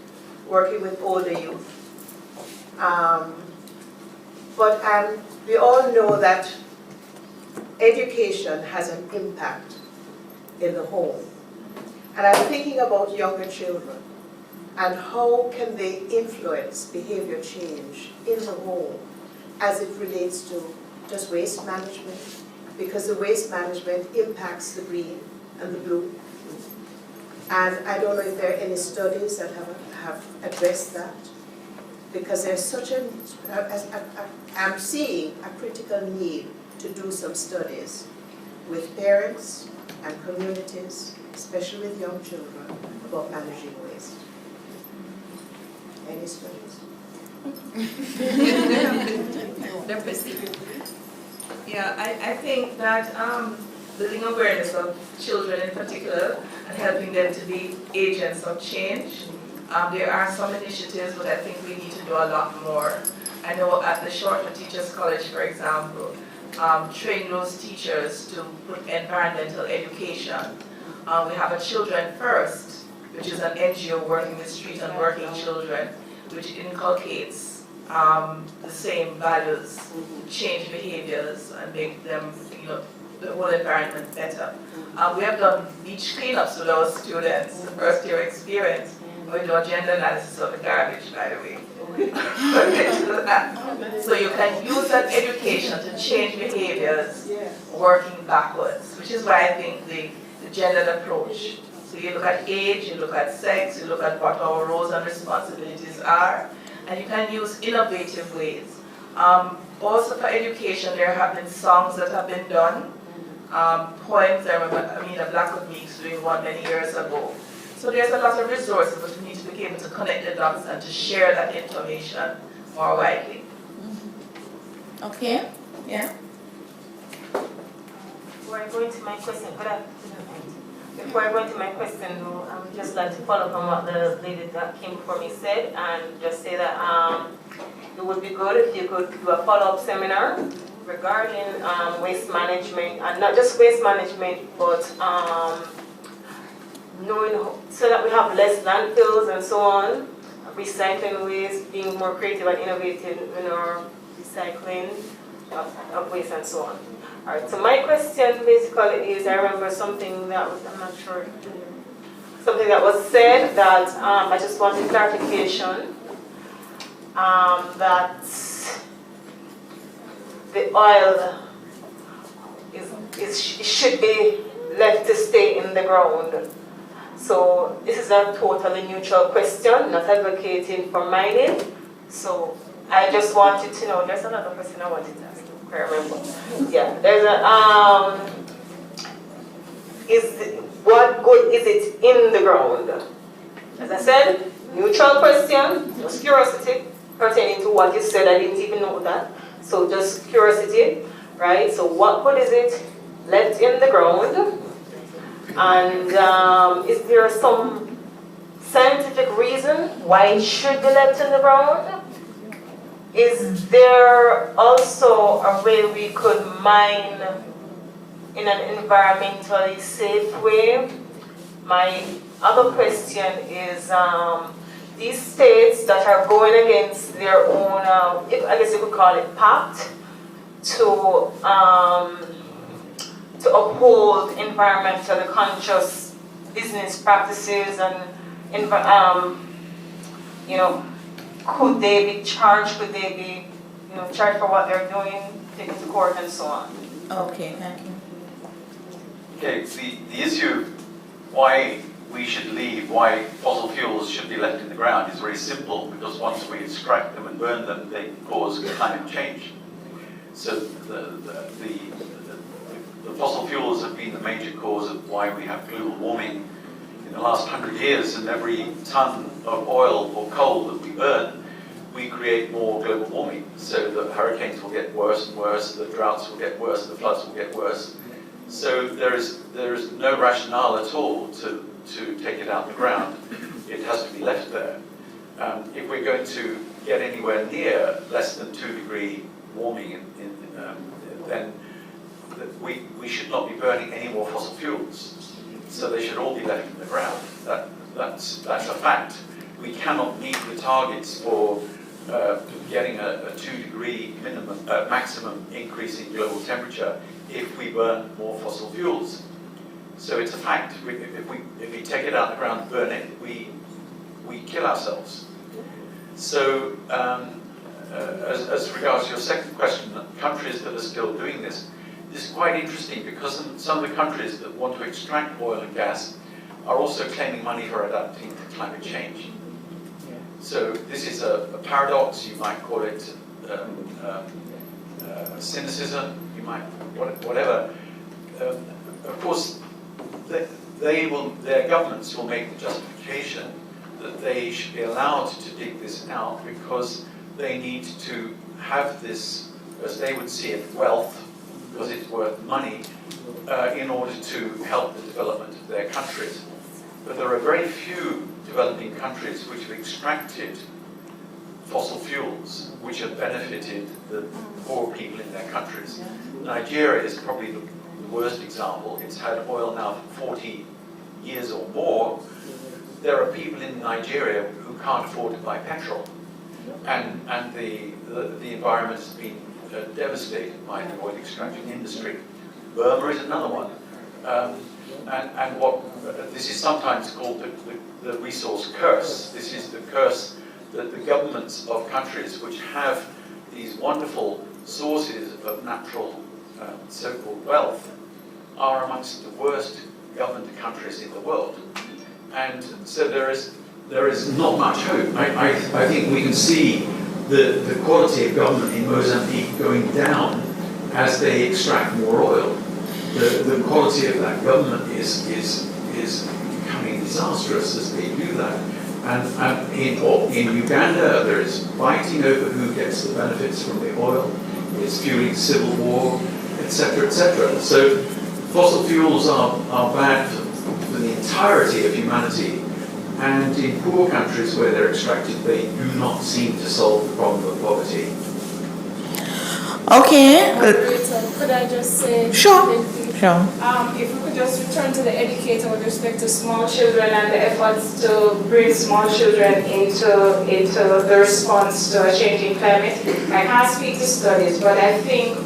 working with older youth. But we all know that education has an impact in the home. And I'm thinking about younger children and how can they influence behavior change in the home as it relates to just waste management, because the waste management impacts the green and the blue. And I don't know if there are any studies that have addressed that, because there's such I'm seeing a critical need to do some studies with parents and communities, especially with young children, about managing waste. Any studies? Yeah, I think that building awareness of children in particular and helping them to be agents of change. There are some initiatives, but I think we need to do a lot more. I know at the Shorter Teachers College, for example, train those teachers to put environmental education We have a Children First, which is an NGO working with street and working children, which inculcates the same values, change behaviors, and make them, the whole environment better. We have done beach cleanups with our students, the first year experience. We do a gender analysis of the garbage, by the way. So you can use that education to change behaviors working backwards, which is why I think the gendered approach. So you look at age, you look at sex, you look at what our roles and responsibilities are, and you can use innovative ways. Also for education, there have been songs that have been done, poems. I remember the Black Weeks doing one many years ago. So there's a lot of resources, but we need to be able to connect the dots and to share that information more widely. Okay, yeah. Before I go into my question, Before I go into my question, I would just like to follow up on what the lady that came before me said, and just say that it would be good if you could do a follow-up seminar regarding waste management, and not just waste management, but knowing so that we have less landfills and so on, recycling waste, being more creative and innovative in our recycling of waste and so on. All right, so my question basically is, I remember something that was, I'm not sure, something that was said that I just wanted clarification, that the oil should be left to stay in the ground. So this is a totally neutral question, not advocating for mining. So I just wanted to know, there's another question I wanted to ask. I remember. Yeah, there's a what good is it in the ground? As I said, neutral question, just curiosity pertaining to what you said. I didn't even know that. So just curiosity, right? So what good is it left in the ground? And is there some scientific reason why it should be left in the ground? Is there also a way we could mine in an environmentally safe way? My other question is, these states that are going against their own, I guess you could call it pact, to uphold environmentally conscious business practices and, could they be charged? Could they be, charged for what they're doing, taken to court, and so on? Okay, thank you. Okay, the issue why we should leave, why fossil fuels should be left in the ground is very simple, because once we extract them and burn them, they cause climate change. So the fossil fuels have been the major cause of why we have global warming in the last 100 years, and every ton of oil or coal that we burn, we create more global warming. So the hurricanes will get worse and worse, the droughts will get worse, the floods will get worse. So there is no rationale at all to take it out of the ground. It has to be left there. If we're going to get anywhere near less than 2-degree warming, then we should not be burning any more fossil fuels. So they should all be left in the ground. That's a fact. We cannot meet the targets for getting a 2-degree maximum increase in global temperature if we burn more fossil fuels. So it's a fact. If we take it out of the ground and burn it, we kill ourselves. So as regards to your second question, countries that are still doing this is quite interesting, because some of the countries that want to extract oil and gas are also claiming money for adapting to climate change. So this is a paradox, you might call it cynicism, you might, whatever. Of course, their governments will make the justification that they should be allowed to dig this out because they need to have this, as they would see it, wealth, because it's worth money, in order to help the development of their countries. But there are very few developing countries which have extracted fossil fuels which have benefited the poor people in their countries. Nigeria is probably the worst example. It's had oil now for 40 years or more, there are people in Nigeria who can't afford to buy petrol. And the environment has been devastated by the oil extraction industry. Burma is another one. And what this is sometimes called the resource curse. This is the curse that the governments of countries which have these wonderful sources of natural so-called wealth are amongst the worst governed countries in the world. And so there is not much hope. I think we can see the quality of government in Mozambique going down as they extract more oil. The quality of that government is becoming disastrous as they do that. And in Uganda, there is fighting over who gets the benefits from the oil. It's fueling civil war, etc., etc. So fossil fuels are bad for the entirety of humanity. And in poor countries where they're extracted, they do not seem to solve the problem of poverty. Okay. Could I just say Sure. Sure. If we could just return to the educator with respect to small children and the efforts to bring small children into the response to a changing climate. I can't speak to studies, but I think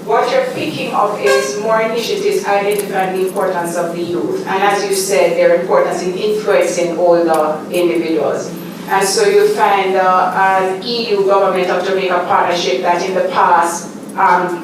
what you're picking up is more initiatives identifying the importance of the youth. And as you said, their importance in influencing older individuals. And so you find an EU Government of Jamaica partnership that in the past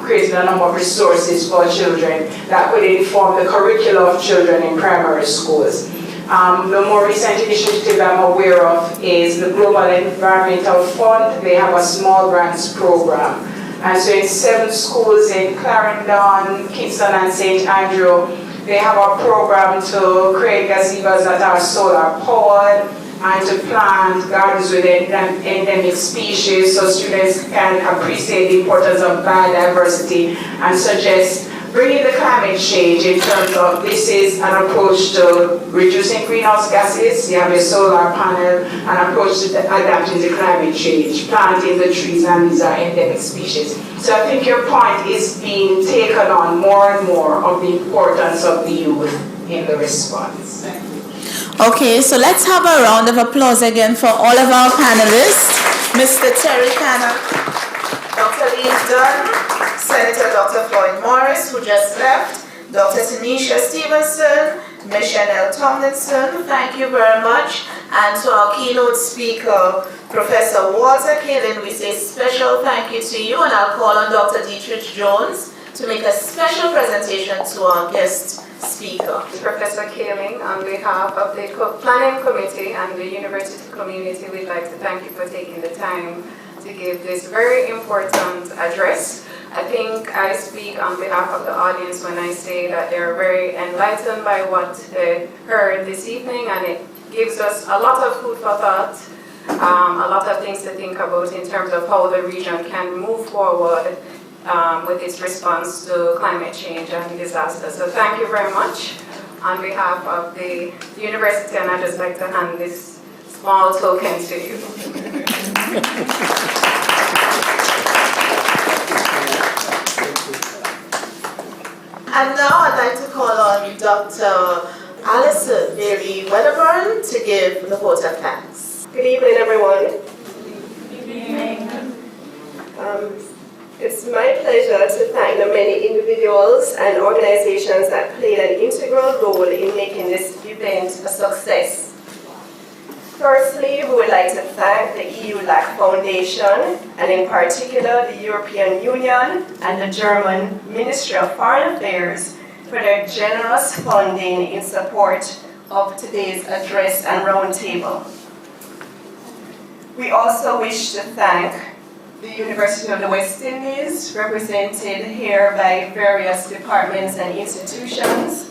created a number of resources for children that could inform the curriculum of children in primary schools. The more recent initiative I'm aware of is the Global Environmental Fund. They have a small grants program. And so in 7 schools in Clarendon, Kingston, and St. Andrew, they have a program to create gazebos that are solar powered and to plant gardens with endemic species so students can appreciate the importance of biodiversity and suggest bringing the climate change in terms of this is an approach to reducing greenhouse gases. You have a solar panel, an approach to adapting to climate change, planting the trees, and these are endemic species. So I think your point is being taken on more and more of the importance of the youth in the response. Okay, so let's have a round of applause again for all of our panelists. Mr. Terry Cannon, Dr. Leith Dunn, Senator Dr. Floyd Morris, who just left, Dr. Tanisha Stevenson, Ms. Jhannel Tomlinson, thank you very much. And to our keynote speaker, Professor Walter Kaelin, we say special thank you to you, and I'll call on Dr. Dietrich Jones to make a special presentation to our guest speaker. Professor Kaelin, on behalf of the Planning Committee and the university community, we'd like to thank you for taking the time to give this very important address. I think I speak on behalf of the audience when I say that they're very enlightened by what they heard this evening, and it gives us a lot of food for thought, a lot of things to think about in terms of how the region can move forward with its response to climate change and disaster. So thank you very much on behalf of the university, and I'd just like to hand this small token to you. And now I'd like to call on Dr. Alison Mary Wedderburn to give the vote of thanks. Good evening, everyone. Good evening. It's my pleasure to thank the many individuals and organizations that played an integral role in making this event a success. Firstly, we would like to thank the EU LAC Foundation, and in particular the European Union and the German Ministry of Foreign Affairs for their generous funding in support of today's address and roundtable. We also wish to thank the University of the West Indies, represented here by various departments and institutions,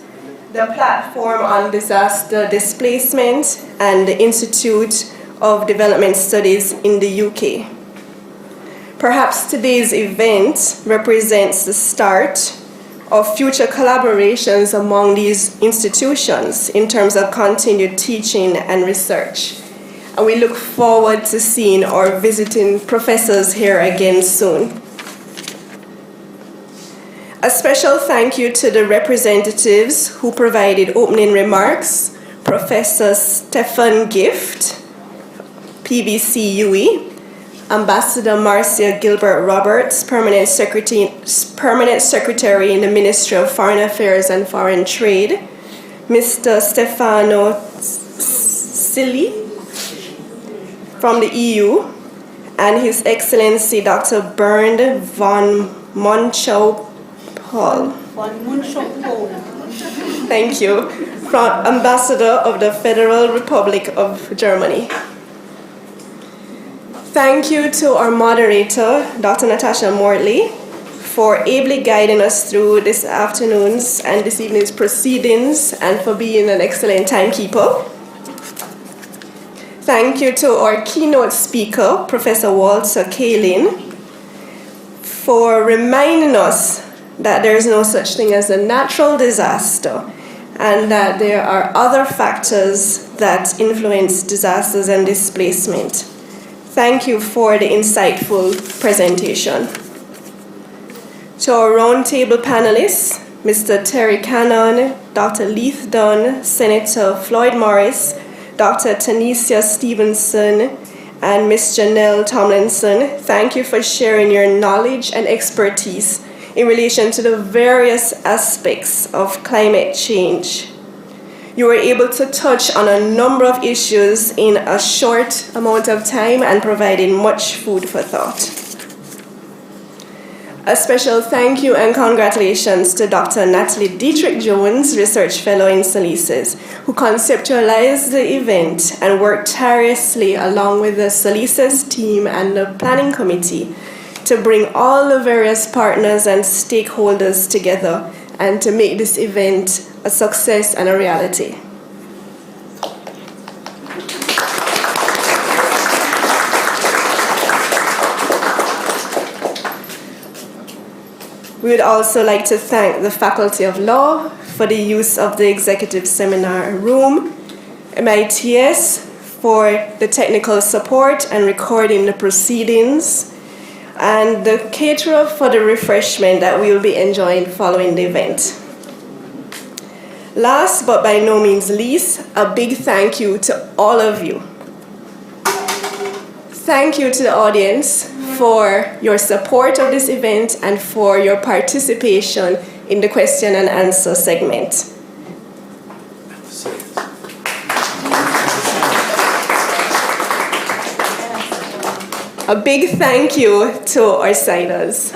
the Platform on Disaster Displacement, and the Institute of Development Studies in the UK. Perhaps today's event represents the start of future collaborations among these institutions in terms of continued teaching and research. And we look forward to seeing or visiting professors here again soon. A special thank you to the representatives who provided opening remarks Professor Stephen Gift, PVC UE, Ambassador Marcia Gilbert Roberts, Permanent Secretary in the Ministry of Foreign Affairs and Foreign Trade, Mr. Stefano Silli from the EU, and His Excellency Dr. Bern von Monschau-Paul. Thank you. From Ambassador of the Federal Republic of Germany. Thank you to our moderator, Dr. Natasha Mortley, for ably guiding us through this afternoon's and this evening's proceedings and for being an excellent timekeeper. Thank you to our keynote speaker, Professor Walter Kaelin, for reminding us that there is no such thing as a natural disaster and that there are other factors that influence disasters and displacement. Thank you for the insightful presentation. To our roundtable panelists, Mr. Terry Cannon, Dr. Leith Dunn, Senator Floyd Morris, Dr. Tanisha Stevenson, and Ms. Jhannel Tomlinson, thank you for sharing your knowledge and expertise in relation to the various aspects of climate change. You were able to touch on a number of issues in a short amount of time and provided much food for thought. A special thank you and congratulations to Dr. Natalie Dietrich-Jones, Research Fellow in SALISES, who conceptualized the event and worked tirelessly along with the SALISES team and the planning committee to bring all the various partners and stakeholders together and to make this event a success and a reality. We would also like to thank the Faculty of Law for the use of the Executive Seminar Room, MITS for the technical support and recording the proceedings, and the caterer for the refreshment that we will be enjoying following the event. Last but by no means least, a big thank you to all of you. Thank you to the audience for your support of this event and for your participation in the question and answer segment. A big thank you to our signers.